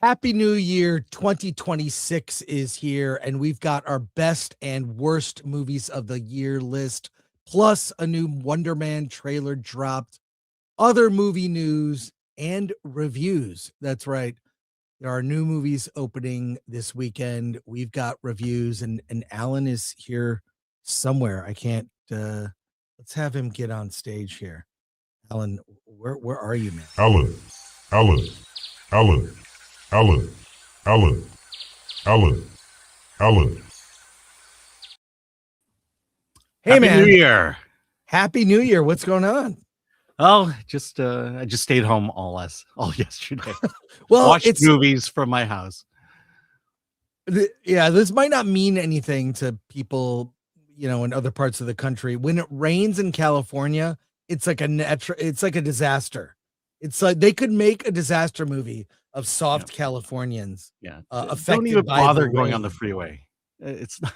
Happy New Year 2026 is here, and we've got our best and worst movies of the year list, plus a new Wonderman trailer dropped, other movie news, and reviews. That's right. There are new movies opening this weekend. We've got reviews, and Alan is here somewhere. I can't let's have him get on stage here. Alan, where are you, man? Alan. Hey, Happy man. New Year. Happy New Year. What's going on? Oh, I just stayed home all yesterday. Well, Watched movies from my house. This might not mean anything to people, in other parts of the country. When it rains in California, it's like a disaster. It's like they could make a disaster movie of soft Californians. Yeah. Affected Don't even by bother the going rain. on the freeway. It's not.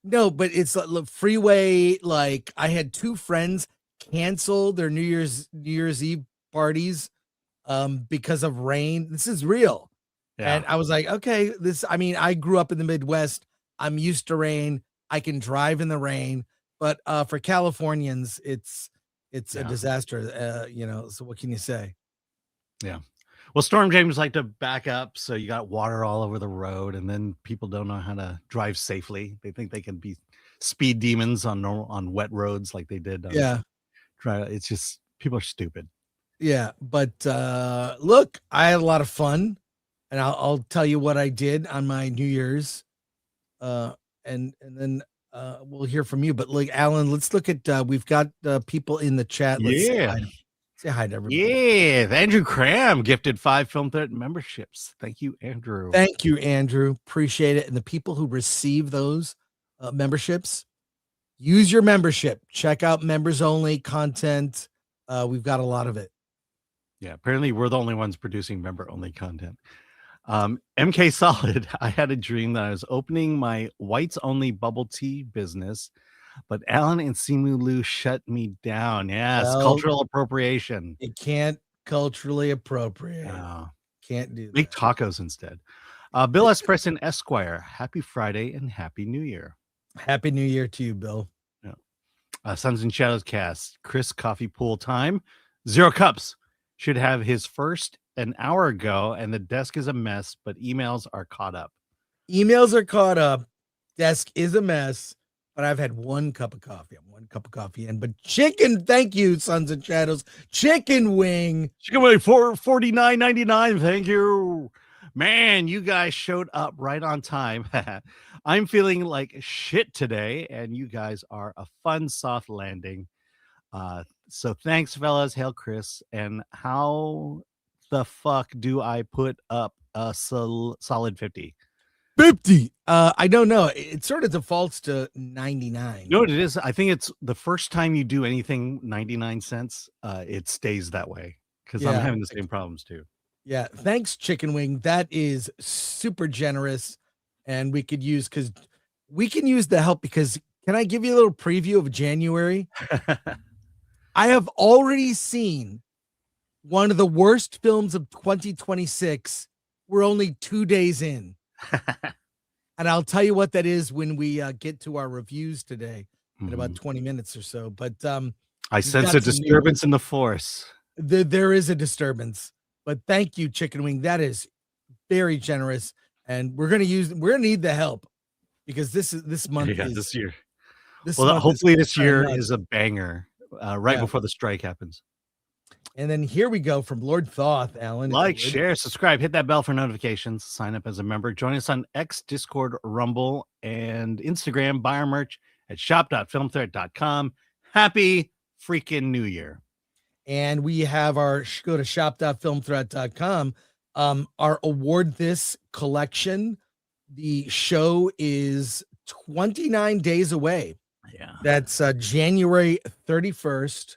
No, but it's like look, freeway. Like I had two friends cancel their New Year's Eve parties because of rain. This is real. Yeah. And I was like, okay, I grew up in the Midwest. I'm used to rain. I can drive in the rain. But for Californians, it's a disaster. So what can you say? Yeah. Well, storm drains like to back up, so you got water all over the road, and then people don't know how to drive safely. They think they can be speed demons on wet roads like they did. It's just people are stupid. Yeah, but look, I had a lot of fun, and I'll tell you what I did on my New Year's, and then we'll hear from you. But like Alan, let's look at we've got people in the chat. Let's say hi to everybody. Yeah, Andrew Cram gifted 5 Film Threat memberships. Thank you, Andrew. Thank you, Andrew. Appreciate it. And the people who receive those memberships, use your membership. Check out members only content. We've got a lot of it. Yeah, apparently we're the only ones producing member only content. MK Solid, I had a dream that I was opening my whites only bubble tea business, but Alan and Simu Liu shut me down. Yes, cultural appropriation. It can't culturally appropriate. Can't do that. Make tacos instead. Bill S. Preston Esquire, happy Friday and happy New Year. Happy New Year to you, Bill. Yeah. Sons and Shadows cast, Chris Coffee Pool Time, 0 Cups. Should have his first an hour ago, and the desk is a mess, but emails are caught up. Desk is a mess, but I've had 1 cup of coffee. I'm 1 cup of coffee in. But chicken, thank you, Sons and Shadows. Chicken wing for $49.99. Thank you. Man, you guys showed up right on time. I'm feeling like shit today, and you guys are a fun soft landing. So thanks, fellas. Hail, Chris. And how the fuck do I put up a solid 50? 50. I don't know. It sort of defaults to 99. You know what it is? I think it's the first time you do anything 99 cents, it stays that way, because I'm having the same problems too. Yeah. Thanks, Chicken Wing. That is super generous. And we can use the help, because can I give you a little preview of January? I have already seen one of the worst films of 2026. We're only 2 days in. And I'll tell you what that is when we get to our reviews today in about 20 minutes or so. But I sense a disturbance in the force. There is a disturbance. But thank you, Chicken Wing. That is very generous. And we're gonna need the help, because this month is this year. Hopefully this year is a banger. Before the strike happens. And then here we go from Lord Thoth, Alan. Like, share, subscribe, hit that bell for notifications, sign up as a member, join us on X, Discord, Rumble, and Instagram. Buy our merch at shop.filmthreat.com. Happy freaking New Year. And we have go to shop.filmthreat.com. Our Award This collection. The show is 29 days away. Yeah. That's January 31st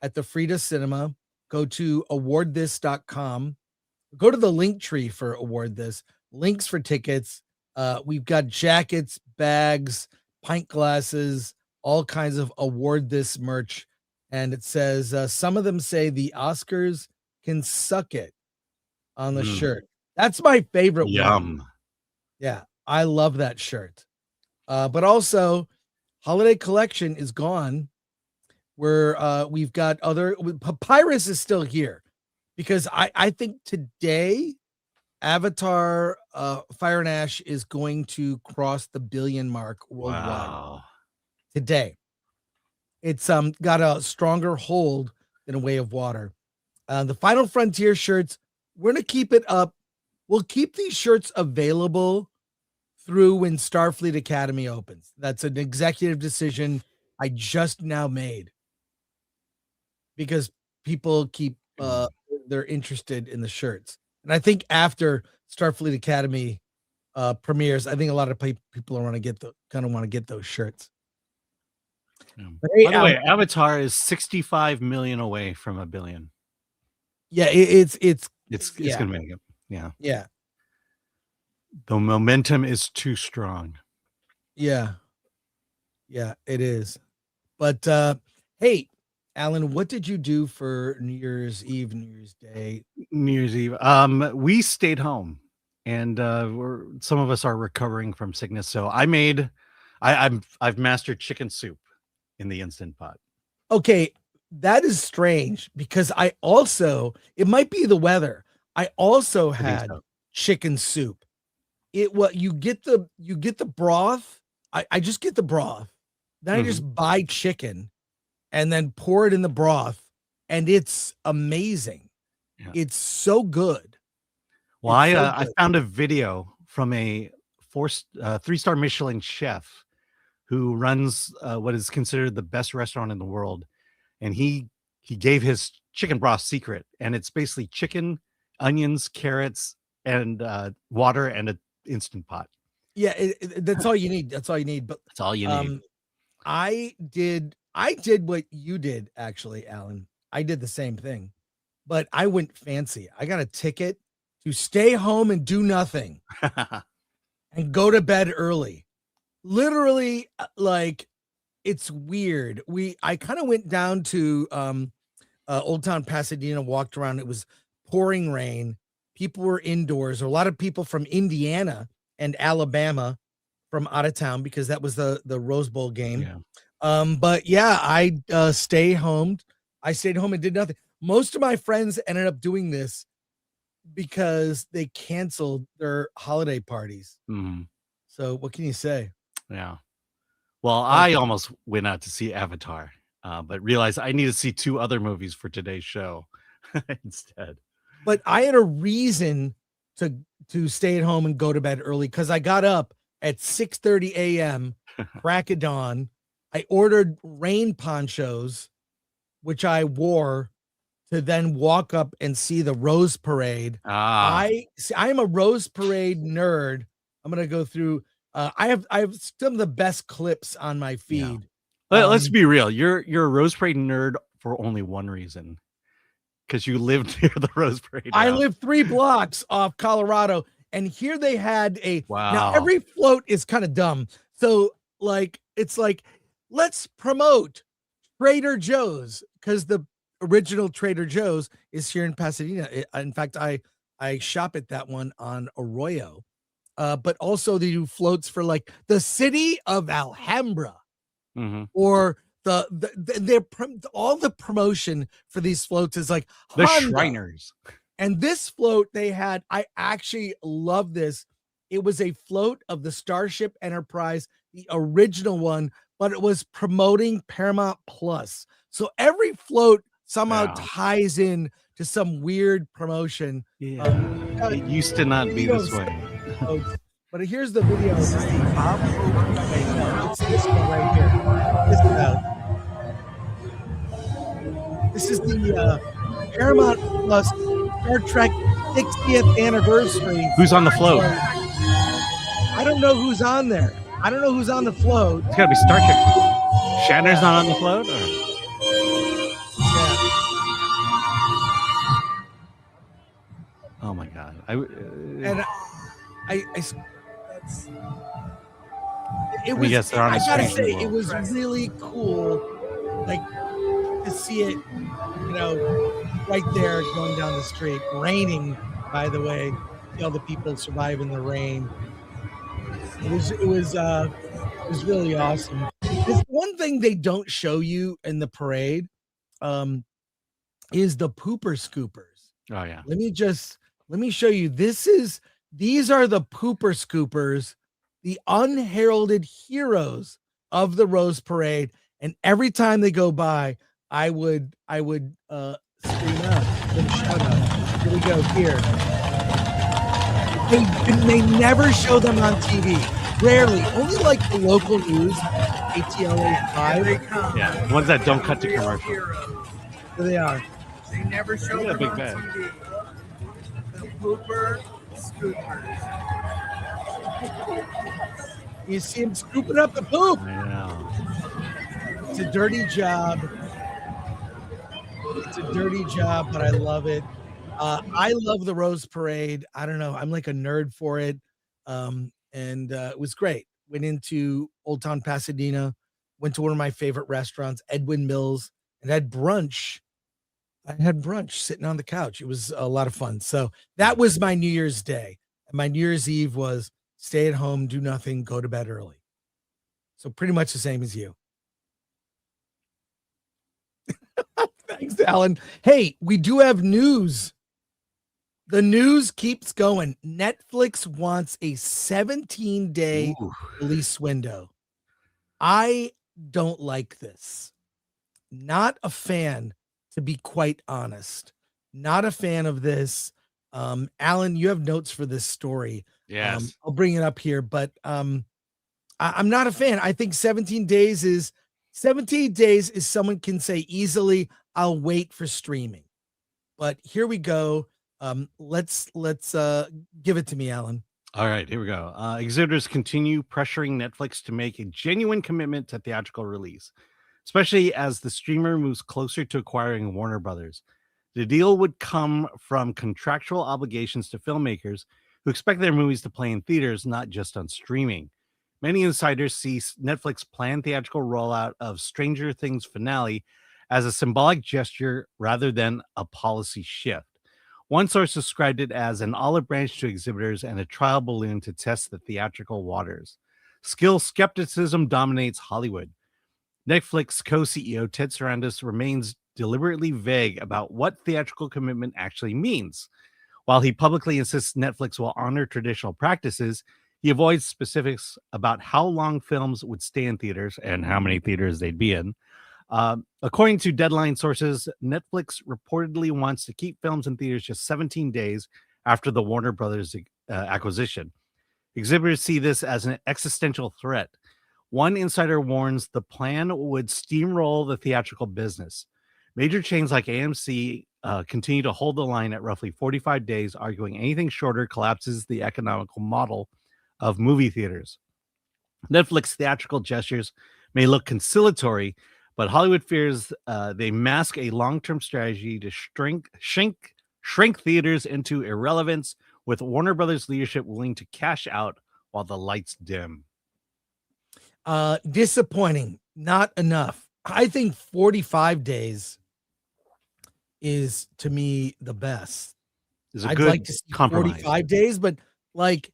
at the Frida Cinema. Go to awardthis.com. Go to the link tree for Award This. Links for tickets. We've got jackets, bags, pint glasses, all kinds of Award This merch. And it says, some of them say the Oscars can suck it on the shirt. That's my favorite one. Yum. Yeah, I love that shirt. But also, holiday collection is gone. We've got other Papyrus is still here because I think today Avatar Fire and Ash is going to cross the billion mark worldwide. Wow. Today. It's got a stronger hold than A Way of Water. The Final Frontier shirts, we're gonna keep it up. We'll keep these shirts available through when Starfleet Academy opens. That's an executive decision I just now made because people keep they're interested in the shirts. And I think after Starfleet Academy premieres, I think a lot of people want to get those shirts. But hey, by the way, Avatar is 65 million away from a billion. Yeah, it's gonna make it. Yeah. Yeah. The momentum is too strong. Yeah. Yeah, it is. But hey, Alan, what did you do for New Year's Eve, New Year's Day? New Year's Eve. We stayed home, and some of us are recovering from sickness. So I've mastered chicken soup in the Instant Pot. Okay, that is strange because it might be the weather. I also had chicken soup. You get the broth. I just get the broth. Then I just buy chicken and then pour it in the broth, and it's amazing. Yeah. It's so good. Well, I found a video from a 3-star Michelin chef who runs what is considered the best restaurant in the world, and he gave his chicken broth secret, and it's basically chicken, onions, carrots, and water and an Instant Pot. Yeah, that's all you need. That's all you need. But that's all you need. I did what you did, actually, Alan. I did the same thing, but I went fancy. I got a ticket to stay home and do nothing and go to bed early. Literally, like, it's weird. I kind of went down to Old Town Pasadena, walked around. It was pouring rain. People were indoors. A lot of people from Indiana and Alabama from out of town because that was the Rose Bowl game. Yeah. But yeah, I stayed home. I stayed home and did nothing. Most of my friends ended up doing this because they canceled their holiday parties. Mm-hmm. So what can you say? Yeah. Well, I almost went out to see Avatar, but realized I need to see 2 other movies for today's show instead. But I had a reason to stay at home and go to bed early because I got up at 6:30 a.m. crack of dawn. I ordered rain ponchos, which I wore to then walk up and see the Rose Parade. I'm a Rose Parade nerd. I'm gonna go through. I have some of the best clips on my feed. Yeah. Let's be real. You're a Rose Parade nerd for only one reason. Because you lived near the Rose Parade. I live 3 blocks off Colorado, and here they had wow. Now every float is kind of dumb. So it's like, let's promote Trader Joe's because the original Trader Joe's is here in Pasadena. In fact, I shop at that one on Arroyo. But also they do floats for like the city of Alhambra, or all the promotion for these floats is like the Honda. Shriners. And this float they had, I actually love this. It was a float of the Starship Enterprise, the original one, but it was promoting Paramount Plus. So every float somehow ties in to some weird promotion. Yeah. It used to not be this way. But here's the video. It's this one right here. This is the Paramount Plus Star Trek 60th anniversary. Who's on the float? I don't know who's on there. I don't know who's on the float. It's got to be Star Trek. Shatner's not on the float? Or? Yeah. Oh my God. It was, yes, I gotta say, it was really cool, like, to see it, right there going down the street, raining, by the way. see all the people survive in the rain. It was really awesome. There's one thing they don't show you in the parade, um, is the pooper scoopers. Oh yeah. Let me show you. These are the pooper scoopers, the unheralded heroes of the Rose Parade. And every time they go by, I would scream out, give a shout out. Here we go. Here. They never show them on TV. Rarely. Only like the local news, ATLA 5. Yeah, the ones that don't cut to commercial. Here they are. They never show Look at them that big on bag. TV. The pooper scoopers. You see him scooping up the poop. I know. It's a dirty job. It's a dirty job, but I love it. I love the Rose Parade. I don't know. I'm like a nerd for it. And it was great. Went into Old Town Pasadena, went to one of my favorite restaurants, Edwin Mills, and had brunch. I had brunch sitting on the couch. It was a lot of fun. So that was my New Year's Day. And my New Year's Eve was stay at home, do nothing, go to bed early. So pretty much the same as you. Thanks, Alan. Hey, we do have news. The news keeps going. Netflix wants a 17-day release window. I don't like this. Not a fan, to be quite honest. Not a fan of this. Alan, you have notes for this story. Yes. I'll bring it up here, but I'm not a fan. I think 17 days is someone can say easily, I'll wait for streaming. But here we go. Let's give it to me, Alan. All right, here we go. Exhibitors continue pressuring Netflix to make a genuine commitment to theatrical release, especially as the streamer moves closer to acquiring Warner Brothers. The deal would come from contractual obligations to filmmakers who expect their movies to play in theaters, not just on streaming. Many insiders see Netflix's planned theatrical rollout of Stranger Things finale as a symbolic gesture rather than a policy shift. One source described it as an olive branch to exhibitors and a trial balloon to test the theatrical waters. Skepticism dominates Hollywood. Netflix co-CEO Ted Sarandos remains deliberately vague about what theatrical commitment actually means. While he publicly insists Netflix will honor traditional practices, he avoids specifics about how long films would stay in theaters and how many theaters they'd be in. According to Deadline sources, Netflix reportedly wants to keep films in theaters just 17 days after the Warner Brothers acquisition. Exhibitors see this as an existential threat. One insider warns the plan would steamroll the theatrical business. Major chains like AMC continue to hold the line at roughly 45 days, arguing anything shorter collapses the economical model of movie theaters. Netflix theatrical gestures may look conciliatory, but Hollywood fears they mask a long-term strategy to shrink theaters into irrelevance, with Warner Brothers leadership willing to cash out while the lights dim. Disappointing. Not enough. I think 45 days is, to me, the best. I'd like to see compromise. 45 days, but like,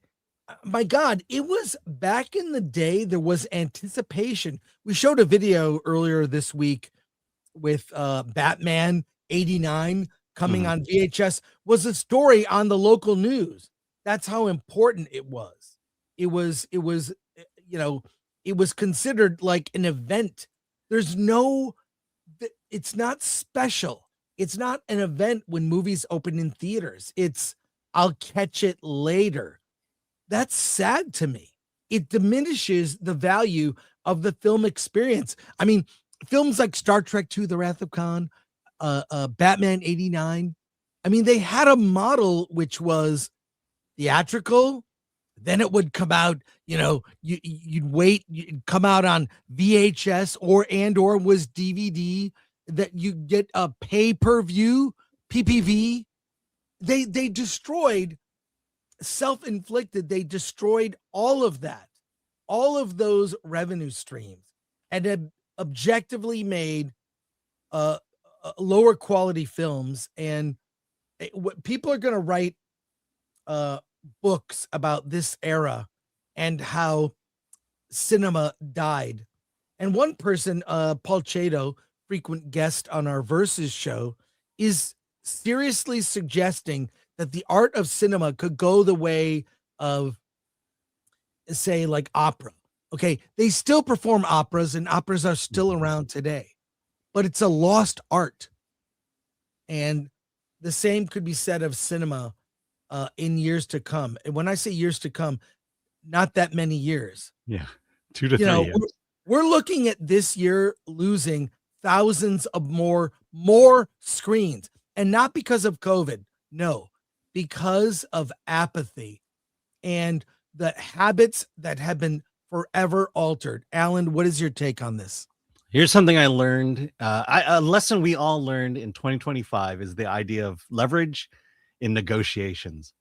my God, it was back in the day. There was anticipation. We showed a video earlier this week with Batman 89 coming on VHS. Was a story on the local news. That's how important it was. It was, it was considered like an event. It's not special. It's not an event when movies open in theaters. It's, I'll catch it later. That's sad to me. It diminishes the value of the film experience. I mean, films like Star Trek II, The Wrath of Khan, Batman 89. I mean, they had a model which was theatrical. Then it would come out, you'd wait, you'd come out on VHS or was DVD, that you get a pay-per-view, PPV. They destroyed, self-inflicted, they destroyed all of that, all of those revenue streams, and had objectively made lower quality films. And what people are going to write books about this era and how cinema died. And one person, Paul Chato, frequent guest on our Versus show, is seriously suggesting that the art of cinema could go the way of, say, like opera. Okay, they still perform operas, and operas are still around today, but it's a lost art. And the same could be said of cinema in years to come. And when I say years to come, not that many years. Yeah, 2 to 3 years. We're looking at this year losing thousands of more screens, and not because of COVID. No, because of apathy and the habits that have been forever altered. Alan, what is your take on this? Here's something I learned. A lesson we all learned in 2025 is the idea of leverage in negotiations.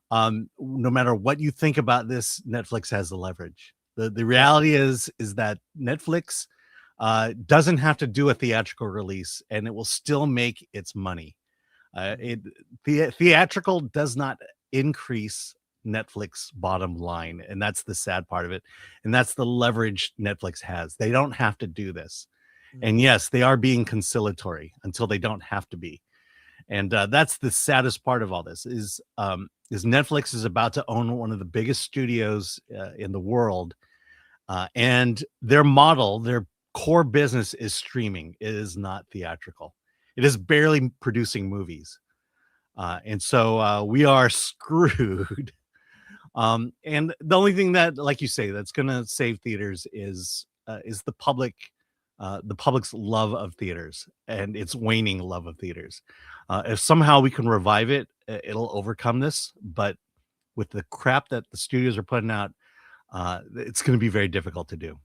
No matter what you think about this, Netflix has the leverage. The reality is that Netflix doesn't have to do a theatrical release, and it will still make its money. Theatrical does not increase Netflix bottom line, and that's the sad part of it, and that's the leverage Netflix has. They don't have to do this, and yes, they are being conciliatory until they don't have to be, and that's the saddest part of all this. Is Netflix is about to own one of the biggest studios in the world, and their model, their core business is streaming. It is not theatrical. It is barely producing movies, and so we are screwed. And the only thing that, like you say, that's going to save theaters is the public's love of theaters and its waning love of theaters. If somehow we can revive it, it'll overcome this. But with the crap that the studios are putting out, it's going to be very difficult to do.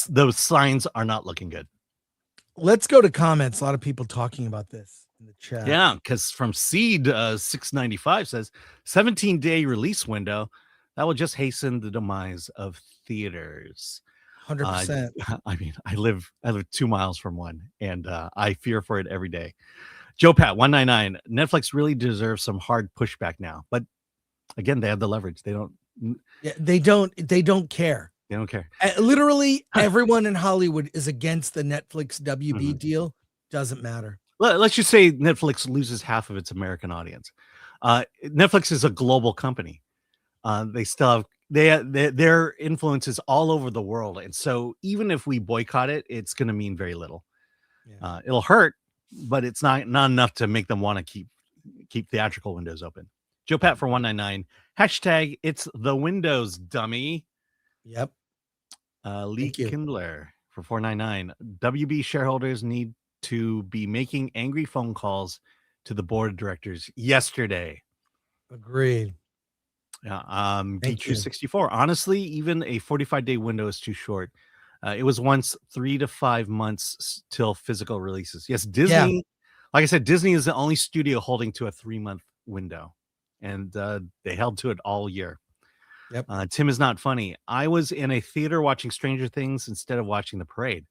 Those signs are not looking good. Let's go to comments. A lot of people talking about this in the chat. Yeah, because from Seed 695 says 17-day release window that will just hasten the demise of theaters. 100%. I mean, I live 2 miles from one, and I fear for it every day. Joe Pat 199. Netflix really deserves some hard pushback now, but again, they have the leverage. They don't. Yeah, they don't care. They don't care. Literally, everyone in Hollywood is against the Netflix WB deal. Doesn't matter. Let's just say Netflix loses half of its American audience. Netflix is a global company. They still have their influence is all over the world, and so even if we boycott it, it's going to mean very little. Yeah. It'll hurt, but it's not enough to make them want to keep theatrical windows open. Joe Pat for 199. Hashtag it's the Windows, dummy. Yep. Lee Kindler for 499. WB shareholders need to be making angry phone calls to the board of directors yesterday. Agreed. Yeah. P264. Honestly, even a 45-day window is too short. It was once 3 to 5 months till physical releases. Yes, Disney. Yeah. Like I said, Disney is the only studio holding to a 3-month window, and they held to it all year. Yep. Tim is not funny. I was in a theater watching Stranger Things instead of watching the parade.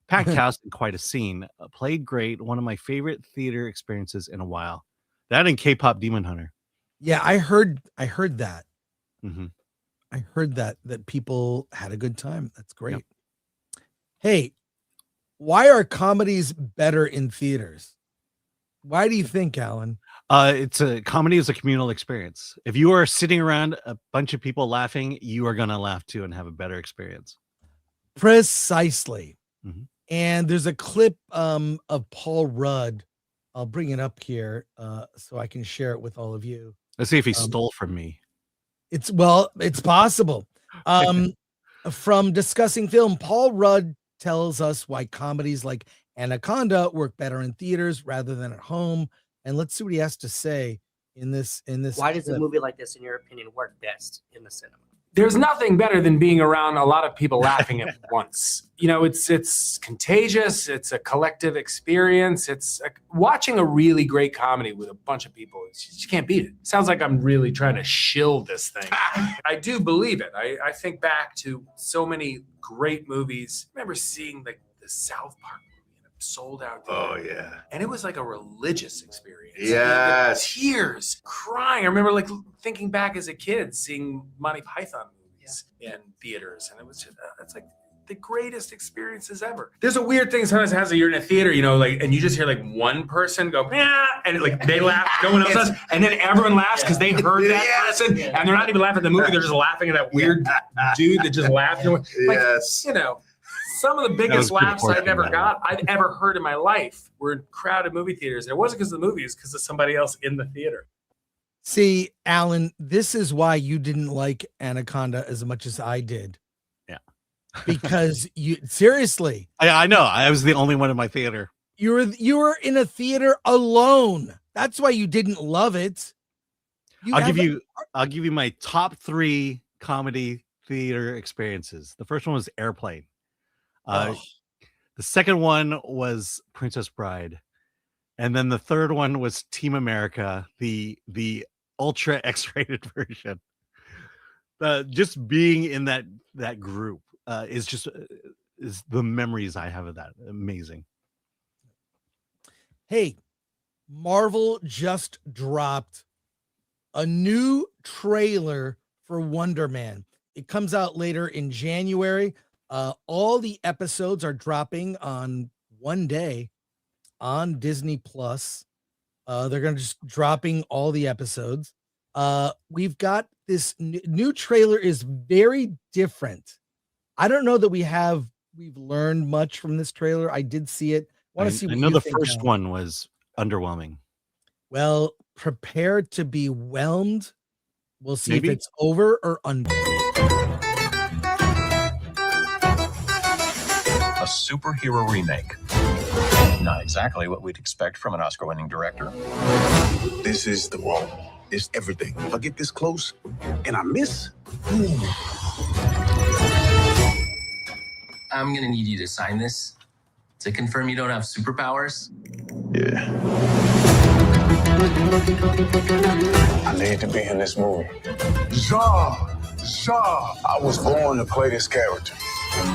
Packed house and quite a scene. Played great. One of my favorite theater experiences in a while. That and K-pop Demon Hunter. Yeah, I heard that. Mm-hmm. I heard that people had a good time. That's great. Yep. Hey, why are comedies better in theaters? Why do you think, Alan? It's a comedy is a communal experience. If you are sitting around a bunch of people laughing, you are going to laugh too and have a better experience. Precisely. Mm-hmm. And there's a clip of Paul Rudd. I'll bring it up here so I can share it with all of you. Let's see if he stole from me. It's possible. From Discussing Film, Paul Rudd tells us why comedies like Anaconda work better in theaters rather than at home. And let's see what he has to say in this. Why does a movie like this, in your opinion, work best in the cinema? There's nothing better than being around a lot of people laughing at once. You know, it's contagious. It's a collective experience. It's watching a really great comedy with a bunch of people. You can't beat it. Sounds like I'm really trying to shill this thing. I do believe it. I think back to so many great movies. I remember seeing the South Park movie in a sold out. Oh yeah. And it was like a religious experience. Yes. The tears, crying. I remember like thinking back as a kid, seeing Monty Python movies in theaters. And it was just, it's like the greatest experiences ever. There's a weird thing sometimes it has that you're in a theater, you know, like, and you just hear like one person go, yeah, and like they laugh, no one else does. And then everyone laughs because they heard that person. And they're not even laughing at the movie. They're just laughing at that weird dude that just laughed. Like, Yes. you know, some of the biggest laughs I've ever heard in my life were in crowded movie theaters. And it wasn't because of the movie, it's because of somebody else in the theater. See, Alan, this is why you didn't like Anaconda as much as I did. Yeah. Because you seriously. I know. I was the only one in my theater. You were in a theater alone. That's why you didn't love it. I'll give you my top 3 comedy theater experiences. The first one was Airplane. The second one was Princess Bride. And then the third one was Team America, the ultra X-rated version. Just being in that group is the memories I have of that. Amazing. Hey, Marvel just dropped a new trailer for Wonderman. It comes out later in January. All the episodes are dropping on one day on Disney Plus. They're going to just dropping all the episodes. We've got this new trailer is very different. I don't know that we've learned much from this trailer. I did see it. I know the first one was underwhelming. Well, prepare to be whelmed. We'll see if it's over or under. A superhero remake. Not exactly what we'd expect from an Oscar-winning director. This is the role. It's everything. If I get this close and I miss, I'm gonna need you to sign this to confirm you don't have superpowers. yeah. I need to be in this movie. I was born to play this character.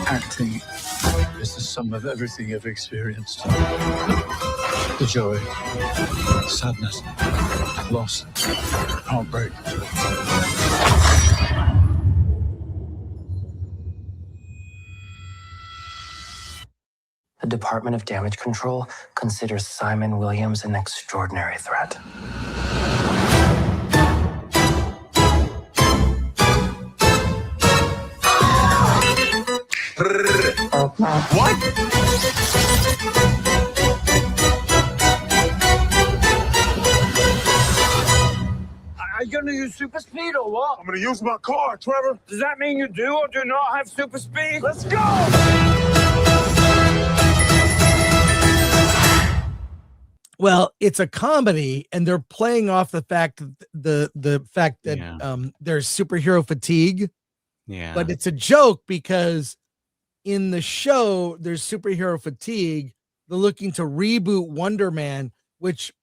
Acting is the sum of everything you've experienced. The joy, sadness, loss, heartbreak. The Department of Damage Control considers Simon Williams an extraordinary threat. What? Are you gonna use super speed or what? I'm gonna use my car, Trevor. Does that mean you do or do not have super speed? Let's go. Well, it's a comedy, and they're playing off the fact that there's superhero fatigue. Yeah, but it's a joke because in the show there's superhero fatigue. They're looking to reboot Wonderman, which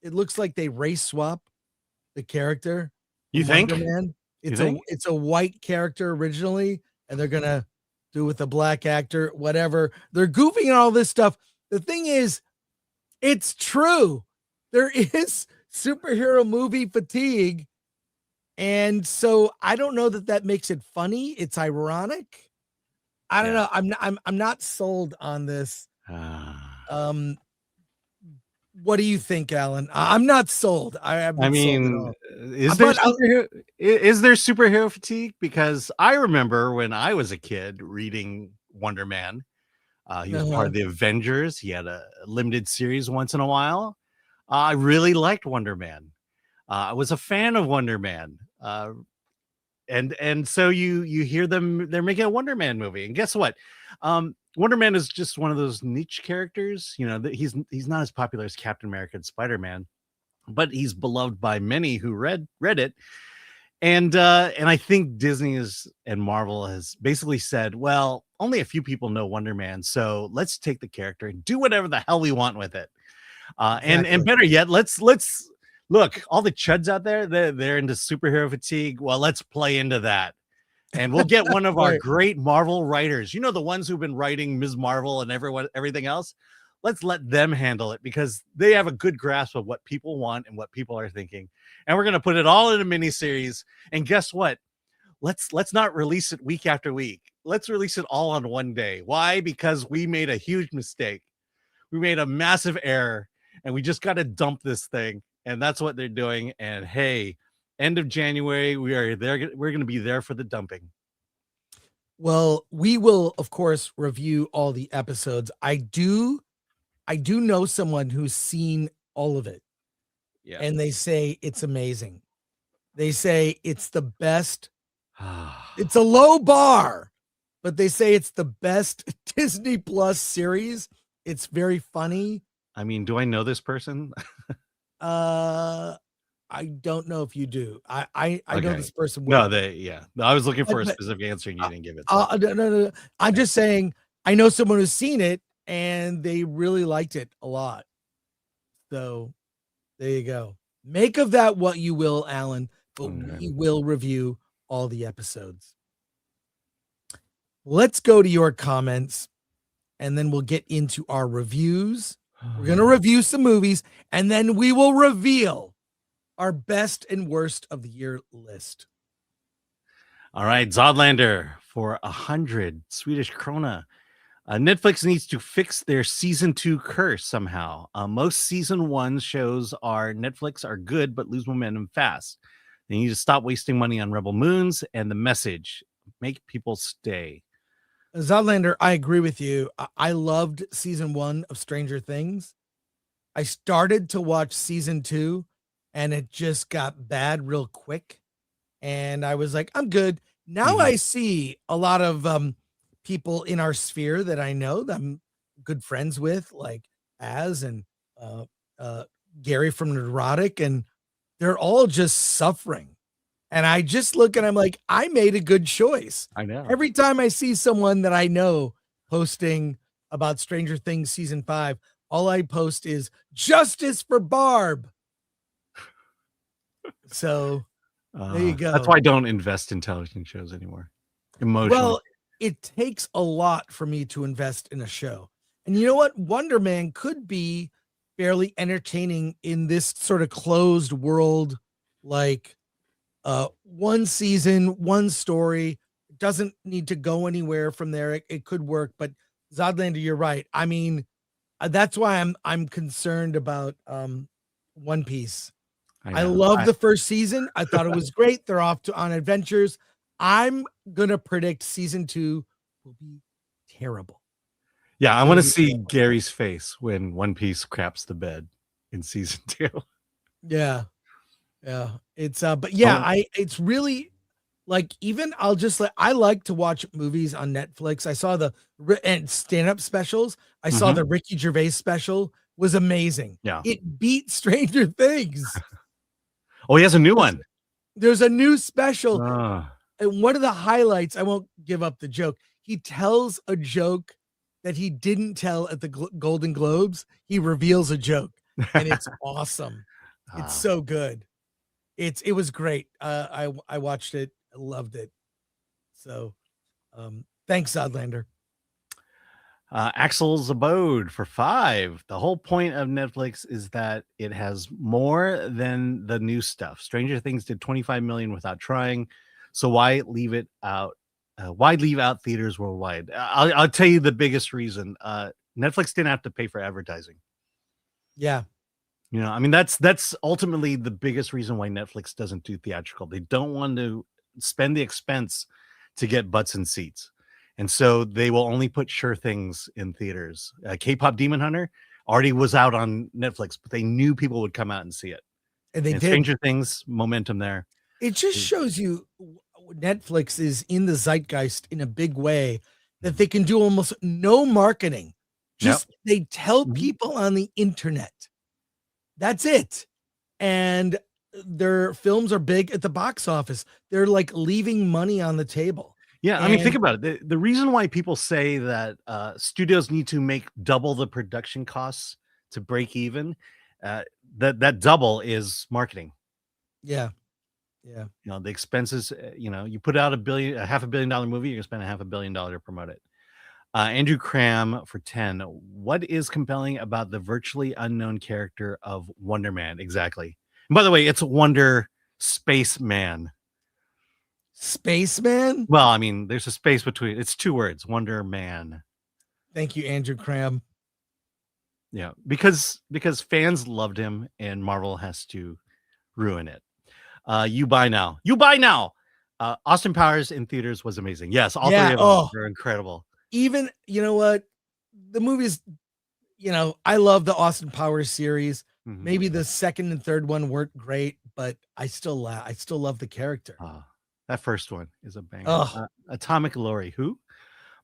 it looks like they race swap the character. You think? Wonderman. It's a white character originally, and they're gonna do it with a black actor. Whatever. They're goofing and all this stuff. The thing is, it's true. There is superhero movie fatigue. And so I don't know that makes it funny. It's ironic. I don't know. I'm not sold on this. What do you think, Alan? I'm not sold. Is there superhero fatigue? Because I remember when I was a kid reading Wonderman. He was part of the Avengers. He had a limited series once in a while. I really liked Wonderman. I was a fan of Wonderman. And so you hear they're making a Wonderman movie. And guess what? Wonderman is just one of those niche characters. You know, he's not as popular as Captain America and Spider-Man, but he's beloved by many who read it. And I think Disney and Marvel has basically said, well, only a few people know Wonderman, so let's take the character and do whatever the hell we want with it. And better yet, let's look, all the chuds out there, they're into superhero fatigue. Well, let's play into that. And we'll get one of our great Marvel writers, you know, the ones who've been writing Ms. Marvel and everything else. let's let them handle it because they have a good grasp of what people want and what people are thinking. And we're gonna put it all in a miniseries. And guess what? Let's not release it week after week. Let's release it all on one day. Why? Because we made a huge mistake. We made a massive error, and we just got to dump this thing. And that's what they're doing. And hey, end of January, we are there. We're going to be there for the dumping. Well, we will, of course, review all the episodes. I do know someone who's seen all of it. Yeah. And they say it's amazing. They say it's the best. It's a low bar, but they say it's the best Disney Plus series. It's very funny. I mean, do I know this person? I don't know if you do. I know this person. No, I was looking for a specific answer and you didn't give it. So. No. I'm just saying I know someone who's seen it and they really liked it a lot. So there you go. Make of that what you will, Alan, but we will review all the episodes. Let's go to your comments and then we'll get into our reviews. We're going to review some movies and then we will reveal our best and worst of the year list. All right, Zodlander for 100 Swedish krona. Netflix needs to fix their season 2 curse somehow. Most season 1 shows Netflix are good but lose momentum fast. They need to stop wasting money on Rebel Moons and The Message. Make people stay. Zodlander, I agree with you. I loved season 1 of Stranger Things. I started to watch season 2 and it just got bad real quick. And I was like, I'm good. Now I see a lot of people in our sphere that I know that I'm good friends with, like Az and Gary from Neurotic, and they're all just suffering. And I just look and I'm like, I made a good choice. I know. Every time I see someone that I know posting about Stranger Things season 5, all I post is justice for Barb. So there you go. That's why I don't invest in television shows anymore. Emotionally. Well, it takes a lot for me to invest in a show. And you know what? Wonderman could be fairly entertaining in this sort of closed world, like one season, one story. It doesn't need to go anywhere from there. It could work, but Zodlander, you're right. I mean, that's why I'm concerned about One Piece. I love the first season. I thought it was great. They're off on adventures. I'm gonna predict season 2 will be terrible. Yeah, I want to see Gary's face when One Piece craps the bed in season 2. Yeah. It's but yeah, it's really like, even I like to watch movies on Netflix. I saw the and stand-up specials. I saw the Ricky Gervais special was amazing. Yeah, it beat Stranger Things. Oh, he has a new one. There's a new special. And one of the highlights, I won't give up the joke. He tells a joke that he didn't tell at the Golden Globes. He reveals a joke and it's awesome. It's so good. It was great. I watched it. I loved it. So thanks, Zodlander. Axel's Abode for 5. The whole point of Netflix is that it has more than the new stuff. Stranger Things did 25 million without trying. So why leave it out? Why leave out theaters worldwide? I'll tell you the biggest reason. Netflix didn't have to pay for advertising. Yeah. You know, I mean, that's ultimately the biggest reason why Netflix doesn't do theatrical. They don't want to spend the expense to get butts in seats. And so they will only put sure things in theaters. K-pop Demon Hunter already was out on Netflix, but they knew people would come out and see it. And they did. Stranger Things, momentum there. It just shows you Netflix is in the zeitgeist in a big way, that they can do almost no marketing. Just they tell people on the internet. That's it. And their films are big at the box office. They're like leaving money on the table. Yeah, I mean, think about it. The reason why people say that studios need to make double the production costs to break even, that double is marketing. Yeah. You know, the expenses, you know, you put out $500 million movie, you're gonna spend $500 million to promote it. Andrew Cram for 10. What is compelling about the virtually unknown character of Wonderman? Exactly. And by the way, it's Wonder Spaceman. Spaceman? Well, I mean, there's a space between. It's 2 words. Wonder Man. Thank you, Andrew Cram. Yeah, because fans loved him, and Marvel has to ruin it. You buy now. You buy now. Austin Powers in theaters was amazing. Yes, all 3 of them are incredible. Even, you know what? The movies, I love the Austin Powers series. Mhm. Maybe the second and third one weren't great, but I still love the character. That first one is a banger. Oh. Atomic Lori. Who?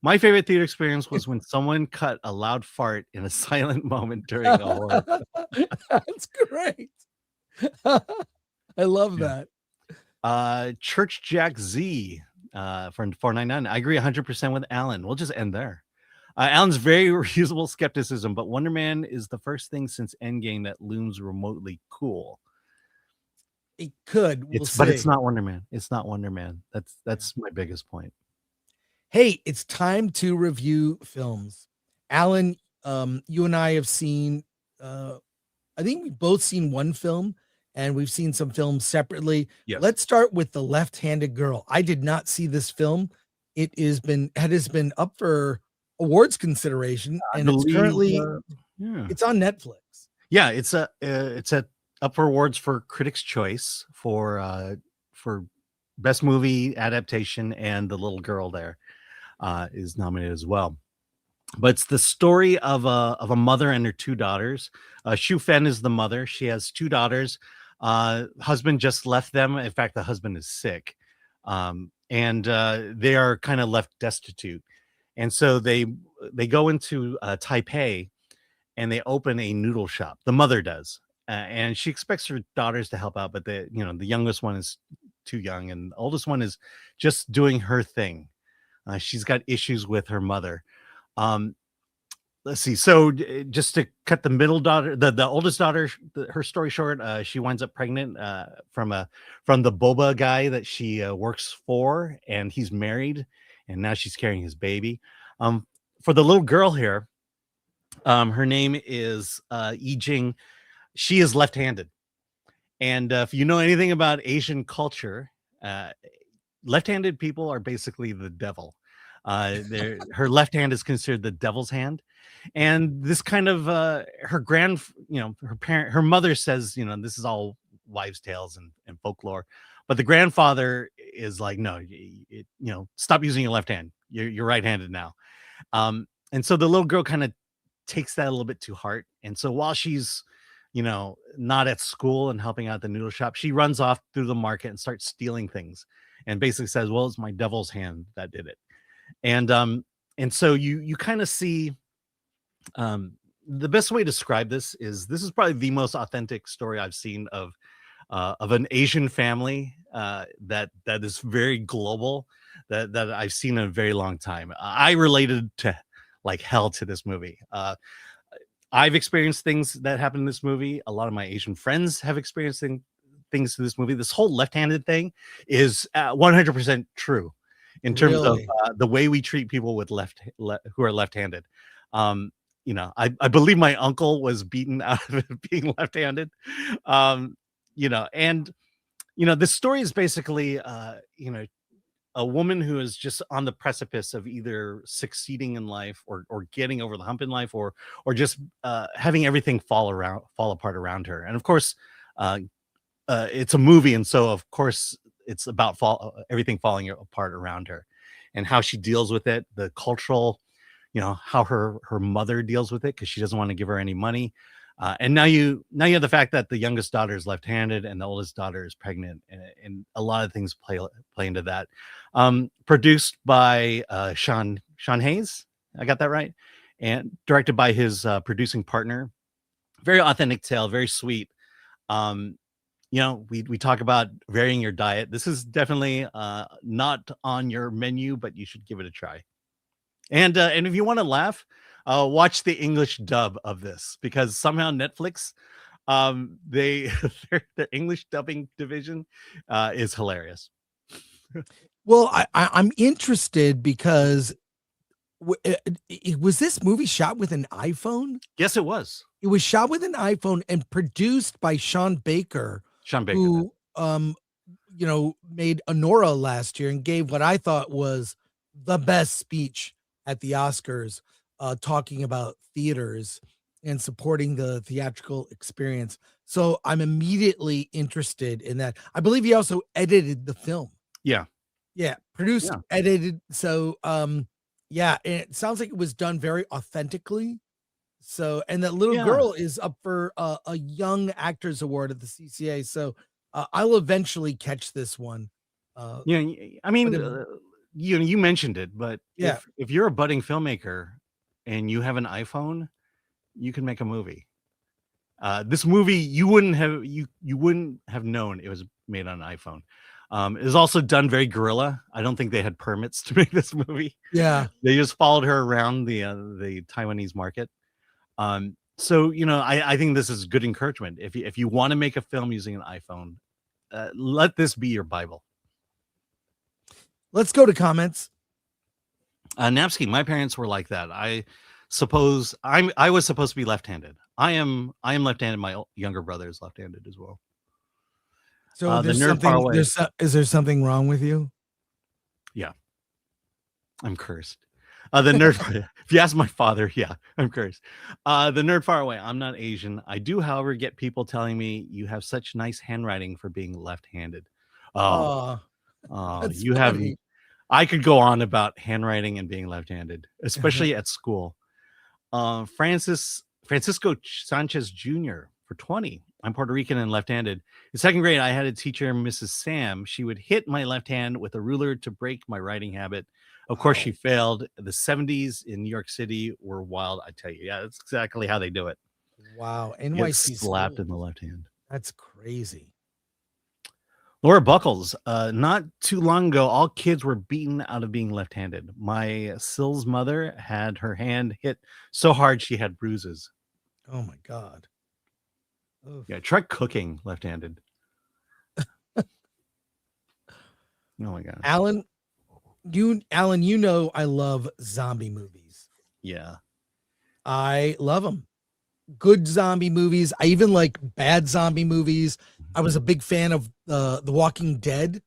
My favorite theater experience was when someone cut a loud fart in a silent moment during a horror. That's great. I love that. Church Jack Z for 499. I agree 100% with Alan. We'll just end there. Alan's very reusable skepticism, but Wonder Man is the first thing since Endgame that looms remotely cool. It could. But it's not Wonder Man. It's not Wonder Man. That's my biggest point. Hey, it's time to review films. Alan, you and I have seen, I think we've both seen one film, and we've seen some films separately. Yes. Let's start with The Left-Handed Girl. I did not see this film. It has been up for awards consideration, and it's currently it's on Netflix. Yeah, it's up for awards for Critics' Choice for best movie adaptation, and the little girl there is nominated as well. But it's the story of a mother and her 2 daughters. Shu Fen is the mother. She has 2 daughters. Husband just left them. In fact, the husband is sick, and they are kind of left destitute. And so they go into Taipei, and they open a noodle shop. The mother does, and she expects her daughters to help out, but the youngest one is too young, and the oldest one is just doing her thing. She's got issues with her mother. Let's see. So just to cut the middle daughter, the oldest daughter, her story short, she winds up pregnant from the boba guy that she works for, and he's married, and now she's carrying his baby. For the little girl here, her name is Yi Jing. She is left-handed, and if you know anything about Asian culture, left-handed people are basically the devil. Her left hand is considered the devil's hand, and this kind of her mother says, this is all wives' tales and folklore, but the grandfather is like, no, stop using your left hand. You're right-handed now. And so the little girl kind of takes that a little bit to heart, and so while she's not at school and helping out the noodle shop, she runs off through the market and starts stealing things, and basically says, well, it's my devil's hand that did it. And so you kind of see, the best way to describe this is probably the most authentic story I've seen of an Asian family that is very global, that I've seen in a very long time. I related to like hell to this movie. I've experienced things that happen in this movie. A lot of my Asian friends have experienced things to this movie. This whole left-handed thing is 100% true in terms of the way we treat people with who are left-handed. I believe my uncle was beaten out of being left-handed. This story is basically a woman who is just on the precipice of either succeeding in life or getting over the hump in life, or just having everything fall apart around her. And of course, it's a movie, and so of course it's about everything falling apart around her, and how she deals with it, the cultural, how her mother deals with it, because she doesn't want to give her any money. And now you have the fact that the youngest daughter is left-handed and the oldest daughter is pregnant, and a lot of things play into that. Produced by Sean Hayes, I got that right, and directed by his producing partner. Very authentic tale, very sweet. We talk about varying your diet. This is definitely not on your menu, but you should give it a try. And if you want to laugh, watch the English dub of this, because somehow Netflix, their English dubbing division is hilarious. Well, I'm interested because Was this movie shot with an iPhone? Yes, it was. It was shot with an iPhone and produced by Sean Baker, Sean Baker. who made Honora last year and gave what I thought was the best speech at the Oscars, talking about theaters and supporting the theatrical experience. So I'm immediately interested in that. I believe he also edited the film. Yeah. Yeah, produced, Yeah. edited. So yeah, and it sounds like it was done very authentically. So, and that little Yeah. girl is up for a Young Actors Award at the CCA. So I'll eventually catch this one. Yeah, I mean, but you mentioned it, but Yeah. if you're a budding filmmaker and you have an iPhone, you can make a movie. This movie you wouldn't have known it was made on an iPhone. It was also done very guerrilla. I don't think they had permits to make this movie. Yeah. They just followed her around the Taiwanese market. So I think this is good encouragement. If you want to make a film using an iPhone, let this be your Bible. Let's go to comments. Napsky, my parents were like that. I suppose I was supposed to be left-handed. I am left-handed. My younger brother is left-handed as well. So The there's nerd far away. is there something wrong with you? Yeah, I'm cursed. The nerd. If you ask my father, yeah, I'm cursed. The nerd far away. I'm not Asian. I do, however, get people telling me you have such nice handwriting for being left-handed. Oh, that's you have. funny. I could go on about handwriting and being left-handed, especially at school. Francisco Sanchez Jr. for 20. I'm Puerto Rican and left-handed. In second grade, I had a teacher, Mrs. Sam. She would hit my left hand with a ruler to break my writing habit. Of course, she failed. The 70s in New York City were wild, I tell you. Yeah, that's exactly how they do it. Wow. Get NYC slapped schools. in the left hand. That's crazy. Laura Buckles, not too long ago, all kids were beaten out of being left-handed. My Sill's mother had her hand hit so hard she had bruises. Oh my God. Oof. Yeah, try cooking left-handed. Oh my God. Alan, you know I love zombie movies. Yeah. I love them. Good zombie movies. I even like bad zombie movies. I was a big fan of The Walking Dead.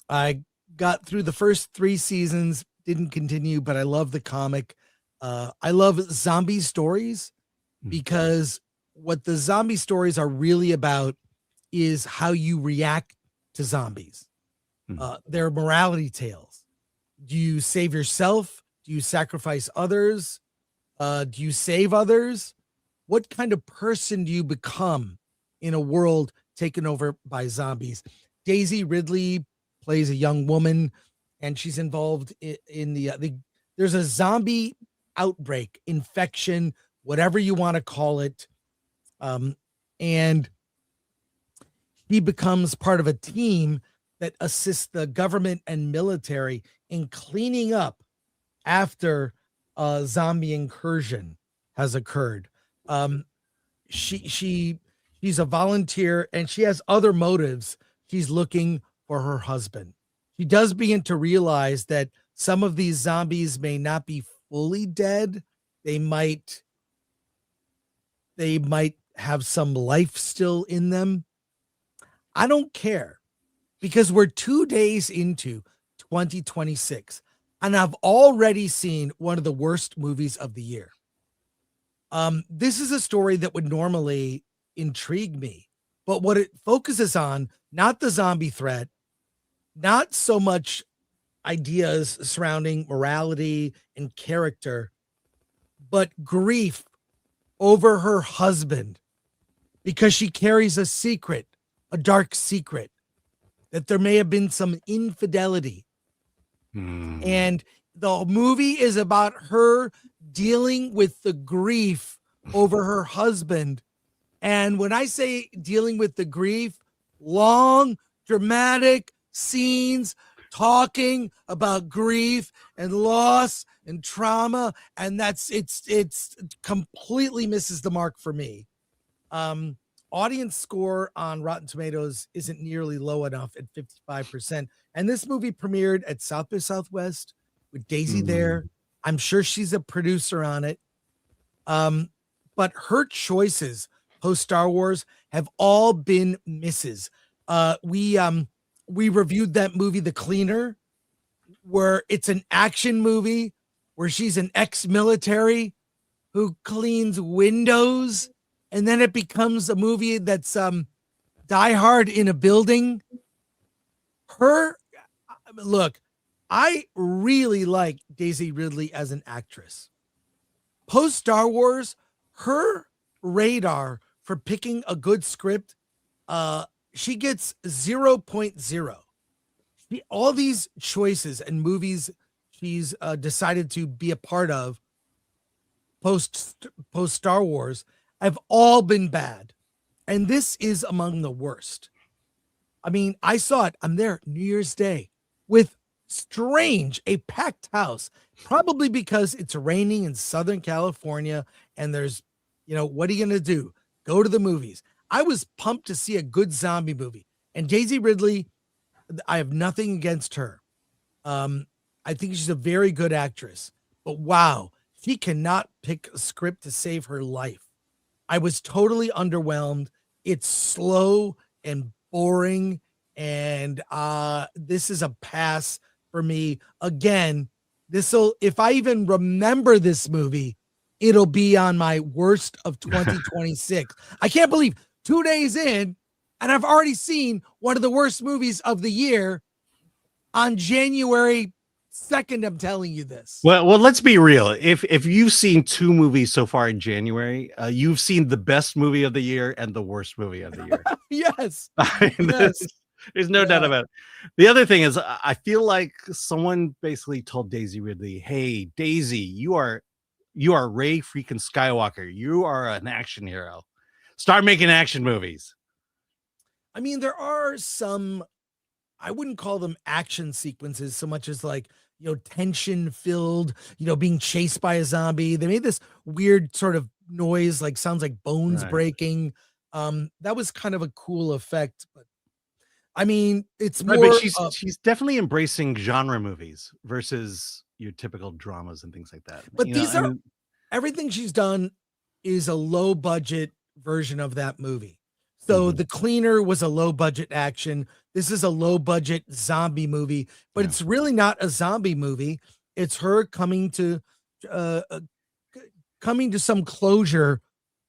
I got through the first 3 seasons, didn't continue, but I love the comic. I love zombie stories because what the zombie stories are really about is how you react to zombies. They're morality tales. Do you save yourself? Do you sacrifice others? Do you save others? What kind of person do you become in a world taken over by zombies? Daisy Ridley plays a young woman, and she's involved in there's a zombie outbreak, infection, whatever you want to call it. And he becomes part of a team that assists the government and military in cleaning up after a zombie incursion has occurred. She's a volunteer and she has other motives. She's looking for her husband. She does begin to realize that some of these zombies may not be fully dead. They might have some life still in them. I don't care because we're 2 days into 2026 and I've already seen one of the worst movies of the year. This is a story that would normally intrigue me, but what it focuses on, not the zombie threat, not so much ideas surrounding morality and character, but grief over her husband because she carries a secret, a dark secret, that there may have been some infidelity. And the movie is about her dealing with the grief over her husband. And when I say dealing with the grief, long, dramatic scenes talking about grief and loss and trauma. And it's completely misses the mark for me. Audience score on Rotten Tomatoes isn't nearly low enough at 55%. And this movie premiered at South by Southwest with Daisy there. I'm sure she's a producer on it. But her choices post Star Wars have all been misses. We reviewed that movie, The Cleaner, where it's an action movie where she's an ex-military who cleans windows, and then it becomes a movie that's Die Hard in a building. Look, I really like Daisy Ridley as an actress. Post Star Wars, her radar for picking a good script, she gets 0.0. All these choices and movies she's decided to be a part of post Star Wars have all been bad, and this is among the worst. I mean, I saw it. I'm there New Year's Day with a packed house, probably because it's raining in Southern California and there's, what are you going to do? Go to the movies. I was pumped to see a good zombie movie, and Daisy Ridley, I have nothing against her. I think she's a very good actress, but wow, she cannot pick a script to save her life. I was totally underwhelmed. It's slow and boring, and this is a pass for me. Again, if I even remember this movie, it'll be on my worst of 2026. I can't believe 2 days in, and I've already seen one of the worst movies of the year on January 2nd. I'm telling you this. Well, let's be real. If you've seen 2 movies so far in January, you've seen the best movie of the year and the worst movie of the year. Yes. Yes. There's no doubt about it. The other thing is, I feel like someone basically told Daisy Ridley, "Hey, Daisy, you are Rey freaking Skywalker. You are an action hero. Start making action movies." I mean, there are some, I wouldn't call them action sequences so much as tension filled, being chased by a zombie. They made this weird sort of noise, sounds like bones breaking. That was kind of a cool effect, but I mean, it's more. Right, but she's definitely embracing genre movies versus your typical dramas and things like that. But everything she's done is a low budget version of that movie. So The Cleaner was a low budget action. This is a low budget zombie movie, but it's really not a zombie movie. It's her coming to some closure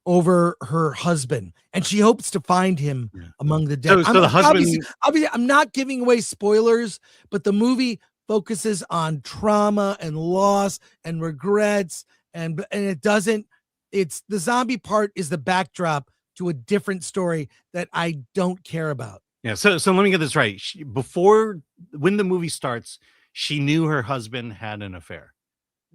over her husband, and she hopes to find him among the dead. So the husband, obviously, I'm not giving away spoilers, but the movie focuses on trauma and loss and regrets, and it doesn't. It's the zombie part is the backdrop to a different story that I don't care about. Yeah. So let me get this right. When the movie starts, she knew her husband had an affair.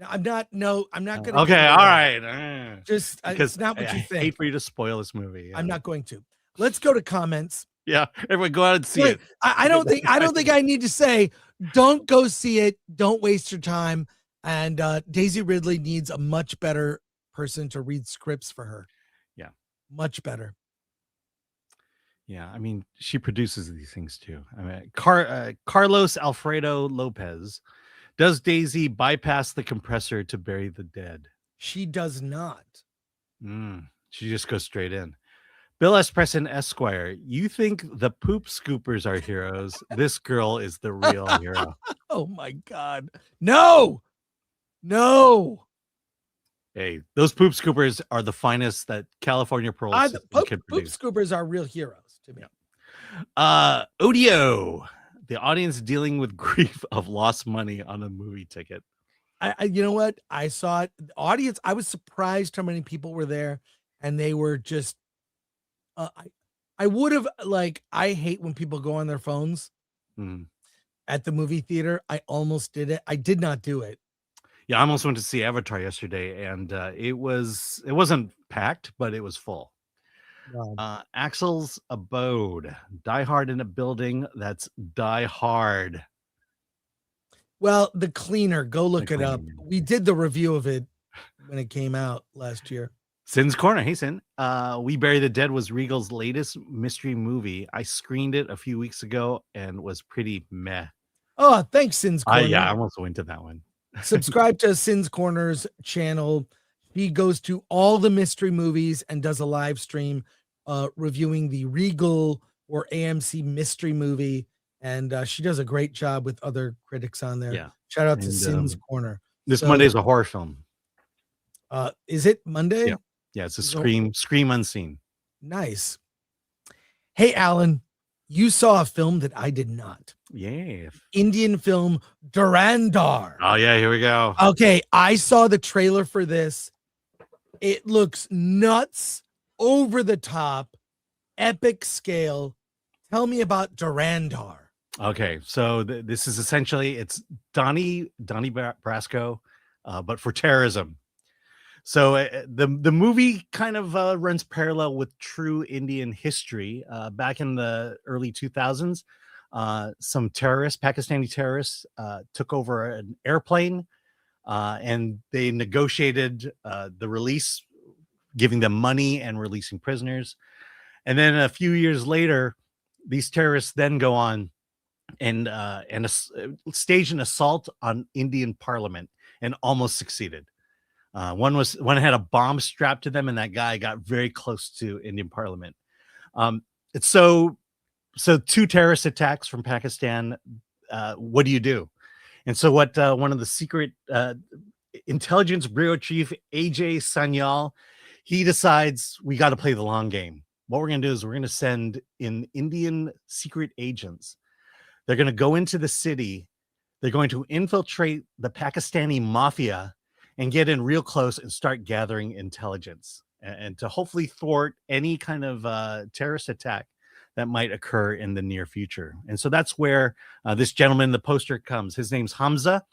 I'm not going to. Okay. All right. Just it's not what you think. I hate for you to spoil this movie. I'm not going to. Let's go to comments. Yeah. Everyone go out and see it. I don't think I need to say, don't go see it. Don't waste your time. And Daisy Ridley needs a much better person to read scripts for her. Yeah. Much better. Yeah, I mean, she produces these things too. I mean, Carlos Alfredo Lopez, does Daisy bypass the compressor to bury the dead? She does not. She just goes straight in. Bill S. Preston Esquire, you think the poop scoopers are heroes? This girl is the real hero. Oh my God. No. Hey, those poop scoopers are the finest that California Pearl poop scoopers are real heroes to me. Odio, the audience dealing with grief of lost money on a movie ticket. You know what? I saw it. The audience, I was surprised how many people were there, and they were just I would have I hate when people go on their phones at the movie theater. I almost did it. I did not do it. Yeah, I almost went to see Avatar yesterday, and it wasn't packed, but it was full. Wow. Axel's Abode, Die Hard in a building that's Die Hard. Well, The Cleaner, go look it up. We did the review of it when it came out last year. Sin's Corner, hey Sin. We Bury the Dead was Regal's latest mystery movie. I screened it a few weeks ago and was pretty meh. Oh, thanks, Sin's Corner. Yeah, I almost went to that one. Subscribe to Sin's Corners channel. He goes to all the mystery movies and does a live stream reviewing the Regal or AMC mystery movie. And she does a great job with other critics on there. Yeah. Shout out to And, Sin's Corner. This So, Monday is a horror film. is it Monday? Yeah. Yeah, it's a Scream Unseen. Nice. Hey, Alan, you saw a film that I did not. Yeah. Indian film Dhurandhar. Oh yeah, here we go. Okay, I saw the trailer for this. It looks nuts, over the top, epic scale. Tell me about Dhurandhar. Okay, so this is essentially it's Donnie Brasco, but for terrorism. So the movie kind of runs parallel with true Indian history. Back in the early 2000s, some terrorists, Pakistani terrorists, took over an airplane, and they negotiated the release, giving them money and releasing prisoners. And then a few years later, these terrorists then go on and stage an assault on Indian Parliament and almost succeeded. One had a bomb strapped to them, and that guy got very close to Indian Parliament. It's so two terrorist attacks from Pakistan. What do you do? And so what one of the secret intelligence bureau chief, AJ Sanyal, he decides we got to play the long game. What we're going to do is we're going to send in Indian secret agents. They're going to go into the city. They're going to infiltrate the Pakistani mafia and get in real close and start gathering intelligence and to hopefully thwart any kind of terrorist attack that might occur in the near future. And so that's where this gentleman, the poster, comes. His name's Hamza.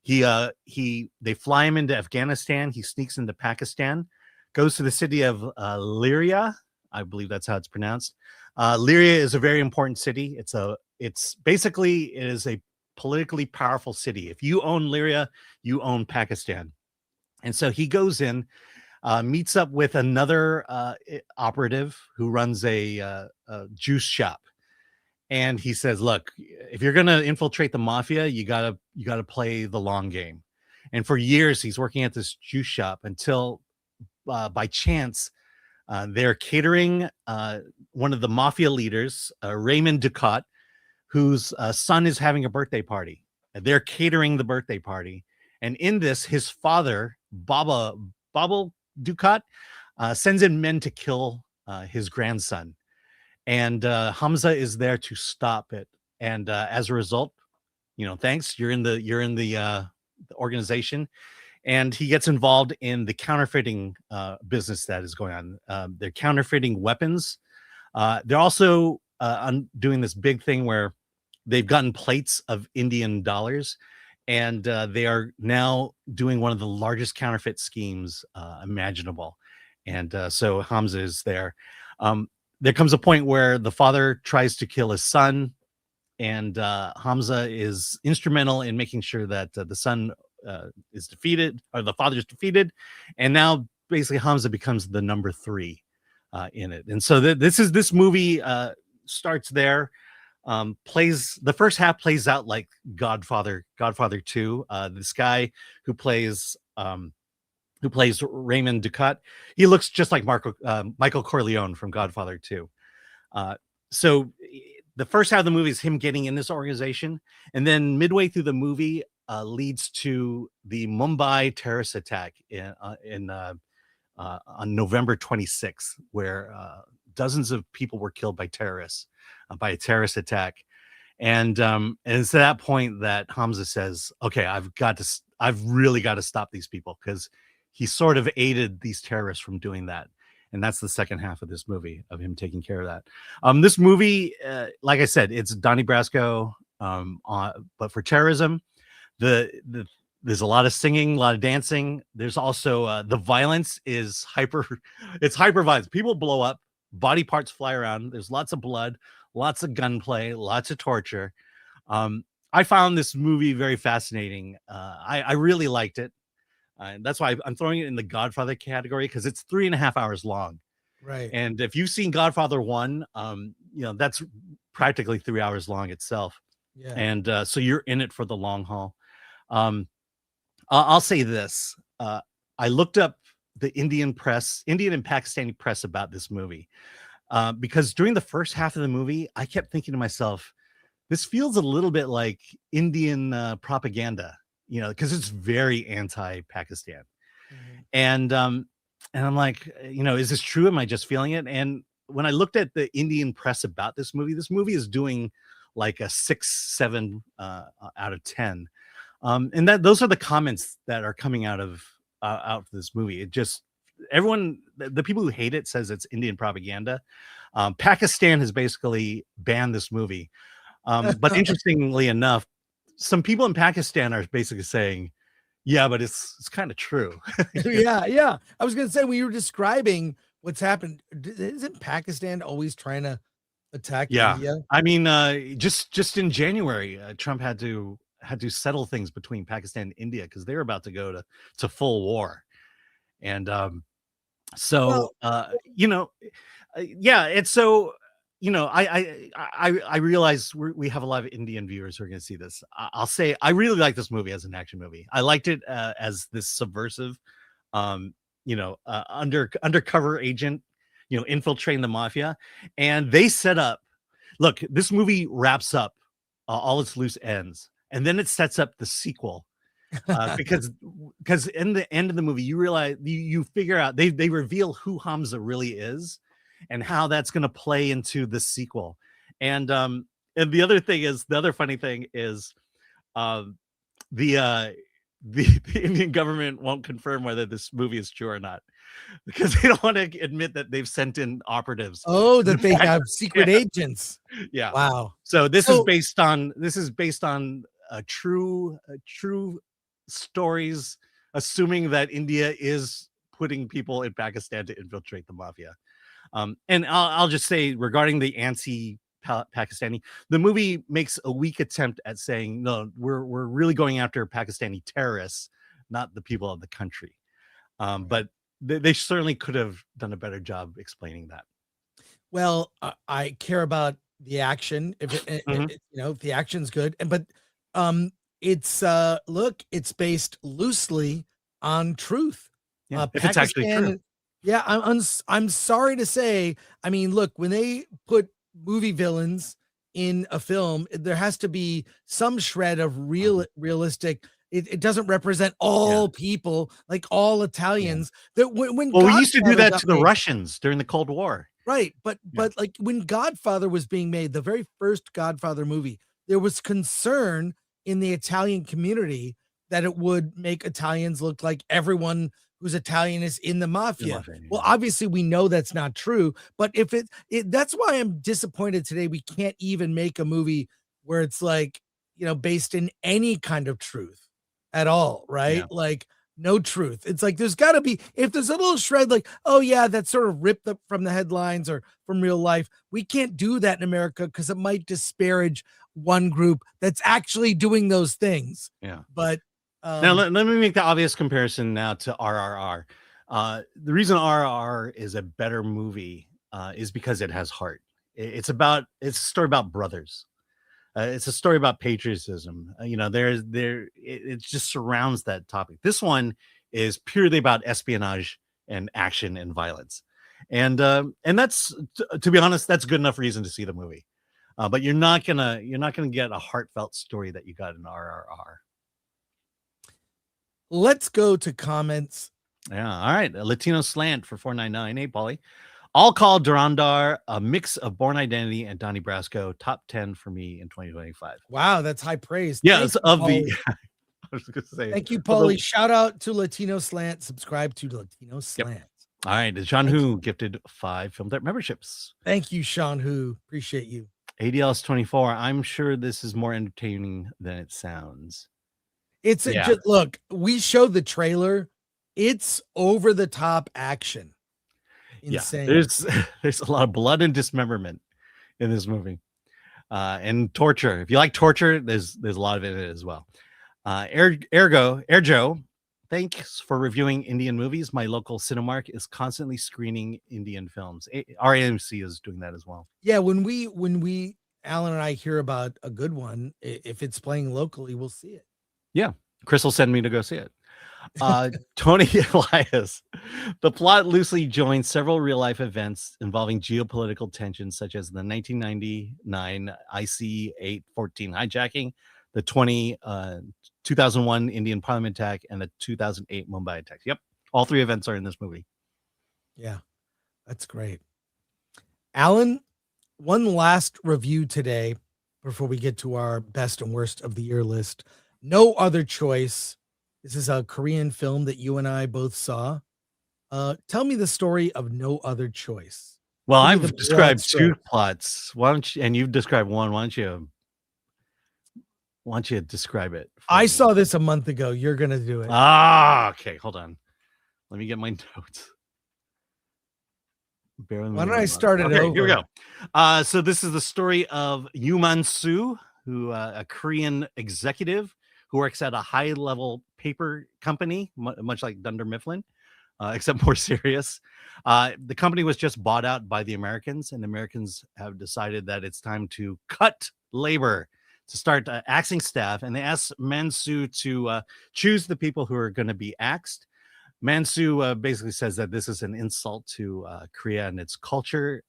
They fly him into Afghanistan. He sneaks into Pakistan, goes to the city of Liria. I believe that's how it's pronounced. Liria is a very important city. It's basically a politically powerful city. If you own Liria, you own Pakistan. And so he goes in, meets up with another operative who runs a juice shop. And he says, look, if you're going to infiltrate the mafia, you gotta play the long game. And for years, he's working at this juice shop until by chance, they're catering one of the mafia leaders, Raymond Ducat, whose son is having a birthday party. They're catering the birthday party. And in this, his father, Baba Ducat, sends in men to kill his grandson. And Hamza is there to stop it. And as a result, thanks, you're in the organization. And he gets involved in the counterfeiting business that is going on. They're counterfeiting weapons. They're also doing this big thing where they've gotten plates of Indian dollars, and they are now doing one of the largest counterfeit schemes imaginable. And so Hamza is there. There comes a point where the father tries to kill his son, and Hamza is instrumental in making sure that the son is defeated, or the father is defeated, and now basically Hamza becomes the number 3 in it. And so this movie starts there. The first half plays out like Godfather 2. This guy who plays Raymond Ducat, he looks just like Michael Corleone from Godfather 2. So the first half of the movie is him getting in this organization, and then midway through the movie leads to the Mumbai terrorist attack on November 26th, where dozens of people were killed by terrorists by a terrorist attack. And it's at that point that Hamza says, okay, I've really got to stop these people, because he sort of aided these terrorists from doing that. And that's the second half of this movie, of him taking care of that. This movie, like I said, it's Donnie Brasco, but for terrorism. There's a lot of singing, a lot of dancing. There's also the violence is hyper violence. People blow up, body parts fly around. There's lots of blood, lots of gunplay, lots of torture. I found this movie very fascinating. I really liked it. That's why I'm throwing it in the Godfather category, because it's 3.5 hours long. Right. And if you've seen Godfather 1, that's practically 3 hours long itself. Yeah. And so you're in it for the long haul. I'll say this. I looked up the Indian and Pakistani press about this movie because during the first half of the movie, I kept thinking to myself, this feels a little bit like Indian propaganda, because it's very anti-Pakistan. And I'm like, is this true? Am I just feeling it? And when I looked at the Indian press about this movie is doing like a 6-7 out of 10. And those are the comments that are coming out of this movie. It just, everyone, the people who hate it says it's Indian propaganda. Pakistan has basically banned this movie. But interestingly enough, some people in Pakistan are basically saying, yeah, but it's kind of true. Yeah. I was going to say, when you were describing what's happened, isn't Pakistan always trying to attack India? I mean, just in January, Trump had to settle things between Pakistan and India because they were about to go to full war. And it's so, I realize we have a lot of Indian viewers who are going to see this. I'll say I really like this movie as an action movie. I liked it as this subversive, undercover agent, infiltrating the mafia. And they set up, look, this movie wraps up all its loose ends. And then it sets up the sequel because in the end of the movie, you realize you figure out they reveal who Hamza really is and how that's going to play into the sequel. And the other funny thing is the Indian government won't confirm whether this movie is true or not because they don't want to admit that they've sent in operatives. Oh, that they have secret agents. Yeah. Wow. So this is based on true stories, assuming that India is putting people in Pakistan to infiltrate the mafia. And I'll just say regarding the anti-Pakistani, the movie makes a weak attempt at saying, no, we're really going after Pakistani terrorists, not the people of the country. But they certainly could have done a better job explaining that. Well, I care about the action. If if the action's good, but it's based loosely on truth. Yeah, if it's actually true. Yeah, I'm sorry to say. I mean, look, when they put movie villains in a film, there has to be some shred of realistic. It doesn't represent all people, like all Italians. That when we used to do that to the Russians during the Cold War, right? But like when Godfather was being made, the very first Godfather movie, there was concern in the Italian community that it would make Italians look like everyone who's Italian is in the mafia. Well, obviously we know that's not true, but if that's why I'm disappointed today. We can't even make a movie where it's like, based in any kind of truth at all. Right. Yeah. Like no truth. It's like, there's gotta be, if there's a little shred, like, oh yeah, that's sort of ripped up from the headlines or from real life. We can't do that in America because it might disparage one group that's actually doing those things. Yeah. But now let me make the obvious comparison now to RRR. The reason RRR is a better movie is because it has heart. It's a story about brothers. It's a story about patriotism. It just surrounds that topic. This one is purely about espionage and action and violence, and that's to be honest, that's good enough reason to see the movie. But you're not gonna get a heartfelt story that you got in RRR. Let's go to comments. Yeah. All right. A Latino slant for $4.99. Hey, Paulie. All call Dhurandhar a mix of Born Identity and Donnie Brasco. Top 10 for me in 2025. Wow, that's high praise. Yeah, it's of the. I was going to say. Thank you, Paulie. Shout out to Latino Slant. Subscribe to Latino Slant. Yep. All right. Sean Hu gifted 5 Film Dirt memberships. Thank you, Sean Hu. Appreciate you. ADL's 24. I'm sure this is more entertaining than it sounds. It's just, look, we showed the trailer. It's over the top action. Insane. Yeah, there's a lot of blood and dismemberment in this movie. And torture. If you like torture, there's a lot of it in it as well. Joe, thanks for reviewing Indian movies. My local Cinemark is constantly screening Indian films. Our AMC is doing that as well. Yeah, when we Alan and I hear about a good one, if it's playing locally, we'll see it. Yeah, Chris will send me to go see it. Tony Elias. The plot loosely joins several real-life events involving geopolitical tensions, such as the 1999 IC-814 hijacking, the 2001 Indian Parliament attack, and the 2008 Mumbai attack. Yep, all three events are in this movie. Yeah, that's great. Alan, one last review today before we get to our best and worst of the year list. No Other Choice. This is a Korean film that you and I both saw. Tell me the story of No Other Choice. Well, Give me the I've described broad two strokes. plots. Why don't you, and you've described one. Why don't you describe it? for I me? saw this a month ago. You're going to do it. Okay, hold on. Let me get my notes. Bear with me Why don't one I moment. start it Okay, here we over? go. So this is the story of Yoo Man-soo, who a Korean executive who works at a high-level paper company, much like Dunder Mifflin, except more serious. The company was just bought out by the Americans, and the Americans have decided that it's time to cut labor, to start axing staff, and they asked Man-soo to choose the people who are going to be axed. Man-soo basically says that this is an insult to Korea and its culture.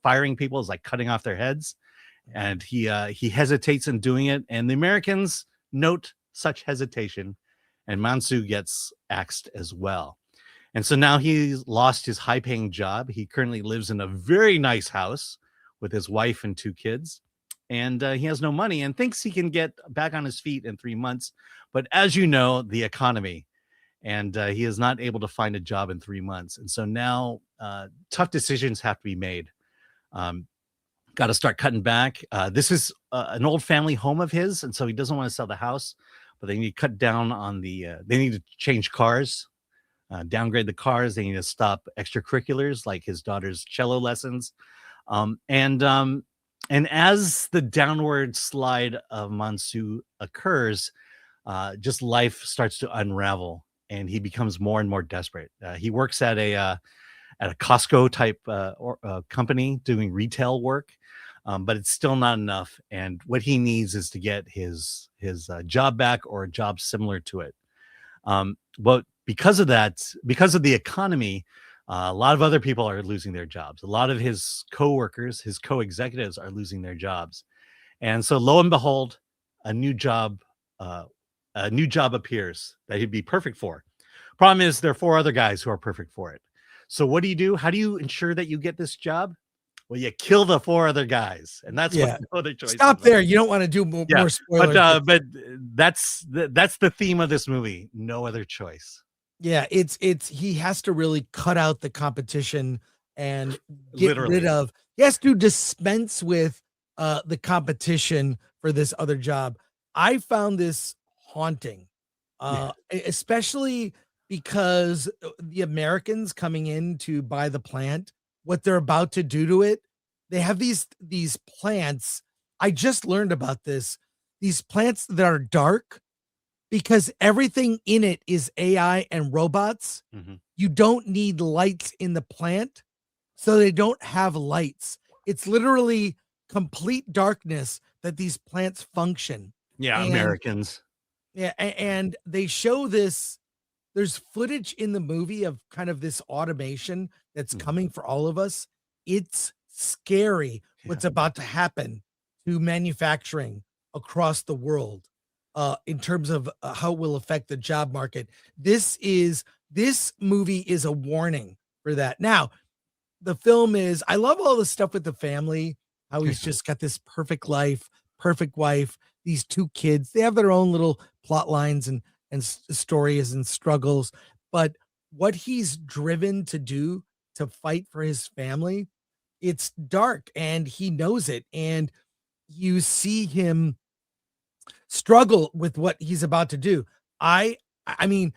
Firing people is like cutting off their heads, and he hesitates in doing it. And the Americans note such hesitation, and Man-soo gets axed as well. And so now he's lost his high-paying job. He currently lives in a very nice house with his wife and 2 kids, and he has no money and thinks he can get back on his feet in 3 months. But as you know, the economy. And he is not able to find a job in 3 months. And so now tough decisions have to be made. Got to start cutting back. This is an old family home of his, and so he doesn't want to sell the house, but they need to cut down on they need to change cars, downgrade the cars. They need to stop extracurriculars like his daughter's cello lessons. And as the downward slide of Man-soo occurs, just life starts to unravel, and he becomes more and more desperate. He works at a Costco type company doing retail work, but it's still not enough. And what he needs is to get his job back or a job similar to it. But because of that, because of the economy, a lot of other people are losing their jobs. A lot of his co-workers, his co-executives are losing their jobs. And so lo and behold, a new job appears that he'd be perfect for. Problem is, there are 4 other guys who are perfect for it. So what do you do? How do you ensure that you get this job? Well, you kill the 4 other guys, and that's what no other choice. Stop there. You don't want to do more spoilers. But that's the theme of this movie. No Other Choice. Yeah, it's he has to really cut out the competition and get rid of. He has to dispense with the competition for this other job. I found this haunting, especially because the Americans coming in to buy the plant, what they're about to do to it. They have these plants. I just learned about this. These plants that are dark, because everything in it is AI and robots. Mm-hmm. You don't need lights in the plant, so they don't have lights. It's literally complete darkness that these plants function. Yeah, And- Americans. Yeah, and they show this. There's footage in the movie of kind of this automation that's coming for all of us. It's scary what's about to happen to manufacturing across the world in terms of how it will affect the job market. This movie is a warning for that. Now, the film is, I love all the stuff with the family, how he's just got this perfect life, perfect wife, these 2 kids. They have their own little plot lines and stories and struggles, but what he's driven to do to fight for his family, it's dark, and he knows it. And you see him struggle with what he's about to do. I mean,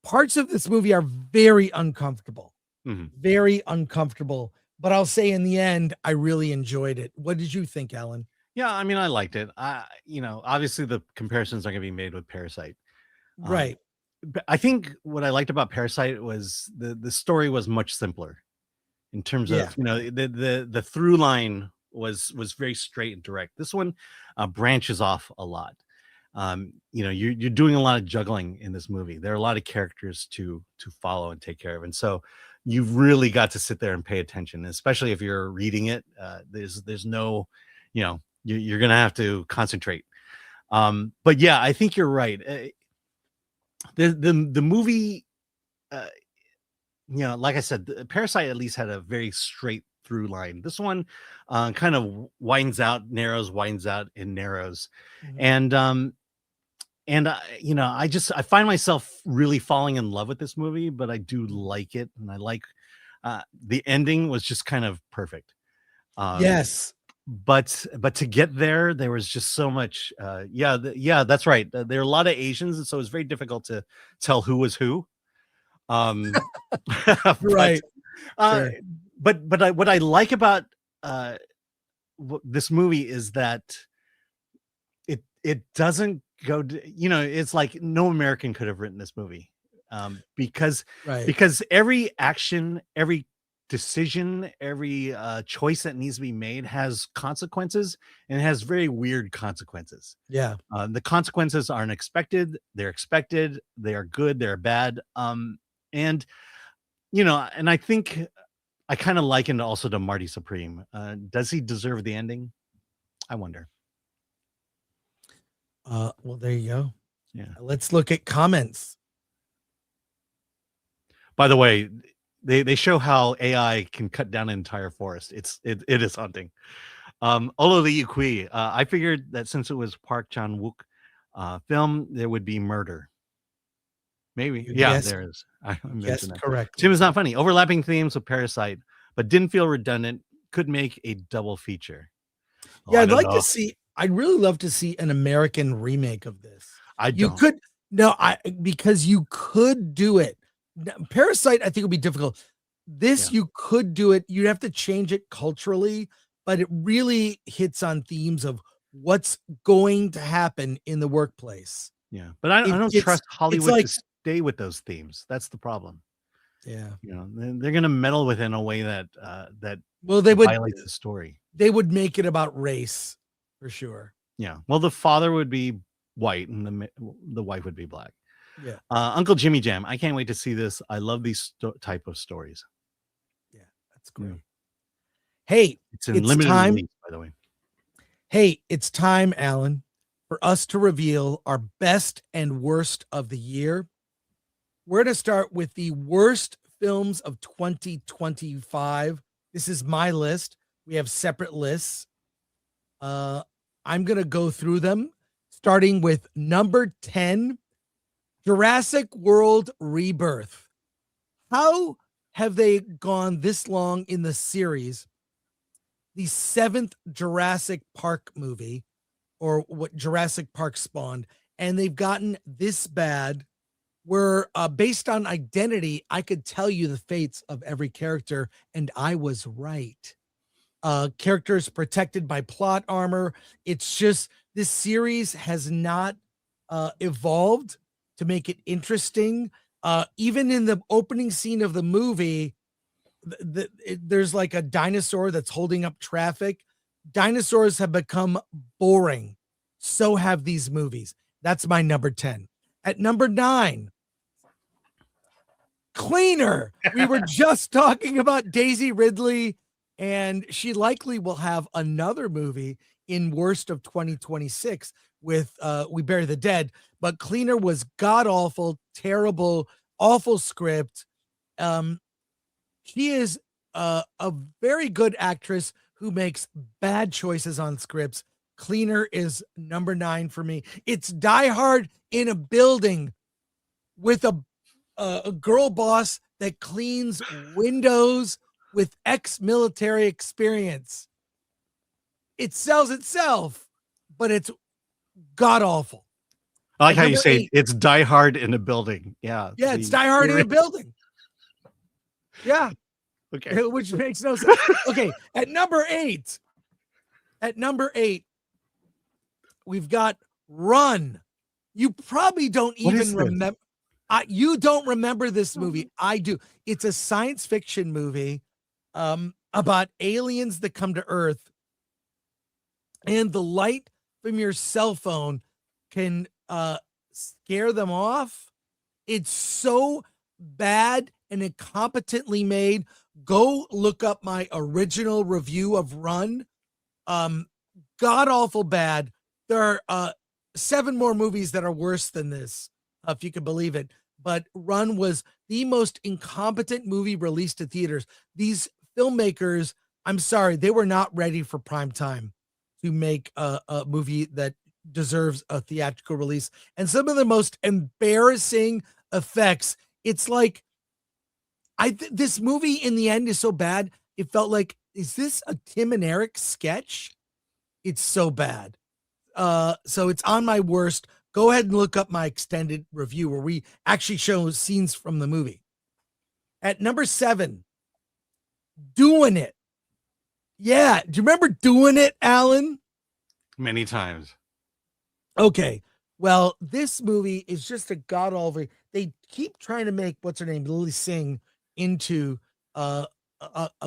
parts of this movie are very uncomfortable, very uncomfortable, but I'll say in the end, I really enjoyed it. What did you think, Alan? Yeah, I mean, I liked it. Obviously the comparisons are going to be made with Parasite. Right. But I think what I liked about Parasite was the story was much simpler in terms of, the through line was very straight and direct. This one branches off a lot. you're doing a lot of juggling in this movie. There are a lot of characters to follow and take care of, and so you've really got to sit there and pay attention, especially if you're reading it. There's no, you're gonna have to concentrate. But yeah, I think you're right. The movie, like I said, Parasite at least had a very straight through line. This one kind of winds out, narrows, winds out, and narrows. Mhm. And I find myself really falling in love with this movie, but I do like it, and I like the ending was just kind of perfect. Yes. But to get there, there was just so much. That's right. There are a lot of Asians, and so it's very difficult to tell who was who. But, Right. Sure. what I like about this movie is that it doesn't go to, it's like no American could have written this movie, because Right. every action, every decision, every choice that needs to be made has consequences, and it has very weird consequences. Yeah. The consequences aren't expected, they're expected, they are good, they're bad. And and I think I kind of likened also to Marty Supreme. Does he deserve the ending? I wonder. Well, there you go. Yeah. Let's look at comments. By the way, they show how AI can cut down an entire forest. It is haunting. Ololi Yukui, I figured that since it was Park Chan-wook film, there would be murder. Maybe. Yeah, Yes. there is. I Yes, mentioned that. correct. Tim is not funny. Overlapping themes with Parasite, but didn't feel redundant. Could make a double feature. Yeah, I I'd don't like know. to see. I'd really love to see an American remake of this. You don't. could because you could do it. Parasite, I think, would be difficult. This you could do it. You'd have to change it culturally, but it really hits on themes of what's going to happen in the workplace. Yeah, but I don't trust Hollywood to stay with those themes. That's the problem. Yeah, they're going to meddle with it in a way that they would violate the story. They would make it about race for sure. Yeah. Well, the father would be white and the wife would be black. Yeah. Uncle Jimmy Jam. I can't wait to see this. I love these type of stories. Yeah, that's great. Hey, it's limited time. release, by the way. Hey, it's time, Alan, for us to reveal our best and worst of the year. We're going to start with the worst films of 2025. This is my list. We have separate lists. I'm going to go through them, starting with number 10, Jurassic World Rebirth. How have they gone this long in the series? The 7th Jurassic Park movie, or what Jurassic Park spawned, and they've gotten this bad where based on identity, I could tell you the fates of every character, and I was right. Characters protected by plot armor. It's just this series has not evolved to make it interesting. Even in the opening scene of the movie, there's like a dinosaur that's holding up traffic. Dinosaurs have become boring. So have these movies. That's my number 10. At number 9, Cleaner. We were just talking about Daisy Ridley, and she likely will have another movie in worst of 2026 with We Bury the Dead. But Cleaner was god awful, terrible, awful script. She is a very good actress who makes bad choices on scripts. Cleaner is number 9 for me. It's Die Hard in a building with a girl boss that cleans windows with ex-military experience. It sells itself, but it's god awful. I like how you say it's Die Hard in a building. Yeah. Yeah, it's Die Hard in a building. Yeah. Okay. Which makes no sense. Okay. At number 8, we've got Run. You probably don't even remember. You don't remember this movie. I do. It's a science fiction movie about aliens that come to Earth, and the light from your cell phone can scare them off. It's so bad and incompetently made. Go look up my original review of Run. God awful bad. There are 7 more movies that are worse than this, if you can believe it. But Run was the most incompetent movie released to theaters. These filmmakers, I'm sorry, they were not ready for prime time to make a movie that deserves a theatrical release. And some of the most embarrassing effects. It's like, this movie in the end is so bad. It felt like, is this a Tim and Eric sketch? It's so bad. So it's on my worst. Go ahead and look up my extended review where we actually show scenes from the movie. At number 7, Doing It. Yeah. Do you remember Doing It, Alan? Many times. Okay. Well, this movie is just a god awful. They keep trying to make what's her name, Lily Singh, into a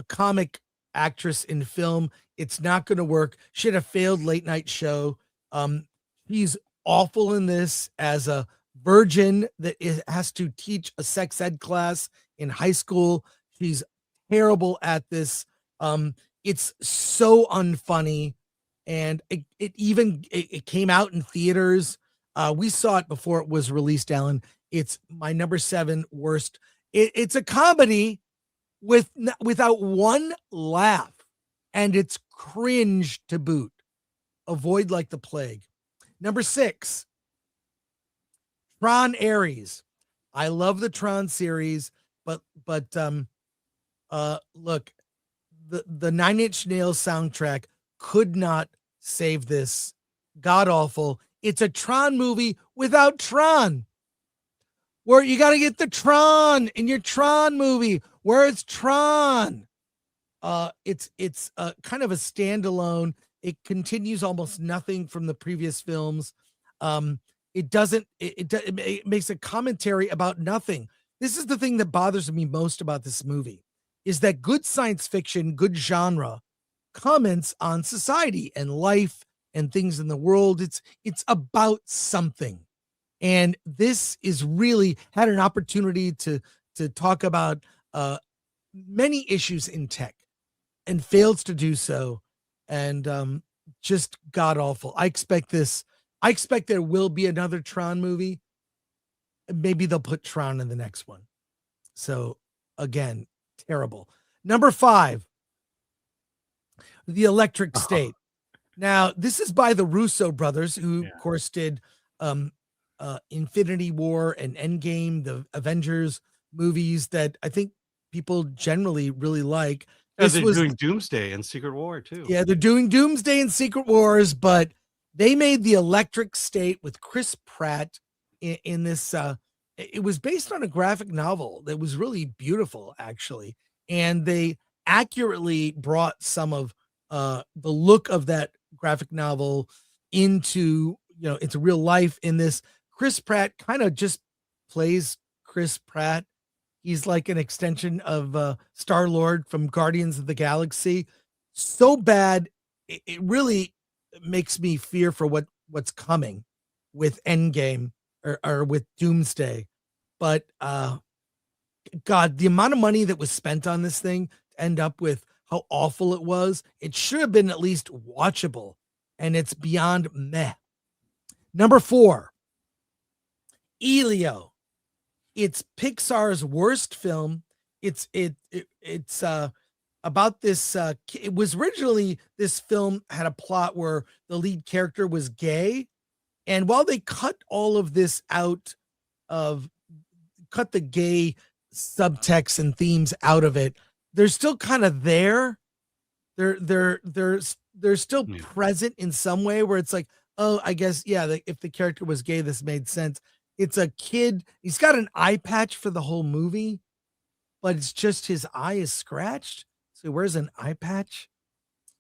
comic actress in film. It's not going to work. She had a failed late night show. He's awful in this as a virgin that has to teach a sex ed class in high school. She's terrible at this. It's so unfunny. And it came out in theaters. We saw it before it was released, Alan. It's my number 7 worst. It's a comedy without one laugh, and it's cringe to boot. Avoid like the plague. Number 6, Tron Ares. I love the Tron series, but look, the Nine Inch Nails soundtrack could not save this. God awful. It's a Tron movie without Tron. Where you got to get the Tron in your Tron movie. Where it's Tron. It's kind of a standalone. It continues almost nothing from the previous films. It makes a commentary about nothing. This is the thing that bothers me most about this movie, is that good science fiction, good genre, comments on society and life and things in the world. It's about something. And this is really had an opportunity to talk about many issues in tech and fails to do so. And just god awful. I expect there will be another Tron movie. Maybe they'll put Tron in the next one. So again, terrible. Number 5, The Electric State. Now, this is by the Russo brothers, who of course did Infinity War and Endgame, the Avengers movies that I think people generally really like. They're doing Doomsday and Secret War too. Yeah, they're doing Doomsday and Secret Wars, but they made The Electric State with Chris Pratt in this. It was based on a graphic novel that was really beautiful, actually. And they accurately brought some of the look of that graphic novel into real life in this. Chris Pratt kind of just plays Chris Pratt. He's like an extension of Star-Lord from Guardians of the Galaxy. So bad, it really makes me fear for what's coming with Endgame or with Doomsday. But God, the amount of money that was spent on this thing to end up with how awful it was, it should have been at least watchable. And it's beyond meh. Number 4, Elio. It's Pixar's worst film. It's about this. It was originally, this film had a plot where the lead character was gay, and while they cut all of this out cut the gay subtext and themes out of it, they're still kind of there. They're still present in some way where it's like, oh, I guess, yeah, if the character was gay, this made sense. It's a kid. He's got an eye patch for the whole movie, but it's just his eye is scratched. So he wears an eye patch.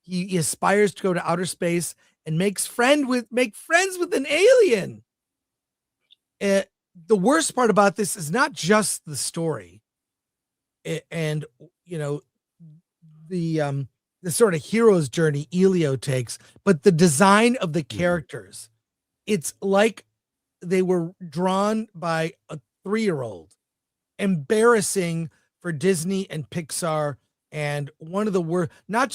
He aspires to go to outer space and make friends with an alien. The worst part about this is not just the story and the sort of hero's journey Elio takes, but the design of the characters. It's like they were drawn by a 3-year-old. Embarrassing for Disney and Pixar, and one of the worst. Not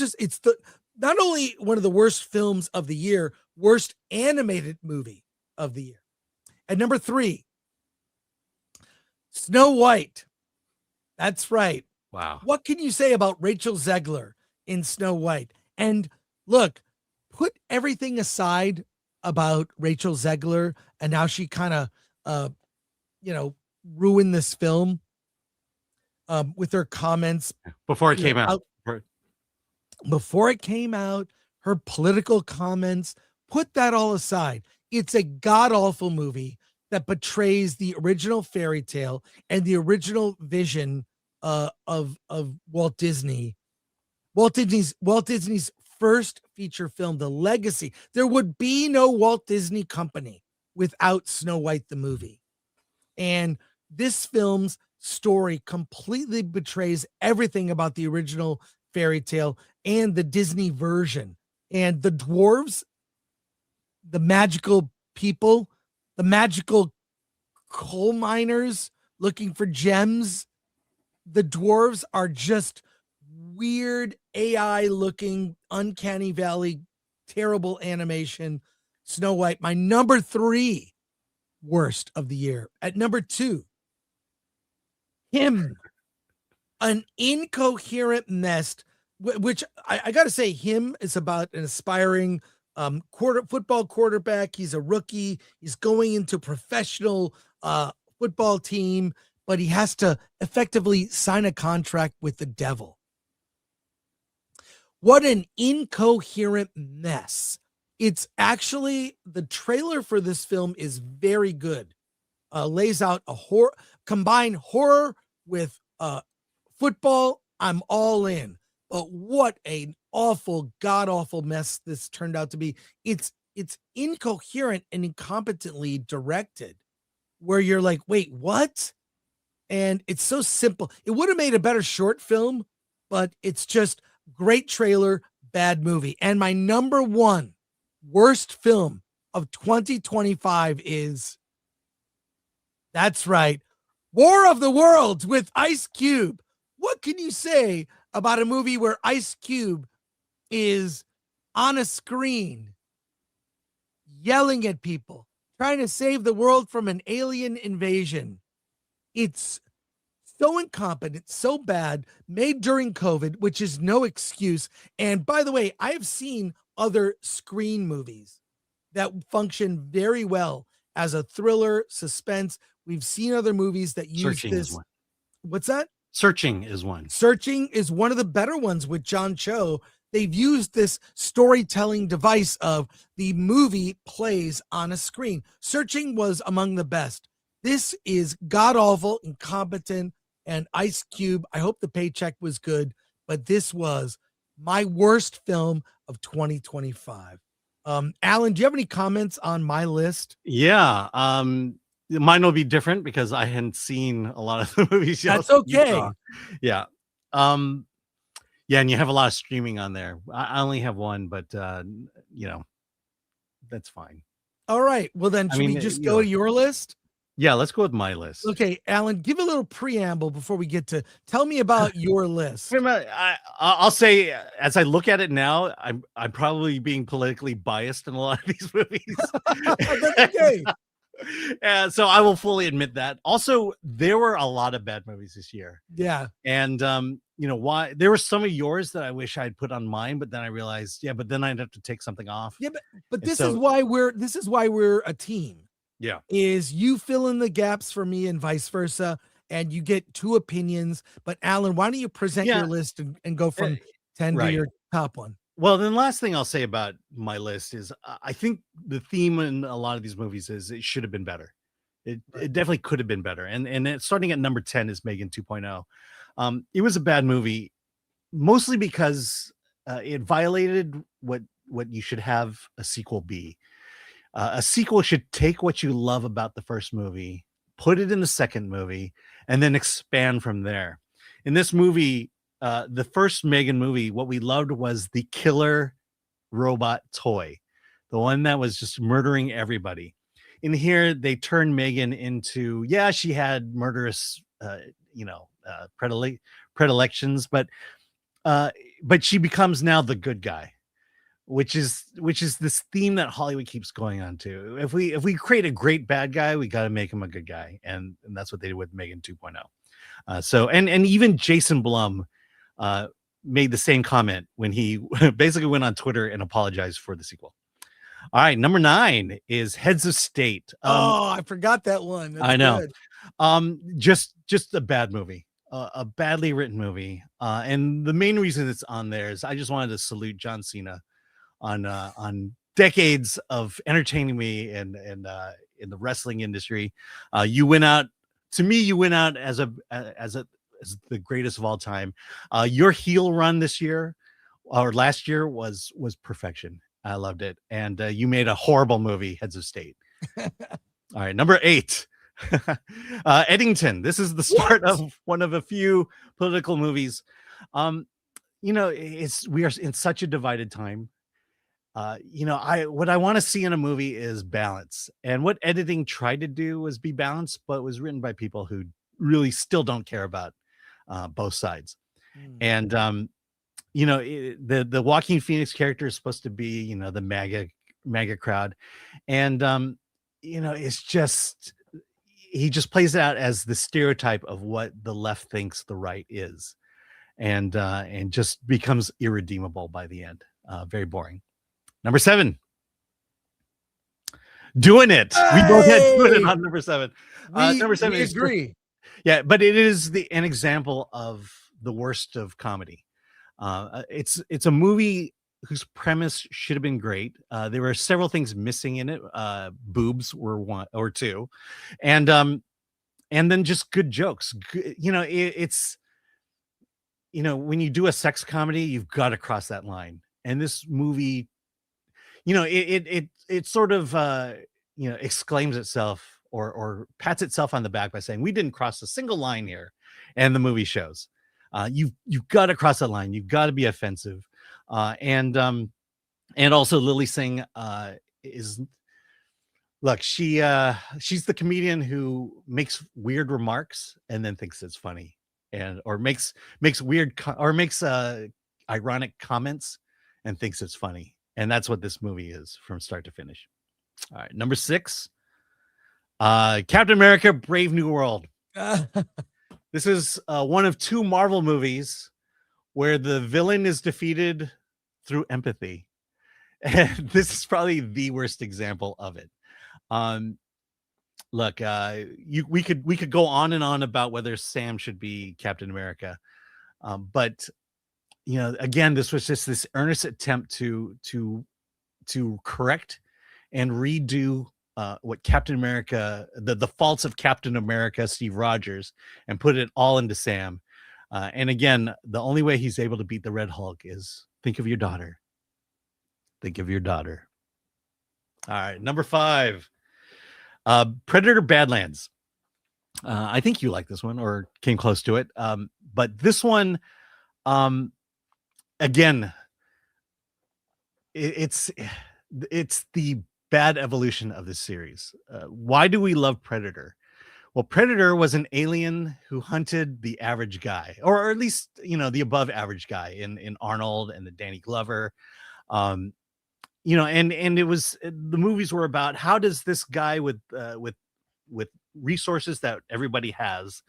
only one of the worst films of the year, worst animated movie of the year. At number 3, Snow White. That's right. Wow. What can you say about Rachel Zegler in Snow White? And look, put everything aside about Rachel Zegler and how she kind of, ruined this film with her comments Before it came out. before it came out, her political comments, put that all aside. It's a god-awful movie that betrays the original fairy tale and the original vision of Walt Disney. Walt Disney's first feature film, The Legacy. There would be no Walt Disney Company without Snow White the movie. And this film's story completely betrays everything about the original fairy tale and the Disney version. And the dwarves, the magical people, the magical coal miners looking for gems, the dwarves are just weird AI looking, uncanny valley, terrible animation. Snow White, my number 3 worst of the year. At number 2, Him, an incoherent mess, which I got to say, Him is about an aspiring football quarterback. He's a rookie. He's going into professional football team, but he has to effectively sign a contract with the devil. What an incoherent mess. It's actually, the trailer for this film is very good. Lays out a combine horror with football. I'm all in. But what an awful, god-awful mess this turned out to be. It's incoherent and incompetently directed, where you're like, wait, what? And it's so simple. It would have made a better short film, but it's just great trailer, bad movie. And my number 1 worst film of 2025 is, that's right, War of the Worlds with Ice Cube. What can you say about a movie where Ice Cube is on a screen yelling at people, trying to save the world from an alien invasion? It's so incompetent, so bad, made during COVID, which is no excuse. And by the way, I have seen other Screen movies that function very well as a thriller, suspense. We've seen other movies that use Searching this. is one. What's that? Searching is one. Searching is one of the better ones with John Cho. They've used this storytelling device of the movie plays on a screen. Searching was among the best. This is god-awful, incompetent, and Ice Cube, I hope the paycheck was good, but this was my worst film of 2025. Alan, do you have any comments on my list? Yeah. Mine will be different because I hadn't seen a lot of the movies yet. That's okay. Yeah. Yeah, and you have a lot of streaming on there. I only have one, but that's fine. All right. Well, then, should we just go to your list? Yeah, let's go with my list. Okay, Alan, give a little preamble before we get to tell me about your list. I'll say, as I look at it now, I'm probably being politically biased in a lot of these movies. That's okay. So I will fully admit that. Also, there were a lot of bad movies this year. Yeah. And why there were some of yours that I wish I'd put on mine, but then I realized, but then I'd have to take something off. Yeah, but this is why we're a team. Yeah. Is you fill in the gaps for me and vice versa, and you get 2 opinions. But Alan, why don't you present your list and go from 10 to your top one? Well, then last thing I'll say about my list is I think the theme in a lot of these movies is it should have been better. It definitely could have been better. And starting at number 10 is Megan 2.0. It was a bad movie, mostly because it violated what you should have a sequel be. A sequel should take what you love about the first movie, put it in the second movie, and then expand from there. In this movie, the first Megan movie, what we loved was the killer robot toy. the one that was just murdering everybody. In here, they turned Megan into, yeah, she had murderous, predilections, but she becomes now the good guy, which is this theme that Hollywood keeps going on to. If we create a great bad guy, we got to make him a good guy, and that's what they did with Megan 2.0. So even Jason Blum made the same comment when he basically went on Twitter and apologized for the sequel. All right, number 9 is Heads of State. I forgot that one. That's I know. good. Just a bad movie, a badly written movie, and the main reason it's on there is I just wanted to salute John Cena on decades of entertaining me and in the wrestling industry. You went out as the greatest of all time. Your heel run this year or last year was perfection. I loved it. And you made a horrible movie, Heads of State. All right, number 8. Eddington. This is the start of one of a few political movies. We are in such a divided time. What I want to see in a movie is balance. And what editing tried to do was be balanced, but it was written by people who really still don't care about both sides. And the Joaquin Phoenix character is supposed to be, the MAGA crowd. And it's just, he just plays it out as the stereotype of what the left thinks the right is. And just becomes irredeemable by the end. Very boring. Number 7. Doing It. We both had Doing It on number 7. Number 7 we is agree. Yeah, but it is an example of the worst of comedy. It's a movie whose premise should have been great. There were several things missing in it. Boobs were one or two, and then just good jokes. It's when you do a sex comedy, you've got to cross that line. And this movie, it sort of exclaims itself or pats itself on the back by saying we didn't cross a single line here, and the movie shows. You've got to cross that line. You've got to be offensive. And also Lily Singh she's the comedian who makes weird remarks and then thinks it's funny, or makes ironic comments and thinks it's funny. And that's what this movie is from start to finish. All right, number 6, Captain America: Brave New World. This is one of 2 Marvel movies where the villain is defeated through empathy. And this is probably the worst example of it. We could go on and on about whether Sam should be Captain America. But again, this was just this earnest attempt to correct and redo what Captain America, the faults of Captain America, Steve Rogers, and put it all into Sam. And again, the only way he's able to beat the Red Hulk is think of your daughter. Think of your daughter. All right, number 5, Predator: Badlands. I think you like this one or came close to it. But this one, again, it's the bad evolution of this series. Why do we love Predator? Well, Predator was an alien who hunted the average guy, or at least, the above average guy in Arnold and the Danny Glover. And it was, the movies were about how does this guy with resources that everybody has,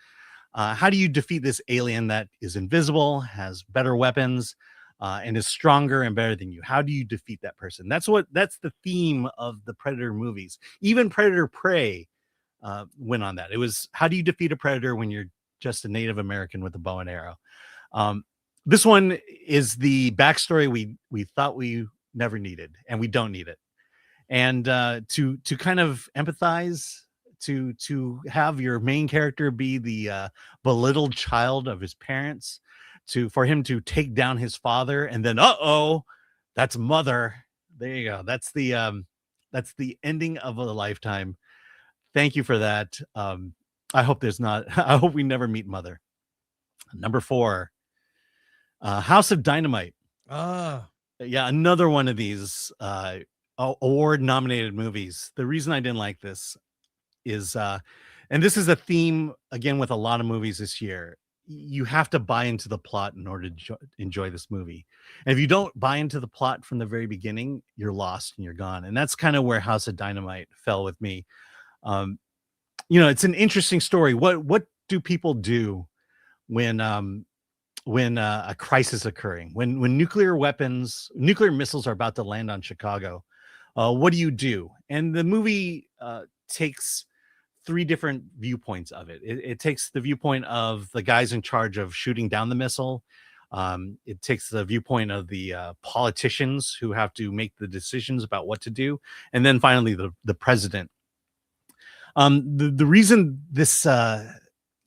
how do you defeat this alien that is invisible, has better weapons, and is stronger and better than you? How do you defeat that person? That's the theme of the Predator movies. Even Predator: Prey went on that. It was, how do you defeat a predator when you're just a Native American with a bow and arrow? This one is the backstory we thought we never needed, and we don't need it. And to kind of empathize, to have your main character be the belittled child of his parents, for him to take down his father, and then that's mother. There you go. That's the ending of a lifetime. Thank you for that. I hope we never meet mother. Number 4, House of Dynamite. Yeah, another one of these award nominated movies. The reason I didn't like this is, and this is a theme again with a lot of movies this year. You have to buy into the plot in order to enjoy this movie. And if you don't buy into the plot from the very beginning, you're lost and you're gone. And that's kind of where House of Dynamite fell with me. It's an interesting story. What do people do when a crisis occurring, when nuclear missiles are about to land on Chicago? What do you do? And the movie takes three different viewpoints of it. It takes the viewpoint of the guys in charge of shooting down the missile. It takes the viewpoint of the politicians who have to make the decisions about what to do, and then finally the president. The reason this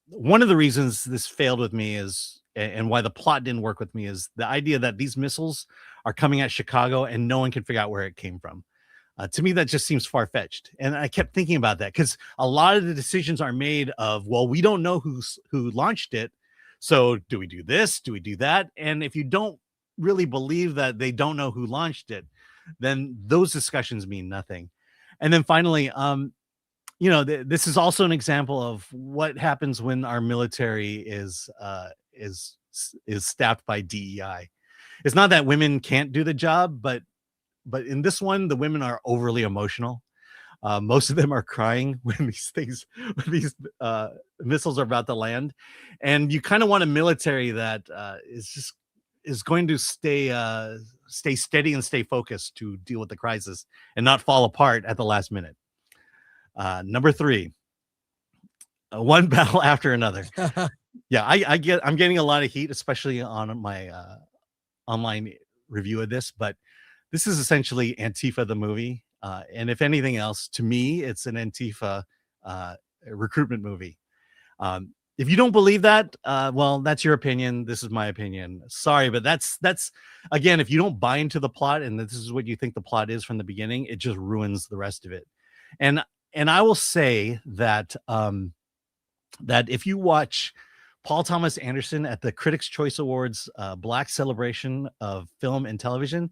one of the reasons this failed with me is, and why the plot didn't work with me, is the idea that these missiles are coming at Chicago and no one can figure out where it came from. To me, that just seems far-fetched. And I kept thinking about that because a lot of the decisions are made of, well, we don't know who launched it. So do we do this? Do we do that? And if you don't really believe that they don't know who launched it, then those discussions mean nothing. And then finally, this is also an example of what happens when our military is staffed by DEI. It's not that women can't do the job, but in this one, the women are overly emotional. Most of them are crying when these missiles are about to land, and you kind of want a military that is going to stay steady and stay focused to deal with the crisis and not fall apart at the last minute. Number 3, one battle after another. Yeah, I'm getting a lot of heat, especially on my online review of this, but this is essentially Antifa the movie. And if anything else, to me, it's an Antifa recruitment movie. If you don't believe that, well, that's your opinion. This is my opinion. Sorry, but that's again, if you don't buy into the plot and this is what you think the plot is from the beginning, it just ruins the rest of it. And I will say that that if you watch Paul Thomas Anderson at the Critics' Choice Awards Black Celebration of Film and Television,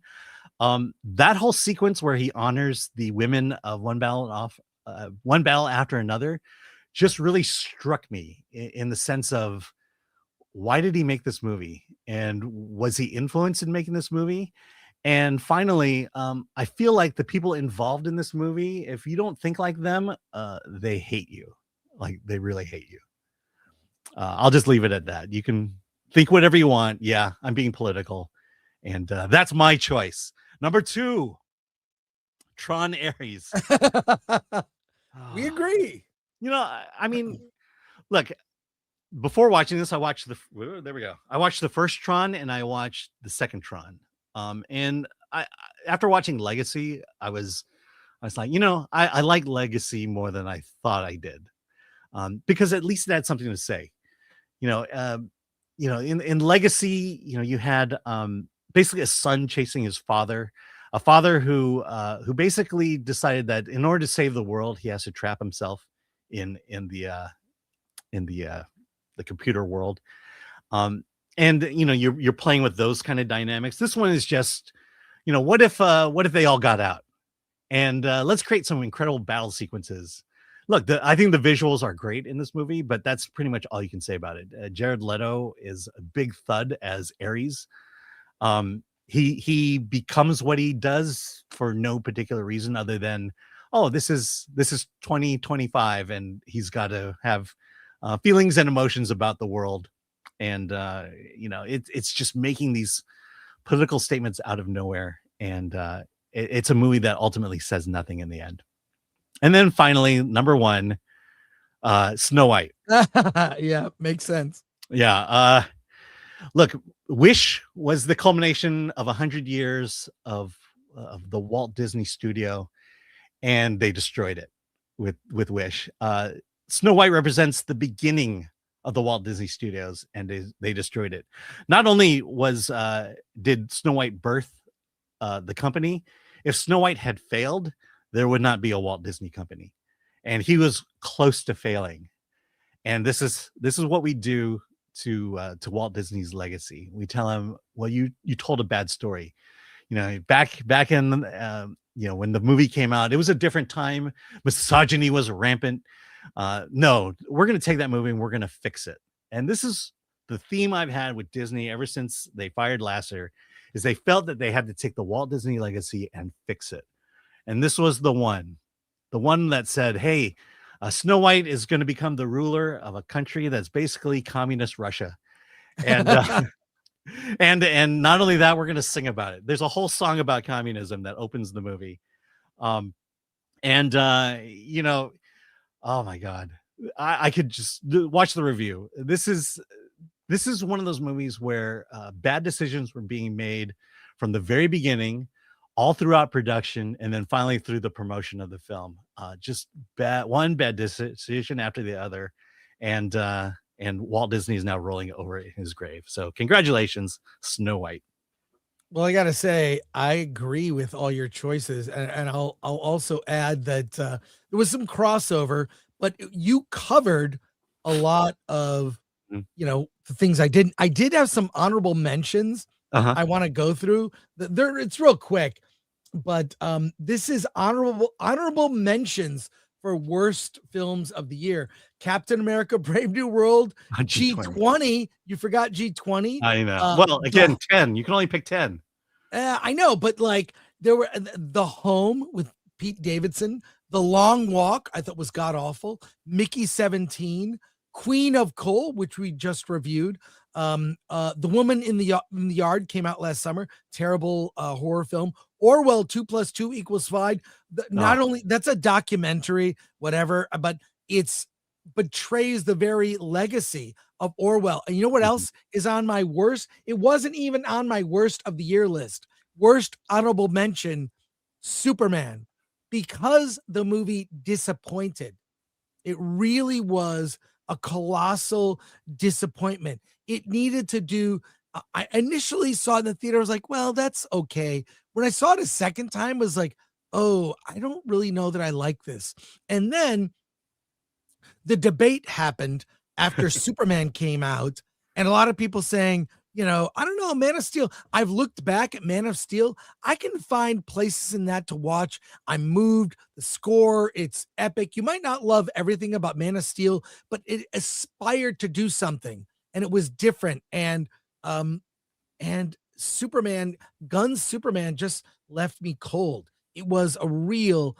that whole sequence where he honors the women of one battle after another just really struck me in the sense of, why did he make this movie? And was he influenced in making this movie? And finally, I feel like the people involved in this movie, if you don't think like them, they hate you. Like, they really hate you. I'll just leave it at that. You can think whatever you want. Yeah, I'm being political. And that's my choice. Number 2, Tron Ares. We agree. I mean, look, before watching this, I watched I watched the first Tron and I watched the second Tron. And I after watching Legacy, I was like, I like Legacy more than I thought I did. Because at least it had something to say. In Legacy, you had basically a son chasing his father, a father who basically decided that in order to save the world, he has to trap himself in the computer world. And you're playing with those kind of dynamics. This one is just, what if they all got out, and let's create some incredible battle sequences. Look, I think the visuals are great in this movie, but that's pretty much all you can say about it. Jared Leto is a big thud as Ares. He becomes what he does for no particular reason other than, this is 2025 and he's got to have feelings and emotions about the world. And it's just making these political statements out of nowhere. And it's a movie that ultimately says nothing in the end. And then finally, number 1, Snow White. Yeah, makes sense. Yeah. Look, Wish was the culmination of 100 years of the Walt Disney Studio, and they destroyed it with Wish. Snow White represents the beginning of the Walt Disney Studios, and they destroyed it. Not only did Snow White birth the company, if Snow White had failed, there would not be a Walt Disney Company, and he was close to failing. And this is what we do to Walt Disney's legacy. We tell him, well, you told a bad story. back in when the movie came out, it was a different time. Misogyny was rampant. No, we're going to take that movie and we're going to fix it. And this is the theme I've had with Disney ever since they fired Lasser, is they felt that they had to take the Walt Disney legacy and fix it. And this was the one that said, hey, Snow White is going to become the ruler of a country that's basically communist Russia. And and not only that, we're going to sing about it. There's a whole song about communism that opens the movie. Oh my God, I could just watch the review. This is one of those movies where bad decisions were being made from the very beginning, all throughout production, and then finally through the promotion of the film. Just one bad decision after the other. And Walt Disney is now rolling over in his grave. So congratulations, Snow White. Well, I got to say, I agree with all your choices. And I'll also add that there was some crossover, but you covered a lot of, the things I didn't. I did have some honorable mentions I want to go through. It's real quick, but this is honorable mentions for worst films of the year. Captain America: Brave New World, G20. You forgot G20. I know. Well, again, 10. You can only pick 10. I know, but like there were The Home with Pete Davidson, The Long Walk, I thought was god awful. Mickey 17, Queen of Coal, which we just reviewed. The Woman in the Yard came out last summer. Terrible horror film. Orwell 2 + 2 = 5. Not only that's a documentary, whatever, but it's betrays the very legacy of Orwell. And you know what else is on my worst? It wasn't even on my worst of the year list. Worst honorable mention, Superman, because the movie disappointed. It really was a colossal disappointment. It needed to do. I initially saw it in the theater. I was like, well, that's okay. When I saw it a second time, I was like, oh, I don't really know that I like this. And then the debate happened after Superman came out, and a lot of people saying, I don't know, Man of Steel. I've looked back at Man of Steel. I can find places in that to watch. I'm moved. The score, it's epic. You might not love everything about Man of Steel, but it aspired to do something, and it was different. And Superman, Gunn's Superman just left me cold. It was a real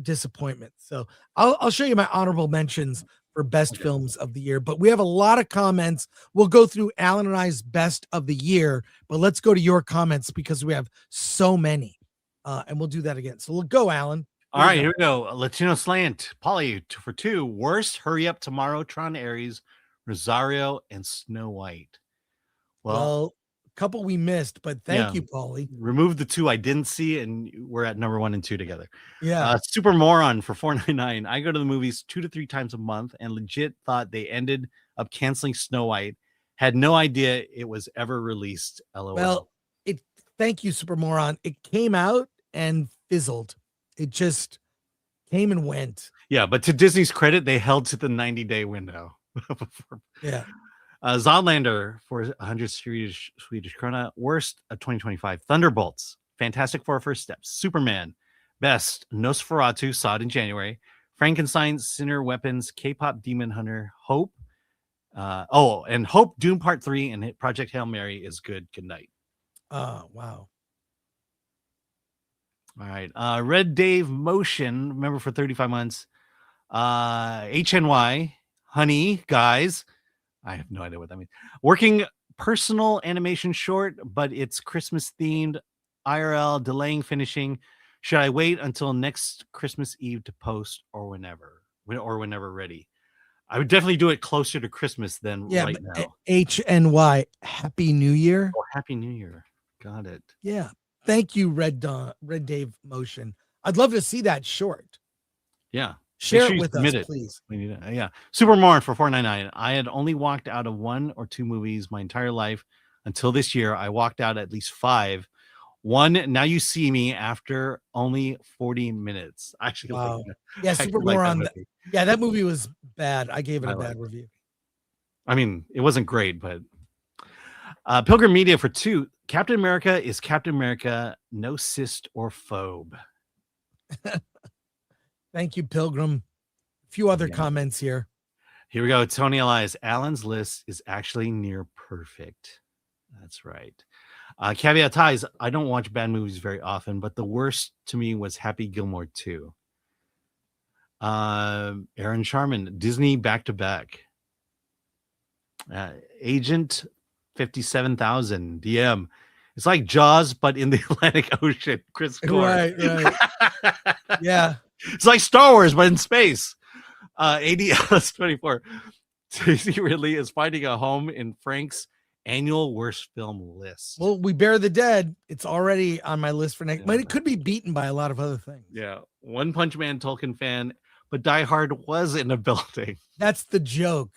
disappointment. So I'll show you my honorable mentions for best films of the year, but we have a lot of comments. We'll go through Alan and I's best of the year, but let's go to your comments because we have so many, and we'll do that again. So we'll go, Alan. All right, here we go. Latino Slant, Polly for 2. Worst, Hurry Up Tomorrow, Tron Ares, Rosario, and Snow White. Well, a couple we missed, but thank you, Paulie. Remove the 2 I didn't see, and we're at number 1 and 2 together. Yeah. Super Moron for $4.99. I go to the movies 2 to 3 times a month, and legit thought they ended up canceling Snow White. Had no idea it was ever released. LOL. Well, thank you, Super Moron. It came out and fizzled. It just came and went. Yeah, but to Disney's credit, they held to the 90-day window. Yeah. Zodlander for 100 Swedish krona. Worst of 2025. Thunderbolts. Fantastic Four: First Steps. Superman. Best. Nosferatu. Saw it in January. Frankenstein. Sinner Weapons. K-pop Demon Hunter. Hope. And Hope. Doom Part 3 and Project Hail Mary is good. Good night. Oh, wow. All right. Red Dave Motion. Remember for 35 months. HNY. Honey. Guys. I have no idea what that means. Working personal animation short, but it's Christmas themed. IRL, delaying finishing. Should I wait until next Christmas Eve to post or whenever ready? I would definitely do it closer to Christmas than right now. HNY, Happy New Year. Oh, Happy New Year. Got it. Yeah. Thank you, Red Dave Motion. I'd love to see that short. Yeah. Share it with us, please. We need it. Yeah. Super Moron for $4.99. I had only walked out of 1 or 2 movies my entire life until this year. I walked out at least 5. One, Now You See Me, after only 40 minutes. Actually, wow. Yeah, Super Moron. That movie was bad. I gave it a bad review. I mean, it wasn't great, but Pilgrim Media for 2. Captain America is Captain America, no cyst or phobe. Thank you, Pilgrim. A few other Yeah. comments here. Here we go. Tony Elias. Alan's list is actually near perfect. That's right. Caveat ties. I don't watch bad movies very often, but the worst to me was Happy Gilmore 2. Aaron Sharman, Disney back to back. Agent 57,000 DM. It's like Jaws, but in the Atlantic Ocean. Chris Gore. Right. Yeah. It's like Star Wars, but in space. ADLS 24. Daisy Ridley is finding a home in Frank's annual worst film list. Well, We Bear the Dead. It's already on my list for next, but it could be beaten by a lot of other things. Yeah. One Punch Man Tolkien fan, but Die Hard was in a building. That's the joke.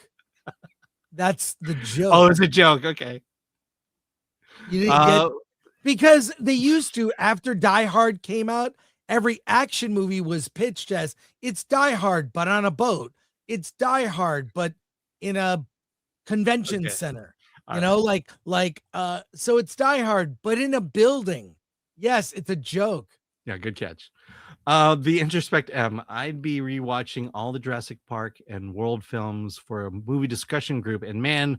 That's the joke. Oh, it's a joke. Okay. You didn't get, because they used to, after Die Hard came out, every action movie was pitched as it's Die Hard, but on a boat. It's Die Hard, but in a convention center. You know, so it's Die Hard, but in a building. Yes, it's a joke. Yeah, good catch. The Introspect M. I'd be rewatching all the Jurassic Park and World films for a movie discussion group, and man,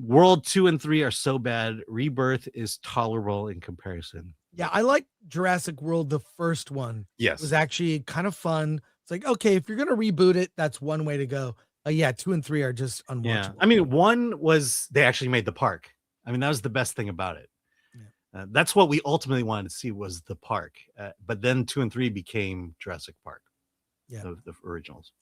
World 2 and 3 are so bad. Rebirth is tolerable in comparison. Yeah, I like Jurassic World. The first one, Yes, was actually kind of fun. It's like, okay, if you're gonna reboot it, that's one way to go. Yeah, 2 and 3 are just unwatchable. Yeah, I mean, 1 was they actually made the park. I mean, that was the best thing about it. Yeah. That's what we ultimately wanted to see was the park. But then 2 and 3 became Jurassic Park. Yeah, the originals.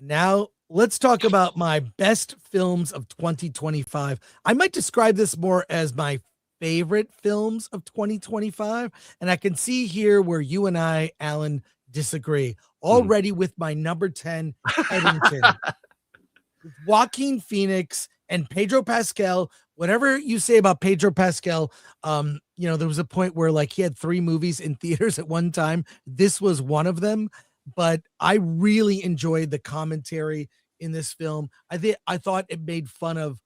Now let's talk about my best films of 2025. I might describe this more as my favorite films of 2025, and I can see here where you and I, Alan, disagree already with my number 10, Eddington. Joaquin Phoenix and Pedro Pascal. Whatever you say about Pedro Pascal, there was a point where like he had 3 movies in theaters at one time. This was one of them, but I really enjoyed the commentary in this film. I thought it made fun of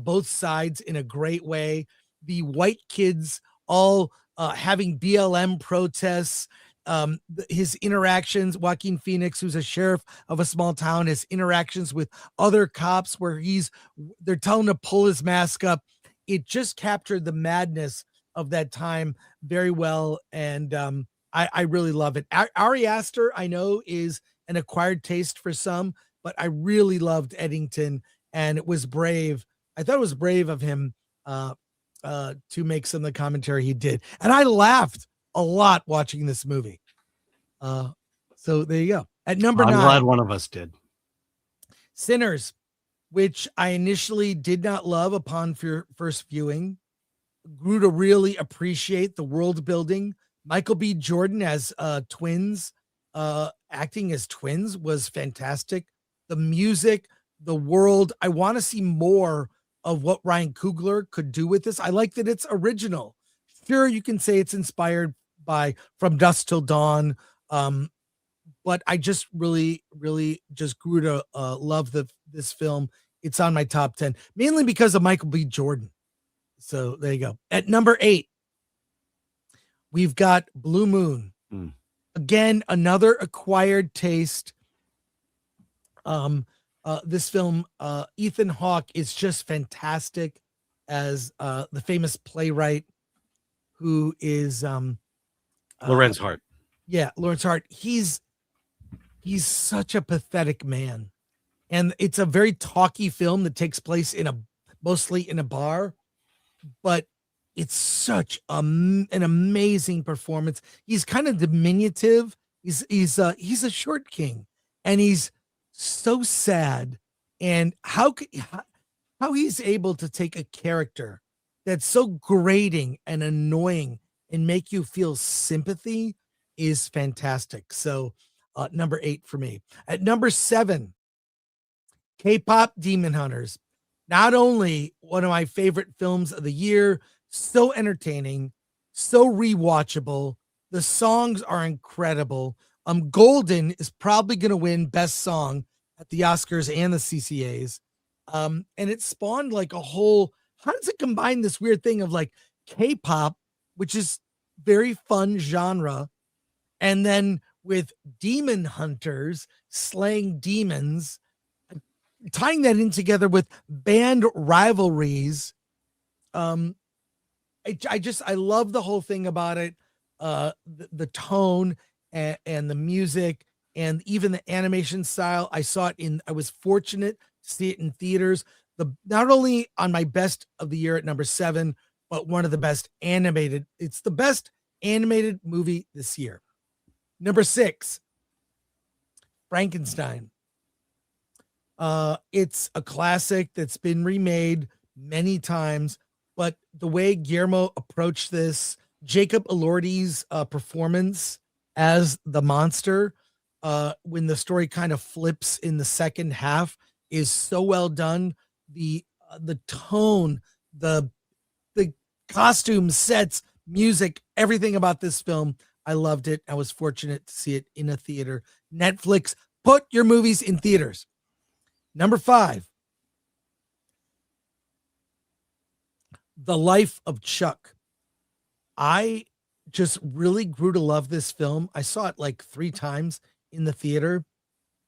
both sides in a great way. The white kids all having BLM protests, his interactions, Joaquin Phoenix, who's a sheriff of a small town, his interactions with other cops where they're telling him to pull his mask up. It just captured the madness of that time very well. And I really love it. Ari Aster, I know, is an acquired taste for some, but I really loved Eddington, and it was brave. I thought it was brave of him to make some of the commentary he did. And I laughed a lot watching this movie. So there you go. At number 9, I'm glad one of us did. Sinners, which I initially did not love upon first viewing, grew to really appreciate the world building. Michael B. Jordan as twins, acting as twins was fantastic. The music, the world. I want to see more of what Ryan Coogler could do with this. I like that it's original. Sure, you can say it's inspired by From Dusk Till Dawn, but I just really just grew to love this film. It's on my top 10, mainly because of Michael B. Jordan. So there you go. At number 8, we've got Blue Moon. Again, another acquired taste. This film, Ethan Hawke is just fantastic as the famous playwright who is Lorenz Hart. Yeah, Lawrence Hart. He's such a pathetic man. And it's a very talky film that takes place mostly in a bar, but it's such an amazing performance. He's kind of diminutive. He's a short king, and he's so sad. And how he's able to take a character that's so grating and annoying and make you feel sympathy is fantastic. So number 8 for me. At number 7, K-pop Demon Hunters. Not only one of my favorite films of the year, so entertaining, so rewatchable. The songs are incredible. Golden is probably going to win Best Song at the Oscars and the CCAs. And it spawned like a whole, how does it combine this weird thing of like K-pop, which is very fun genre, and then with demon hunters slaying demons, tying that in together with band rivalries. I love the whole thing about it. The tone and the music and even the animation style. I was fortunate to see it in theaters. Not only on my best of the year at number 7, but one of the best animated. It's the best animated movie this year. Number 6, Frankenstein. It's a classic that's been remade many times, but the way Guillermo approached this, Jacob Elordi's performance as the monster, when the story kind of flips in the second half, is so well done. The tone, the costumes, sets, music, everything about this film, I loved it. I was fortunate to see it in a theater. Netflix, put your movies in theaters. Number 5, The Life of Chuck. I just really grew to love this film. I saw it like 3 times in the theater,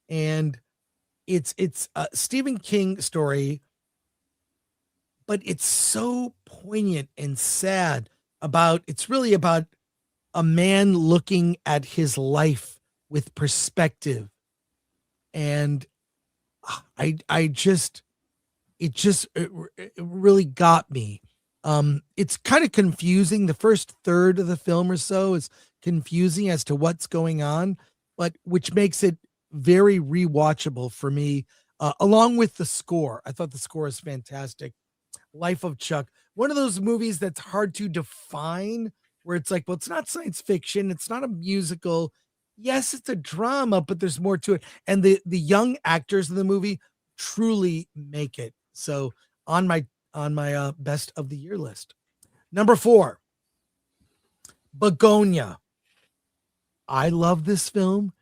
and it's a Stephen King story, but it's so poignant and sad it's really about a man looking at his life with perspective. And it really got me. It's kind of confusing. The first third of the film or so is confusing as to what's going on, but which makes it very rewatchable for me, along with the score. I thought the score is fantastic. Life of Chuck, one of those movies that's hard to define, where it's like, well, it's not science fiction, it's not a musical. Yes, it's a drama, but there's more to it. And the young actors in the movie truly make it. So on my best of the year list. Number 4, Begonia. I love this film.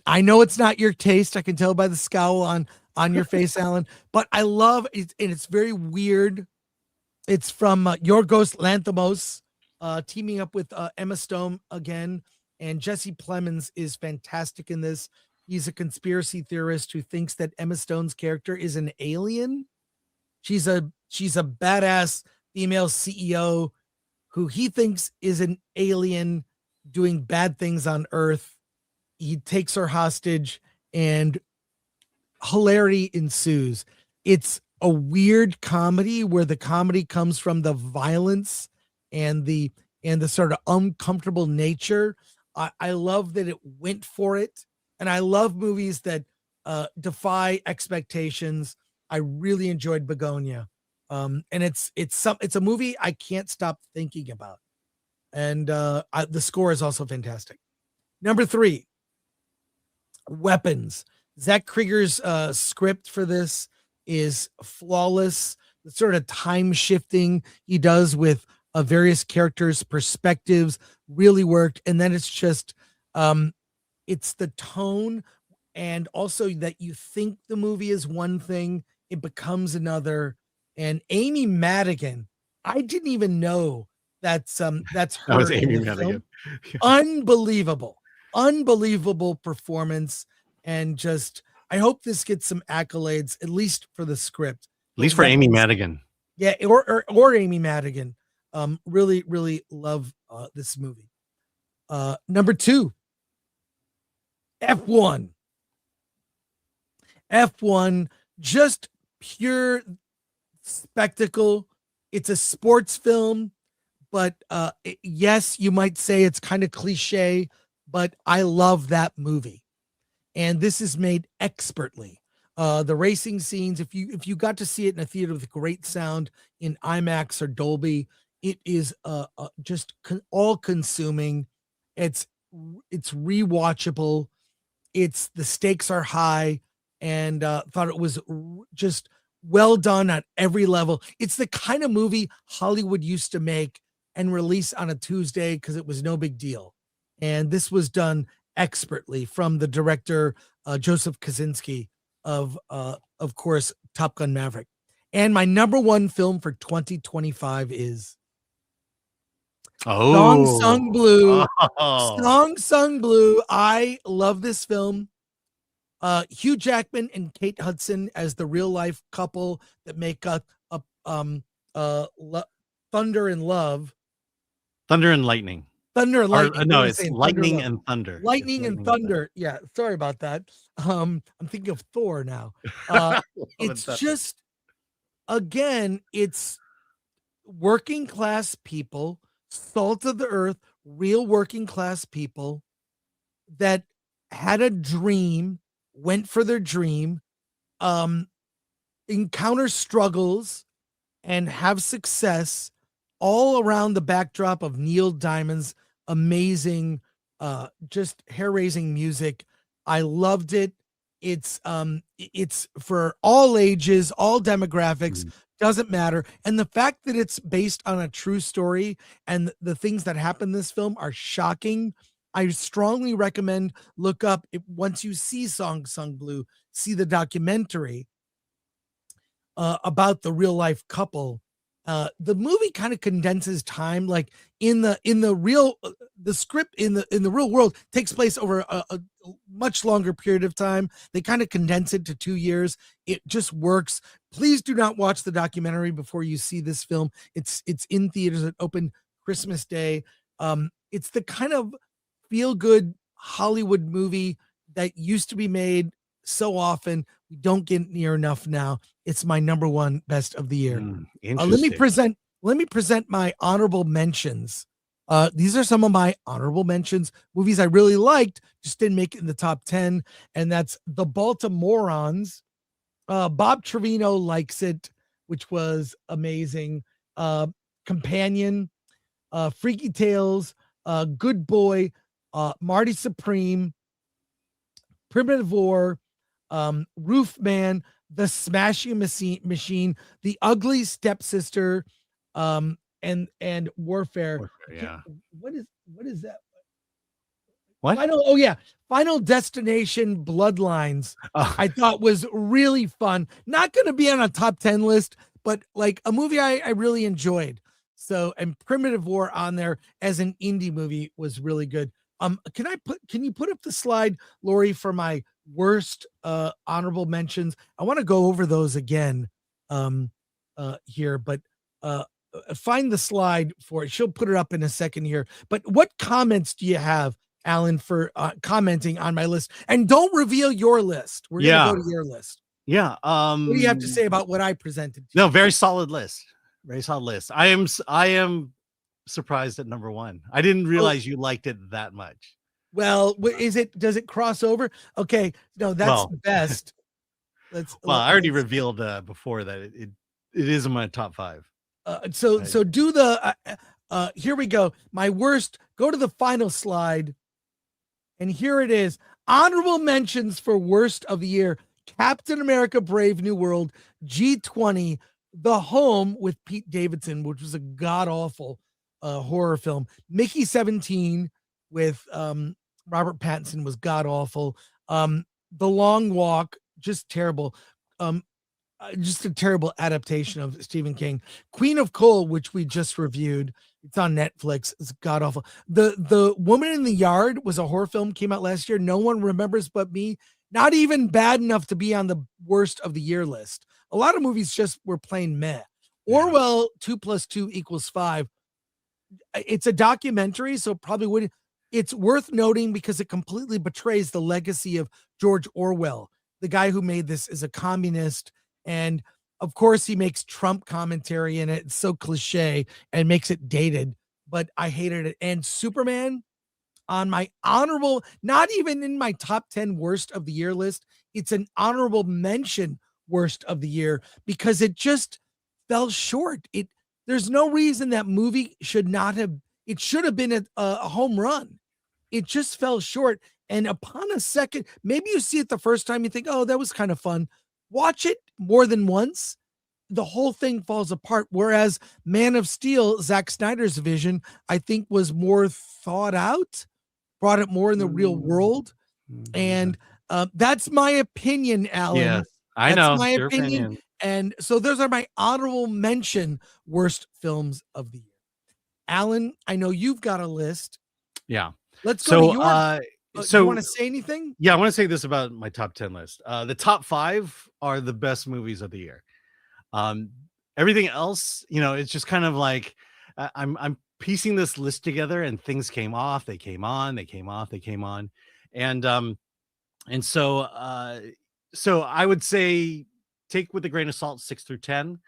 I know it's not your taste. I can tell by the scowl on your face, Alan, but I love it. And it's very weird. It's from Yorgos Lanthimos, teaming up with Emma Stone again. And Jesse Plemons is fantastic in this. He's a conspiracy theorist who thinks that Emma Stone's character is an alien. She's a badass female CEO who he thinks is an alien doing bad things on Earth. He takes her hostage and hilarity ensues. It's a weird comedy where the comedy comes from the violence and the sort of uncomfortable nature. I love that it went for it. And I love movies that defy expectations. I really enjoyed Begonia. And it's a movie I can't stop thinking about. And the score is also fantastic. Number 3, Weapons. Zach Krieger's script for this is flawless. The sort of time shifting he does with various characters' perspectives really worked. And then it's just, it's the tone, and also that you think the movie is one thing, it becomes another. And Amy Madigan, I didn't even know that's her. That was in Amy the Madigan. Unbelievable performance. And just, I hope this gets some accolades, at least for the script. At least for Amy Madigan. Yeah, or Amy Madigan. Really, really love this movie. Number 2, F1. F1, just pure spectacle. It's a sports film, but yes, you might say it's kind of cliche, but I love that movie. And this is made expertly. The racing scenes, if you got to see it in a theater with great sound in IMAX or Dolby, it is just all consuming. It's rewatchable. The stakes are high, and thought it was just well done at every level. It's the kind of movie Hollywood used to make and release on a Tuesday because it was no big deal. And this was done expertly from the director, Joseph Kosinski of course, Top Gun Maverick. And my number 1 film for 2025 is Song Sung Blue. Oh. Song Sung Blue. I love this film. Hugh Jackman and Kate Hudson as the real life couple that make up Thunder and Love. Thunder and Lightning. Thunder and Lightning. Or, no, it's Lightning and Thunder. Lightning and Thunder. Yeah, sorry about that. I'm thinking of Thor now. It's just, again, it's working class people, salt of the earth, real working class people that had a dream, went for their dream, encounter struggles, and have success, all around the backdrop of Neil Diamond's amazing, just hair-raising music. I loved it. It's for all ages, all demographics, doesn't matter. And the fact that it's based on a true story and the things that happen in this film are shocking. I strongly recommend look up once you see Song Sung Blue, see the documentary about the real life couple. The movie kind of condenses time, like in the real the script in the real world takes place over a much longer period of time. They kind of condense it to 2 years. It just works. Please do not watch the documentary before you see this film. It's in theaters. It opened Christmas Day. It's the kind of feel good Hollywood movie that used to be made so often. We don't get near enough now. It's my number one best of the year. Let me present my honorable mentions. These are some of my honorable mentions, movies I really liked, just didn't make it in the top 10. And that's The Baltimoreans. Bob Trevino likes it, which was amazing. Companion, Freaky Tales, Good Boy, Marty Supreme, Primitive War, Roofman, The Smashing Machine, The Ugly Stepsister, and Warfare. Yeah. What is that? What? Final Destination Bloodlines. Oh. I thought was really fun. Not going to be on a top 10 list, but like a movie I really enjoyed. So, and Primitive War on there as an indie movie was really good. Can you put up the slide, Lori, for my worst honorable mentions? I want to go over those again here, but find the slide for it. She'll put it up in a second here. But what comments do you have, Alan, for commenting on my list? And don't reveal your list. We're gonna go to your list. Yeah. What do you have to say about what I presented? No, very solid list. Very solid list. I am surprised at number one. I didn't realize you liked it that much. Well, does it cross over? Okay, no, that's best. I already revealed before that it is in my top 5. So do the here we go. My worst, go to the final slide. And here it is. Honorable mentions for worst of the year: Captain America Brave New World, G20, The Home with Pete Davidson, which was a god-awful horror film. Mickey 17 with Robert Pattinson was god-awful. The Long Walk, just terrible. Just a terrible adaptation of Stephen King. Queen of Coal, which we just reviewed. It's on Netflix. It's god-awful. The Woman in the Yard was a horror film, came out last year. No one remembers but me. Not even bad enough to be on the worst of the year list. A lot of movies just were plain meh. Orwell 2 + 2 = 5. It's a documentary, so probably wouldn't. It's worth noting because it completely betrays the legacy of George Orwell. The guy who made this is a communist, and of course he makes Trump commentary in it. It's so cliche and makes it dated, but I hated it. And Superman, on my honorable, not even in my top 10 worst of the year list, it's an honorable mention worst of the year because it just fell short. There's no reason that movie should have been a home run. It just fell short. And upon a second, maybe you see it the first time, you think, oh, that was kind of fun. Watch it more than once, the whole thing falls apart. Whereas Man of Steel, Zack Snyder's vision, I think was more thought out, brought it more in the real world. And that's my opinion, Alan. Yes, I know. That's my Your opinion. And so those are my honorable mention worst films of the year. Alan, I know you've got a list. Yeah. Let's go to So, your. so You want to say anything? yeah, I want to say this about my top 10 list. The top 5 are the best movies of the year. Um, Everything else, it's just kind of like I'm piecing this list together, and things came off, they came on, they came off, they came on, and so I would say take with a grain of salt 6 through 10,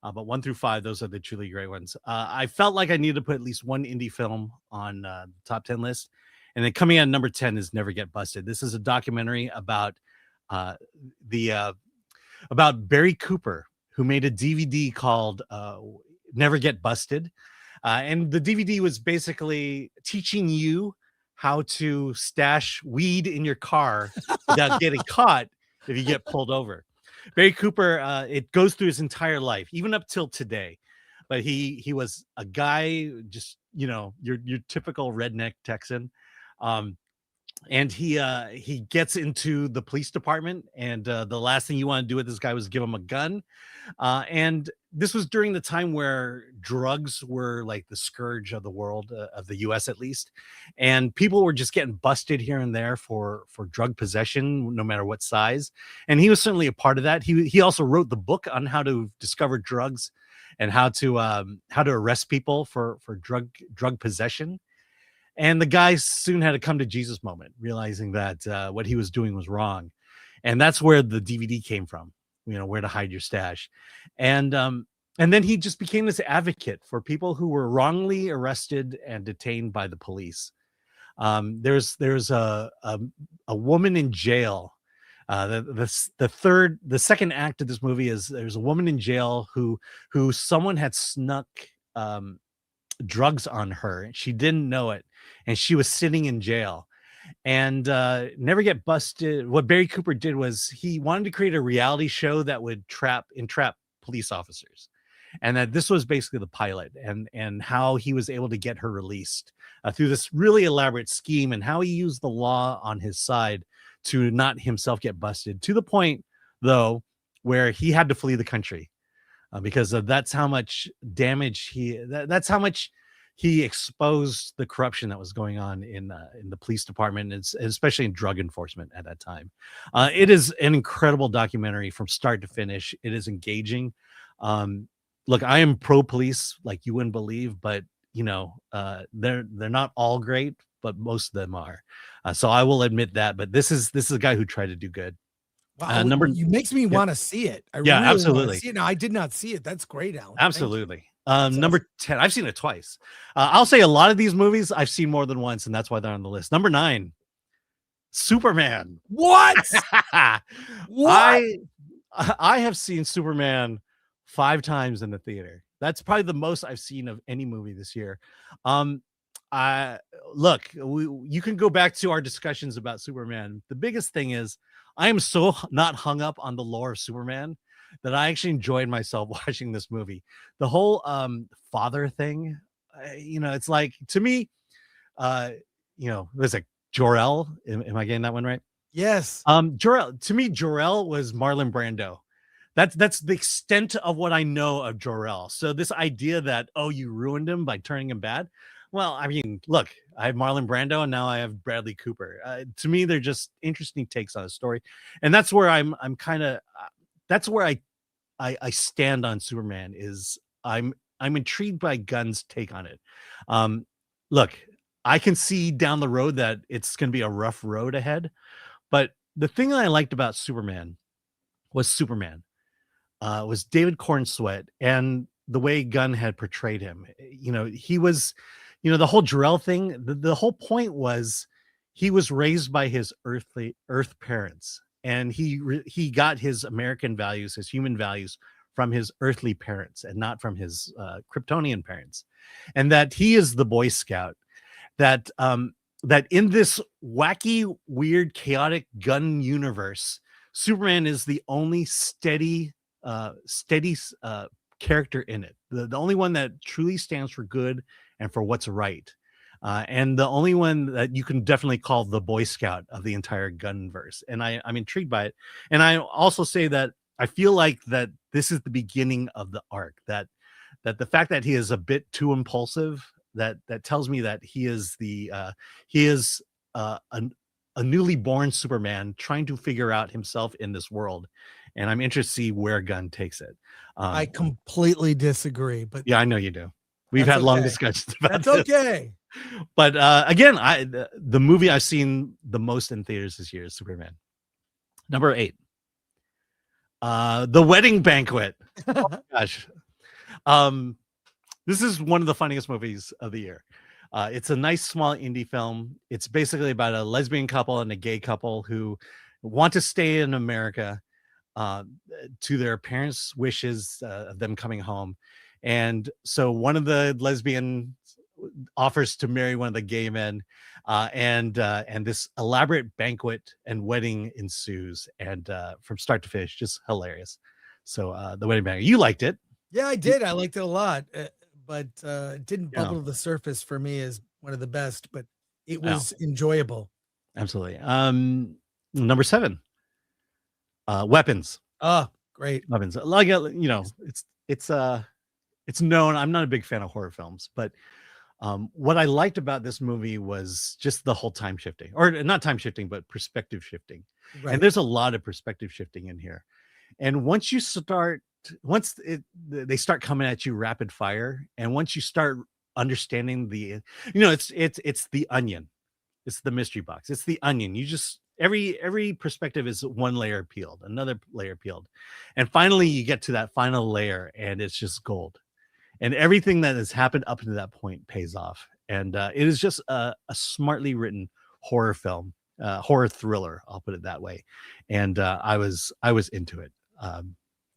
but 1 through 5, those are the truly great ones. I felt like I needed to put at least one indie film on the top 10 list, and then coming in number 10 is Never Get Busted. This is a documentary about about Barry Cooper, who made a DVD called Never Get Busted. And the DVD was basically teaching you how to stash weed in your car without getting caught if you get pulled over. Barry Cooper, it goes through his entire life, even up till today. But he was a guy, just, your typical redneck Texan. And he gets into the police department, and the last thing you want to do with this guy was give him a gun. And this was during the time where drugs were like the scourge of the world, of the US at least. And people were just getting busted here and there for drug possession, no matter what size. And he was certainly a part of that. He also wrote the book on how to discover drugs and how to arrest people for drug possession. And the guy soon had a come to Jesus moment, realizing that what he was doing was wrong. And that's where the DVD came from, Where to Hide Your Stash. And then he just became this advocate for people who were wrongly arrested and detained by the police. There's a woman in jail. The second act of this movie is there's a woman in jail who someone had snuck drugs on her. She didn't know it, and she was sitting in jail. And Never Get Busted, what Barry Cooper did was he wanted to create a reality show that would entrap police officers, and that this was basically the pilot, and how he was able to get her released through this really elaborate scheme, and how he used the law on his side to not himself get busted, to the point though where he had to flee the country. Because that's how much damage that's how much he exposed the corruption that was going on in the police department, and especially in drug enforcement at that time. It is an incredible documentary from start to finish. It is engaging. Look, I am pro police, like you wouldn't believe, but they're not all great, but most of them are. So I will admit that. But this is a guy who tried to do good. Wow, you makes me want to see it. I really absolutely. see it. No, I did not see it. That's great, Alan. Absolutely. Number 10, I've seen it twice. I'll say a lot of these movies I've seen more than once, and that's why they're on the list. Number 9, Superman. What? What? I have seen Superman 5 times in the theater. That's probably the most I've seen of any movie this year. You can go back to our discussions about Superman. The biggest thing is I am so not hung up on the lore of Superman that I actually enjoyed myself watching this movie. The whole father thing, it's like, to me, there's like Jor-El. Am I getting that one right? Yes. Jor-El, to me, Jor-El was Marlon Brando. That's the extent of what I know of Jor-El. So this idea that, you ruined him by turning him bad. Well, I mean, look, I have Marlon Brando, and now I have Bradley Cooper. To me, they're just interesting takes on a story, and that's where I'm kind of that's where I stand on Superman. Is I'm intrigued by Gunn's take on it. Look, I can see down the road that it's going to be a rough road ahead, but the thing that I liked about Superman was David Cornsweet and the way Gunn had portrayed him. He was. The whole Jor-El thing, the whole point was he was raised by his earth parents, and he got his American values, his human values from his earthly parents and not from his Kryptonian parents. And that he is the Boy Scout, that in this wacky, weird, chaotic Gunn universe, Superman is the only steady character in it. The only one that truly stands for good and for what's right. And the only one that you can definitely call the Boy Scout of the entire Gunverse. And I'm intrigued by it. And I also say that I feel like that this is the beginning of the arc, that the fact that he is a bit too impulsive, that tells me that he is a newly born Superman trying to figure out himself in this world, and I'm interested to see where Gunn takes it. I completely disagree, but yeah, I know you do. We've That's had long okay. discussions about that's this. okay. But again, the movie I've seen the most in theaters this year is Superman. Number 8, The Wedding Banquet. Oh my gosh, this is one of the funniest movies of the year. It's a nice small indie film. It's basically about a lesbian couple and a gay couple who want to stay in America to their parents' wishes of them coming home. And so one of the lesbian offers to marry one of the gay men, and this elaborate banquet and wedding ensues, and from start to finish, just hilarious. So The Wedding Banquet, you liked it. Yeah, I did. I liked it a lot, but it didn't bubble to the surface for me as one of the best, but it was enjoyable. Absolutely. Number 7, Weapons. Oh, great. Weapons. Like, it's known. I'm not a big fan of horror films, but what I liked about this movie was just the whole time shifting, or not time shifting, but perspective shifting. Right. And there's a lot of perspective shifting in here. And once they start coming at you rapid fire, and once you start understanding it's the onion, it's the mystery box, it's the onion. You just every perspective is one layer peeled, another layer peeled, and finally you get to that final layer, and it's just gold. And everything that has happened up to that point pays off. And it is just a smartly written horror film, horror thriller, I'll put it that way. And I was into it.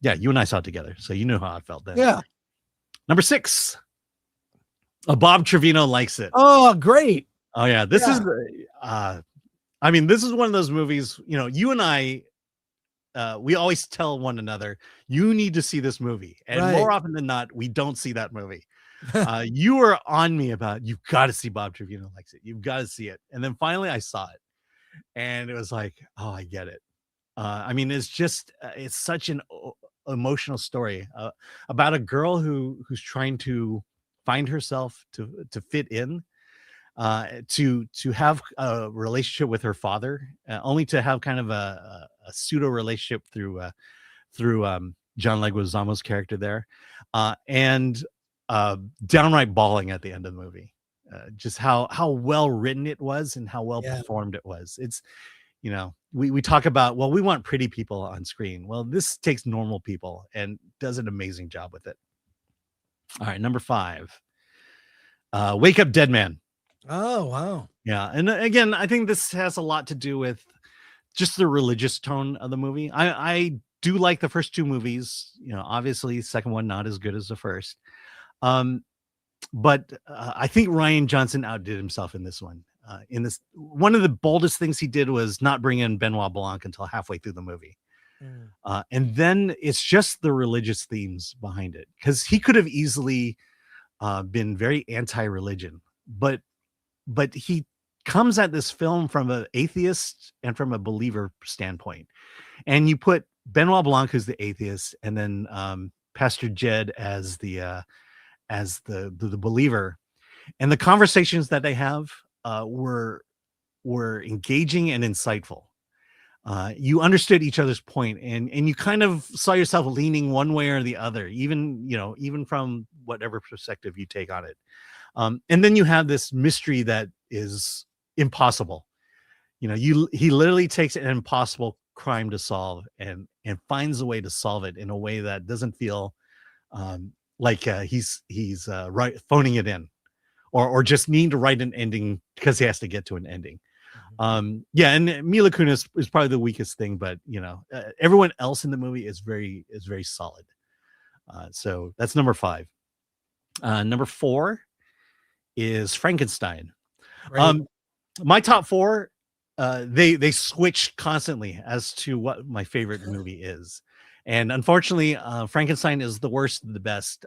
Yeah, you and I saw it together, so you know how I felt then. Yeah. Number 6, Bob Trevino Likes It. Oh, great. Oh yeah, this is this is one of those movies, you and I, we always tell one another, you need to see this movie, and more often than not, we don't see that movie. You were on me about, you've got to see Bob Trevino Likes It, you've got to see it. And then finally I saw it, and it was like, oh, I get it. It's just it's such an emotional story about a girl who's trying to find herself, to fit in, to have a relationship with her father, only to have kind of a pseudo relationship through John Leguizamo's character there, and downright bawling at the end of the movie. Just how well written it was and how well performed it was. It's, we talk about, well, we want pretty people on screen. Well, this takes normal people and does an amazing job with it. All right, number 5, Wake Up Dead Man. Oh, wow. Yeah. And again, I think this has a lot to do with just the religious tone of the movie. I do like the first 2 movies, obviously the second one not as good as the first. But I think Rian Johnson outdid himself in this one. In this, one of the boldest things he did was not bring in Benoit Blanc until halfway through the movie. And then it's just the religious themes behind it, because he could have easily been very anti-religion, but he comes at this film from an atheist and from a believer standpoint. And you put Benoit Blanc, who's the atheist, and then Pastor Jed as the believer, and the conversations that they have were engaging and insightful. You understood each other's point, and you kind of saw yourself leaning one way or the other, even from whatever perspective you take on it. And then you have this mystery that is impossible. He literally takes an impossible crime to solve and finds a way to solve it in a way that doesn't feel like he's phoning it in, or just needing to write an ending because he has to get to an ending. And Mila Kunis is probably the weakest thing, but everyone else in the movie is very solid. So that's number 5. Number 4 is Frankenstein. Right. My top 4, they switch constantly as to what my favorite movie is, and unfortunately, Frankenstein is the worst of the best.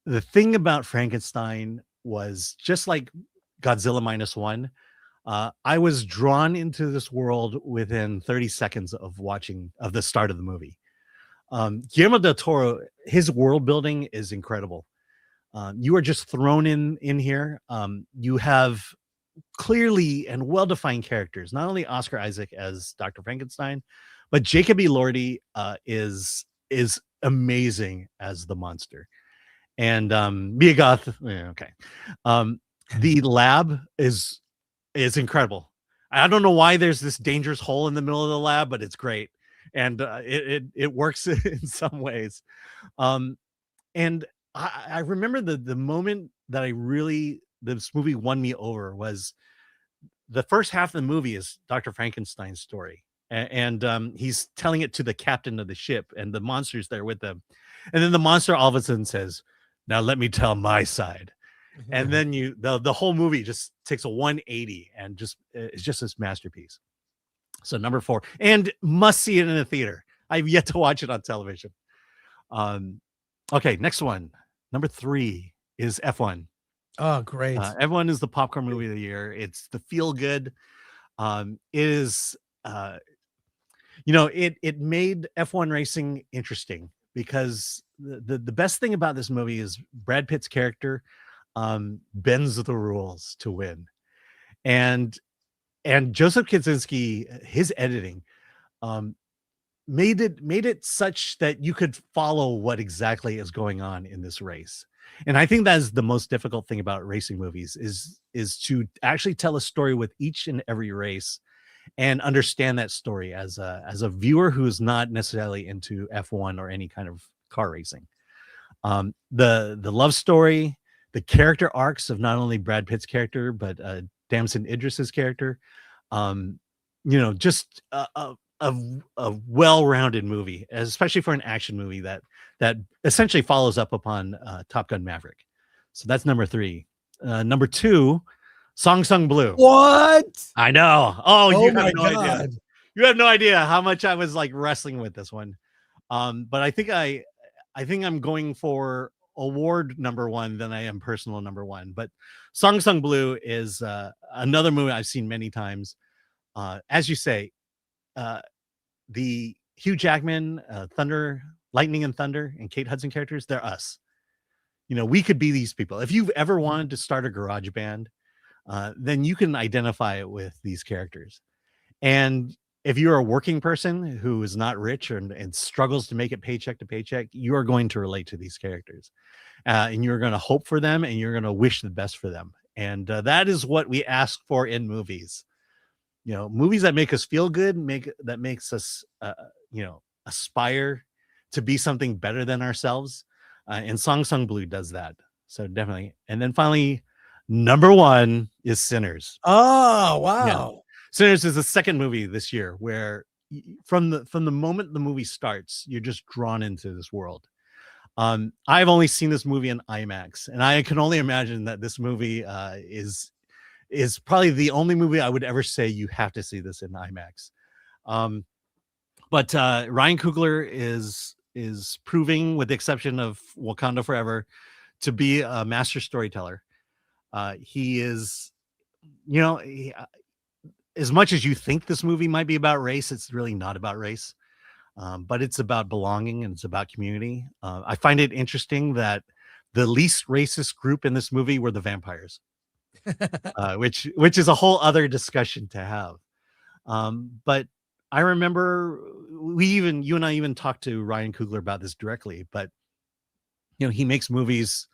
The thing about Frankenstein was, just like Godzilla -1, I was drawn into this world within 30 seconds of the start of the movie. Guillermo del Toro, his world building is incredible. You are just thrown in here. You have clearly and well-defined characters. Not only Oscar Isaac as Dr. Frankenstein, but Jacob Elordi is amazing as the monster. And Mia Goth, okay. The lab is incredible. I don't know why there's this dangerous hole in the middle of the lab, but it's great, and it works in some ways. And I remember the moment that this movie won me over was the first half of the movie is Dr. Frankenstein's story, and he's telling it to the captain of the ship, and the monster's there with them, and then the monster all of a sudden says, "Now let me tell my side." And then the whole movie just takes a 180 and it's just this masterpiece. So number 4, and must see it in a theater. I've yet to watch it on television. Okay, next one. Number 3 is F1. Oh, great. F1 is the popcorn movie of the year. It's the feel good. It is it made F1 racing interesting because the best thing about this movie is Brad Pitt's character bends the rules to win, and Joseph Kosinski, his editing made it such that you could follow what exactly is going on in this race. And I think that is the most difficult thing about racing movies is to actually tell a story with each and every race and understand that story as a viewer who is not necessarily into F1 or any kind of car racing. The love story, the character arcs of not only Brad Pitt's character, but Damson Idris's character, just a well-rounded movie, especially for an action movie that essentially follows up upon Top Gun Maverick. So that's number 3. Number 2, Song Sung Blue. What? I know. Oh, you my have no idea. God. You have no idea how much I was like wrestling with this one. But I think I'm going for award number 1 than I am personal number 1. But Song Sung Blue is another movie I've seen many times. As you say, the Hugh Jackman, Lightning and Thunder, and Kate Hudson characters, they're us. We could be these people. If you've ever wanted to start a garage band, then you can identify it with these characters. And if you're a working person who is not rich and struggles to make it paycheck to paycheck, you are going to relate to these characters. And you're going to hope for them, and you're going to wish the best for them. And that is what we ask for in movies. Movies that make us feel good, makes us, aspire to be something better than ourselves. And Song Sung Blue does that. So definitely. And then finally, number 1 is Sinners. Oh, wow. Yeah. Sinners is the second movie this year where from the moment the movie starts, you're just drawn into this world. I've only seen this movie in IMAX, and I can only imagine that this movie is probably the only movie I would ever say you have to see this in IMAX. But Ryan Coogler is proving, with the exception of Wakanda Forever, to be a master storyteller. He is, as much as you think this movie might be about race, it's really not about race. But it's about belonging, and it's about community. I find it interesting that the least racist group in this movie were the vampires. Which is a whole other discussion to have. But I remember you and I even talked to Ryan Coogler about this directly, but he makes movies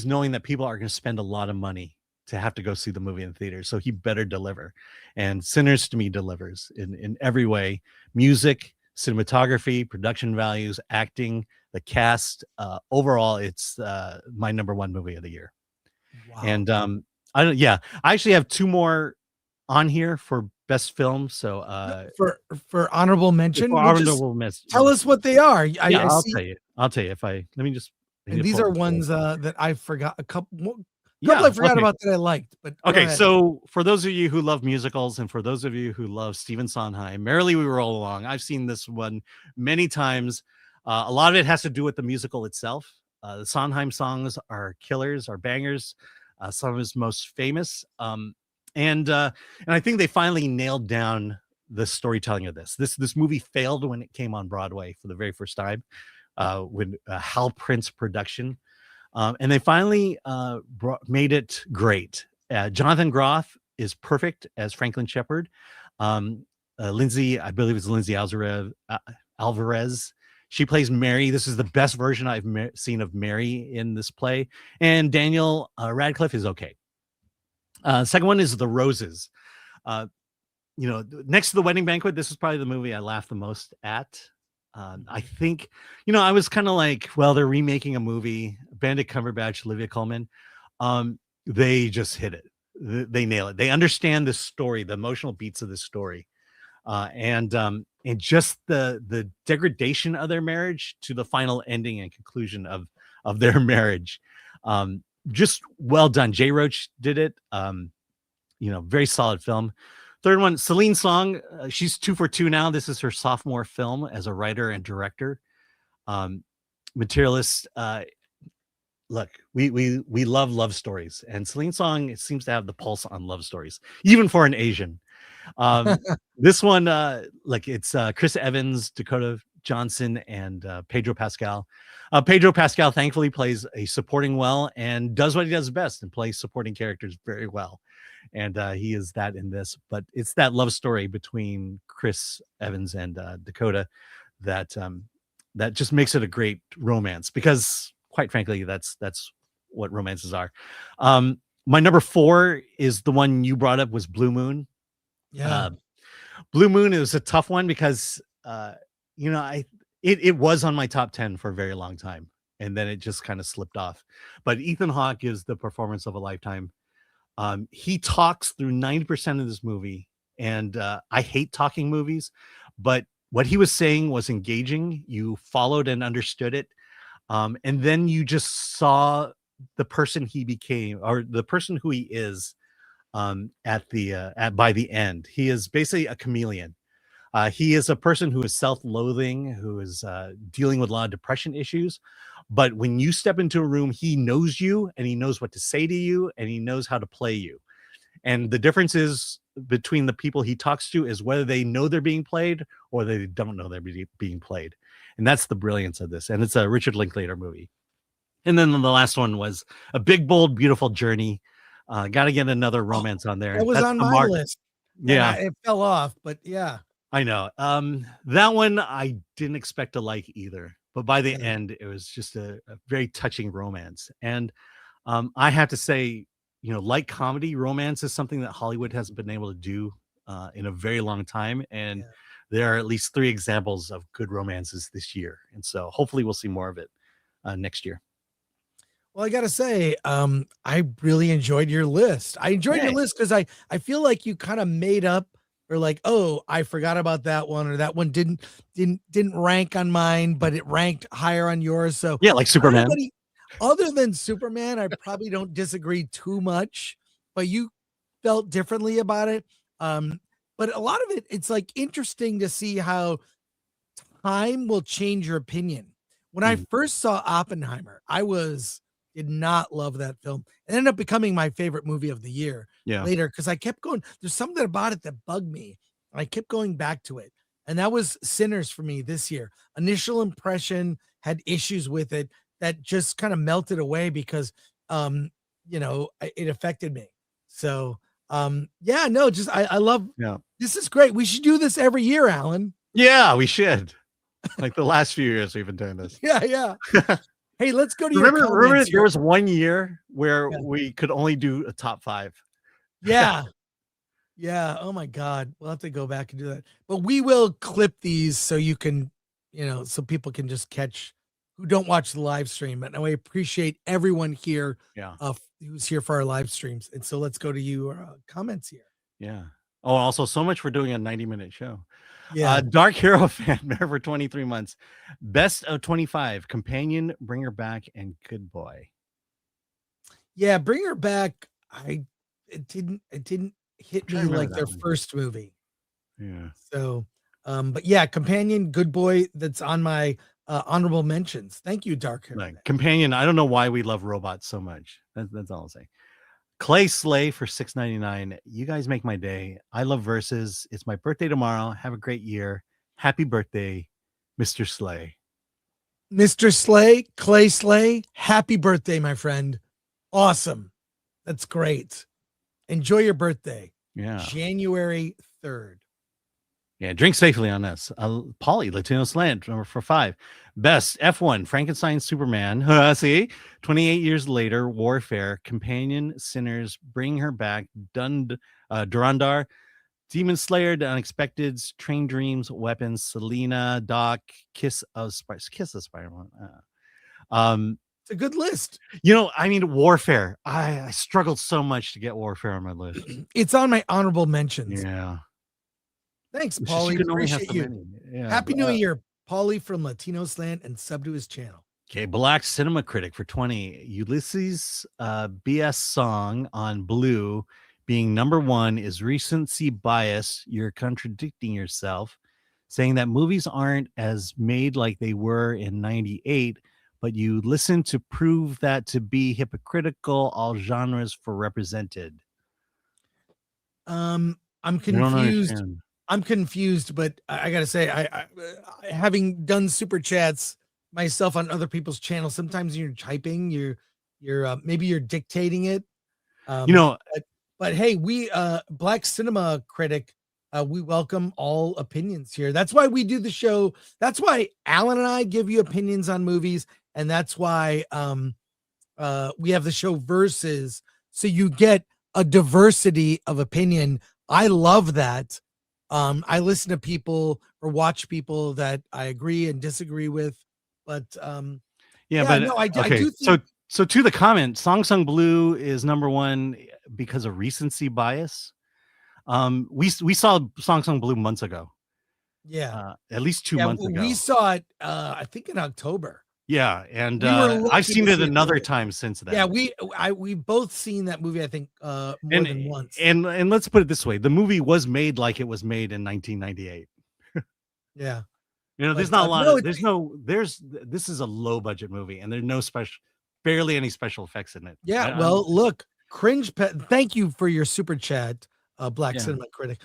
knowing that people are going to spend a lot of money to have to go see the movie in theaters. So he better deliver. And Sinners to me delivers in every way: music, cinematography, production values, acting, the cast. Overall, it's my number 1 movie of the year. Wow. And I actually have 2 more on here for best film. So for honorable mention, tell us what they are. I'll tell you if let me just. And these are ones that I forgot. A couple I forgot about that I liked. But okay, so for those of you who love musicals, and for those of you who love Stephen Sondheim, Merrily We Roll Along, I've seen this one many times. A lot of it has to do with the musical itself. The Sondheim songs are killers, are bangers. Some of his most famous. And I think they finally nailed down the storytelling of this. This movie failed when it came on Broadway for the very first time, with Hal Prince production. And they finally made it great. Jonathan Groff is perfect as Franklin Shepard. Lindsay, I believe it's Lindsay Alvarez. She plays Mary. This is the best version I've seen of Mary in this play. And Daniel Radcliffe is okay. Second one is The Roses. Next to The Wedding Banquet, this is probably the movie I laughed the most at. I think, I was kind of like, well, they're remaking a movie. Benedict Cumberbatch, Olivia Colman. They just hit it. They nail it. They understand the story, the emotional beats of the story. And just the degradation of their marriage to the final ending and conclusion of their marriage. Just well done. Jay Roach did it. Very solid film. Third one, Celine Song. She's 2 for 2 now. This is her sophomore film as a writer and director. Materialist. Look, we love stories, and Celine Song seems to have the pulse on love stories, even for an Asian. This one, it's Chris Evans, Dakota Johnson, and Pedro Pascal. Pedro Pascal thankfully plays a supporting well and does what he does best and plays supporting characters very well. And he is that in this, but it's that love story between Chris Evans and Dakota that just makes it a great romance, because quite frankly, that's what romances are. My number 4 is the one you brought up, was Blue Moon. Yeah. Blue Moon is a tough one because, it was on my top 10 for a very long time, and then it just kind of slipped off. But Ethan Hawke gives the performance of a lifetime. He talks through 90% of this movie, and I hate talking movies, but what he was saying was engaging. You followed and understood it. And then you just saw the person he became, or the person who he is, by the end. He is basically a chameleon. He is a person who is self-loathing, who is dealing with a lot of depression issues. But when you step into a room, he knows you, and he knows what to say to you, and he knows how to play you. And the difference is between the people he talks to is whether they know they're being played or they don't know they're being played. And that's the brilliance of this. And it's a Richard Linklater movie. And then the last one was A Big, Bold, Beautiful Journey. Got to get another romance on there. That was on my list. Yeah. It fell off, but yeah. I know. That one I didn't expect to like either. But by the end, it was just a very touching romance. And I have to say, like comedy, romance is something that Hollywood hasn't been able to do in a very long time. And there are at least 3 examples of good romances this year. And so hopefully we'll see more of it next year. Well, I got to say, I really enjoyed your list. I enjoyed your list because I feel like you kind of made up, or like, oh, I forgot about that one, or that one didn't rank on mine, but it ranked higher on yours. So yeah, like Superman. Other than Superman, I probably don't disagree too much, but you felt differently about it. But a lot of it, it's like interesting to see how time will change your opinion. When I first saw Oppenheimer, I did not love that film. It ended up becoming my favorite movie of the year later, because I kept going. There's something about it that bugged me. I kept going back to it. And that was Sinners for me this year. Initial impression, had issues with it that just kind of melted away because, it affected me. So, I love, this is great. We should do this every year, Alan. Yeah, we should. Like the last few years we've been doing this. Yeah. Hey, let's go to remember there was one year where we could only do a top 5. Yeah. Oh my God. We'll have to go back and do that. But we will clip these so you can, so people can just catch who don't watch the live stream. And I appreciate everyone here who's here for our live streams. And so let's go to your comments here. Yeah. Oh, also so much for doing a 90-minute show. Yeah. Dark Hero fan member for 23 months. Best of 25. Companion, Bring Her Back, and Good Boy. Yeah, Bring Her Back. It didn't hit me like their first movie. Yeah. So, but yeah, Companion, Good Boy. That's on my honorable mentions. Thank you, Dark Hero. Companion. I don't know why we love robots so much. That's all I'll say. Clay Slay for $6.99. You guys make my day. I love verses. It's my birthday tomorrow. Have a great year. Happy birthday, Mr. Slay. Mr. Slay, Clay Slay, happy birthday, my friend. Awesome. That's great. Enjoy your birthday. Yeah. January 3rd. Yeah, drink safely on this. Polly, Latino Slant, number for 5. Best F1, Frankenstein Superman. See, 28 years later, Warfare, Companion, Sinners, Bring Her Back, Dhurandhar, Demon Slayer, The Unexpecteds, Train Dreams, Weapons, Selena, Doc, Kiss of Spider-Man. It's a good list. I mean, Warfare. I struggled so much to get Warfare on my list. It's on my honorable mentions. Yeah. Thanks, It's just Paulie. you can only have Appreciate so you. many. Yeah. Happy New Year, Paulie from Latino Slant, and sub to his channel. Okay, Black Cinema Critic for 20. Ulysses BS song on Blue being number 1 is recency bias. You're contradicting yourself, saying that movies aren't as made like they were in 98, but you listen to prove that to be hypocritical. All genres for represented. I'm I don't confused. understand. I'm confused, but I gotta say, I having done super chats myself on other people's channels, sometimes you're typing, you're maybe you're dictating it. But hey, we Black Cinema Critic, we welcome all opinions here. That's why we do the show. That's why Alan and I give you opinions on movies, and that's why we have the show Versus, so you get a diversity of opinion. I love that. I listen to people or watch people that I agree and disagree with, but I do think, so to the comment, Song Sung Blue is number 1 because of recency bias. We saw Song Sung Blue months ago. Yeah, at least 2 months ago. We saw it I think in October. Yeah, and We were lucky I've seen to it see it another early. time since then. Yeah, we've both seen that movie, I think, more than once. And let's put it this way: the movie was made like it was made in 1998. Yeah, there's not a lot. This is a low budget movie, and there's barely any special effects in it. Yeah, well, look, thank you for your super chat, Black Yeah. Cinema Critic.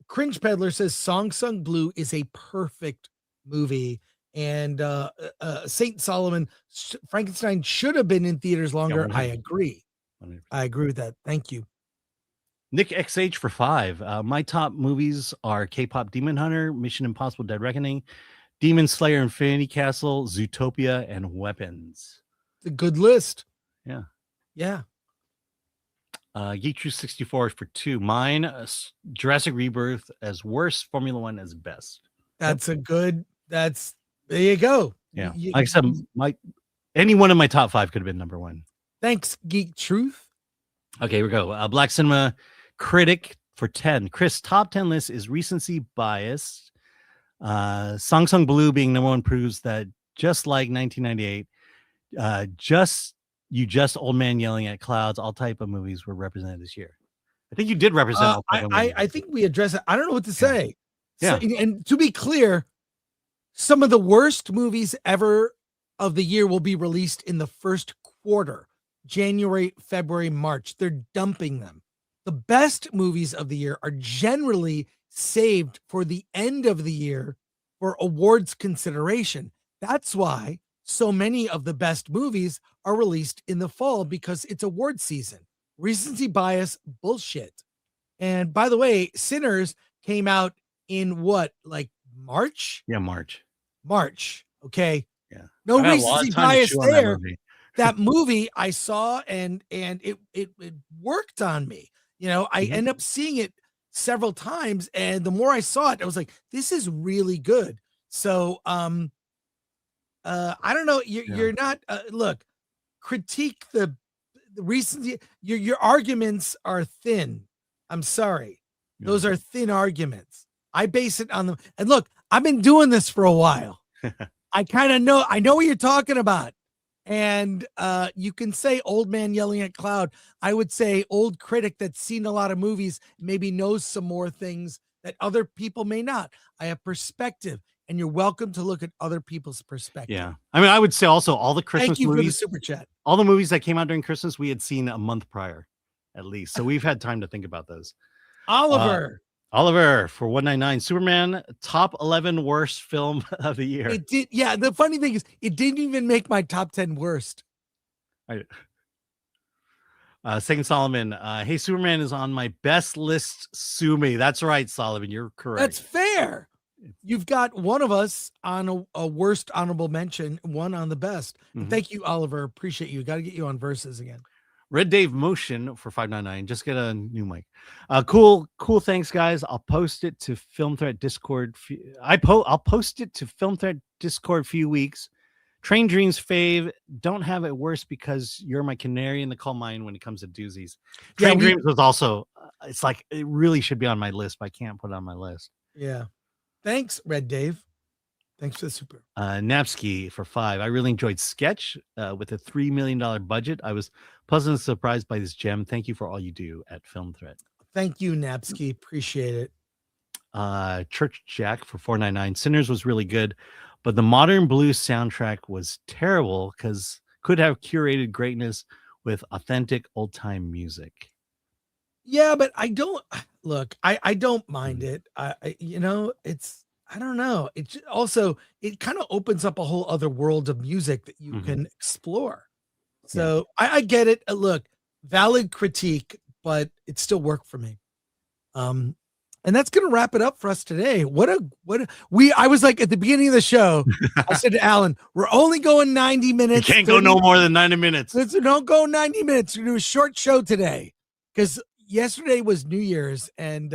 Cringe Peddler says Song Sung Blue is a perfect movie, and Saint Solomon Frankenstein should have been in theaters longer. I agree. I agree with that. Thank you. Nick XH for 5. My top movies are K-pop Demon Hunter, Mission Impossible: Dead Reckoning, Demon Slayer: Infinity Castle, Zootopia, and Weapons. It's a good list. Yeah. Yeah. Geek True 64 for 2. Mine, Jurassic Rebirth as worst, Formula One as best. That's a good. There you go. Yeah. Like I said, any one of my top 5 could have been number 1. Thanks, Geek Truth. Okay, here we go. Black Cinema Critic for 10. Chris, top 10 list is recency bias. Song Sung Blue being number 1 proves that just like 1998, just Old Man Yelling at Clouds, all type of movies were represented this year. I think you did represent all type of movies. I think we address it. I don't know what to say. Yeah. So, and to be clear, some of the worst movies ever of the year will be released in the first quarter, January, February, March. They're dumping them. The best movies of the year are generally saved for the end of the year for awards consideration. That's why so many of the best movies are released in the fall, because it's award season. Recency bias, bullshit. And by the way, Sinners came out in what, like March? Yeah, March. Okay. Yeah. No I got a lot recency of time to bias chew on that there. movie. That movie I saw and it worked on me. I end up seeing it several times, and the more I saw it, I was like, this is really good. So I don't know. You're not look, critique the recency. Your arguments are thin. I'm sorry. Yeah. Those are thin arguments. I base it on them. And look, I've been doing this for a while. I know what you're talking about. And you can say Old Man Yelling at Cloud. I would say old critic that's seen a lot of movies, maybe knows some more things that other people may not. I have perspective, and you're welcome to look at other people's perspective. Yeah. I mean, I would say also all the Christmas Thank you movies, for the super chat. all the movies that came out during Christmas, we had seen a month prior, at least. So we've had time to think about those. Oliver. Oliver for 199. Superman, top 11 worst film of the year. It did. Yeah. The funny thing is, it didn't even make my top 10 worst. Second Solomon, hey, Superman is on my best list. Sue me. That's right, Solomon. You're correct. That's fair. You've got one of us on a worst honorable mention, one on the best. Thank you, Oliver. Appreciate you. Got to get you on Versus again. Red Dave Motion for 599. Just get a new mic. Cool. Thanks, guys. I'll post it to Film Threat Discord. I'll post it to Film Threat Discord few weeks. Train Dreams fave. Don't have it worse because you're my canary in the coal mine when it comes to doozies. Train Dreams was also. It's like it really should be on my list, but I can't put it on my list. Yeah. Thanks, Red Dave. Thanks for the super. Napsky for 5. I really enjoyed Sketch with a $3 million budget. I was pleasantly surprised by this gem. Thank you for all you do at Film Threat. Thank you, Napsky. Appreciate it. Church Jack for 499. Sinners was really good, but the Modern Blues soundtrack was terrible because could have curated greatness with authentic old time music. Yeah, but I don't look. I don't mind it. It's. I don't know. It's also it kind of opens up a whole other world of music that you can explore. So I get it. Look, valid critique, but it still worked for me. And that's gonna wrap it up for us today. I was like at the beginning of the show, I said to Alan, we're only going 90 minutes. You can't go no more than 90 minutes. Don't go 90 minutes. We're gonna do a short show today because yesterday was New Year's and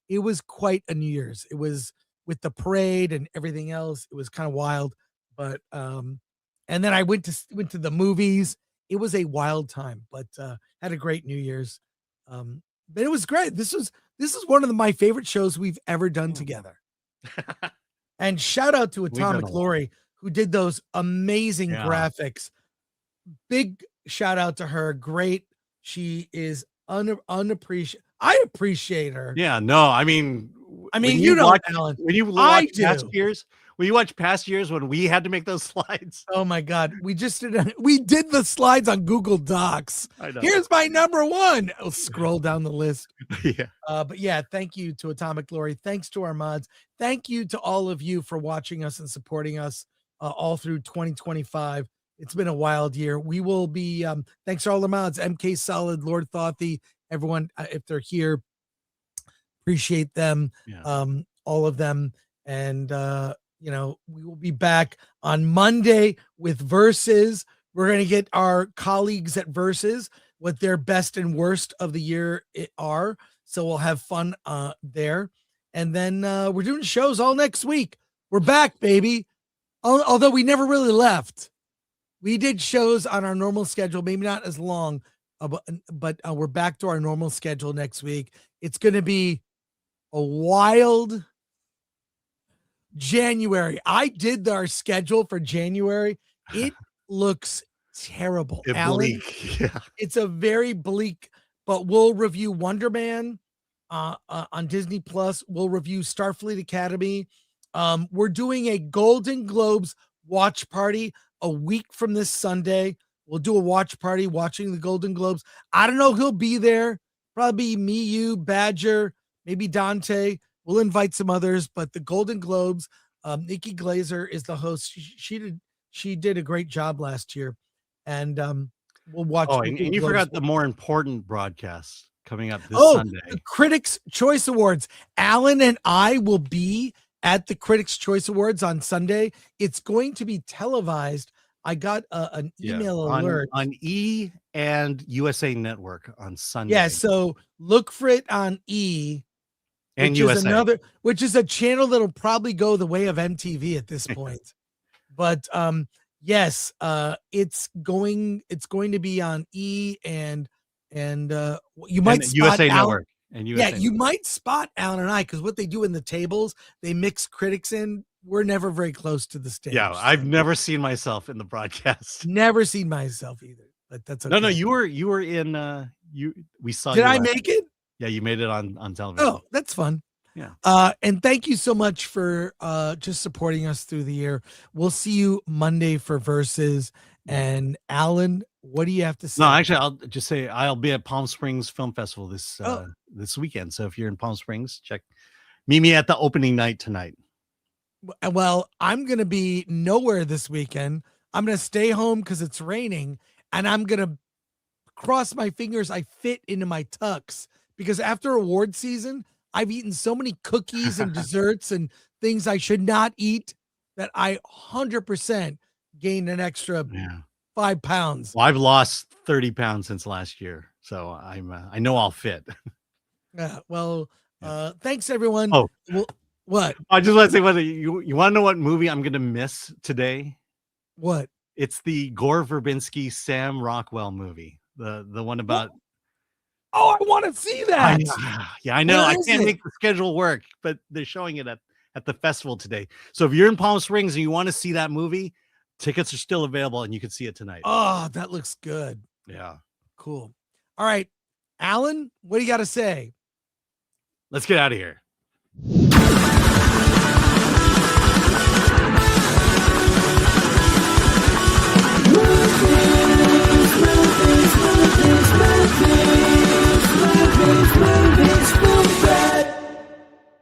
it was quite a New Year's. It was with the parade and everything else. It was kind of wild, but and then I went to the movies. It was a wild time, but had a great New Year's. But it was great. This is one of my favorite shows we've ever done together. And shout out to Atomic Lori who did those amazing graphics. Big shout out to her. Great. She is unappreciated. I appreciate her. Yeah, no, I mean, Alan. When you watch past years when we had to make those slides. Oh my God, we did the slides on Google Docs. I know. Here's my number one. I'll scroll down the list. Yeah. But yeah, thank you to Atomic Glory. Thanks to our mods. Thank you to all of you for watching us and supporting us all through 2025. It's been a wild year. We will be. Thanks to all the mods. MK Solid, Lord Thothy, everyone. If they're here, appreciate them. Yeah. All of them. And we will be back on Monday with Versus. We're going to get our colleagues at Versus what their best and worst of the year are. So we'll have fun there. And then we're doing shows all next week. We're back, baby. Although we never really left. We did shows on our normal schedule, maybe not as long, but we're back to our normal schedule next week. It's going to be a wild January. I did our schedule for January. It looks terrible. Alan, yeah. It's a very bleak, but we'll review Wonderman on Disney Plus. We'll review Starfleet Academy. We're doing a Golden Globes watch party a week from this Sunday. We'll do a watch party watching the Golden Globes. I don't know who'll be there. Probably me, you, Badger, maybe Dante. We'll invite some others, but the Golden Globes, Nikki Glazer is the host. She did a great job last year, and we'll watch. Oh, and you forgot the more important broadcast coming up this Sunday. The Critics' Choice Awards. Alan and I will be at the Critics' Choice Awards on Sunday. It's going to be televised. I got an email alert on E and USA Network on Sunday. Yeah, so look for it on E. And Which is a channel that'll probably go the way of MTV at this point. But yes, it's going to be on E and you might spot USA Alan, Network. And USA you might spot Alan and I because what they do in the tables, they mix critics in. We're never very close to the stage. Yeah, I've never seen myself in the broadcast. Never seen myself either. But that's okay. No, you were in we saw Did I make it? Yeah, you made it on television. Oh, that's fun. Yeah. And thank you so much for just supporting us through the year. We'll see you Monday for Versus. And Alan, what do you have to say? No, actually, I'll just say I'll be at Palm Springs Film Festival this weekend. So if you're in Palm Springs, meet me at the opening night tonight. Well, I'm going to be nowhere this weekend. I'm going to stay home because it's raining, and I'm going to cross my fingers I fit into my tux, because after award season, I've eaten so many cookies and desserts and things I should not eat that I 100% gained an extra 5 pounds. Well, I've lost 30 pounds since last year, so I know I'll fit. Yeah. Well, thanks everyone. Oh, well, what? I just want to say, you want to know what movie I'm going to miss today? What? It's the Gore Verbinski Sam Rockwell movie, the one about. Oh, I want to see that. I know. Where I is can't it? make the schedule work, but they're showing it at the festival today. So if you're in Palm Springs and you want to see that movie, tickets are still available and you can see it tonight. Oh, that looks good. Yeah. Cool. All right, Alan, what do you got to say? Let's get out of here.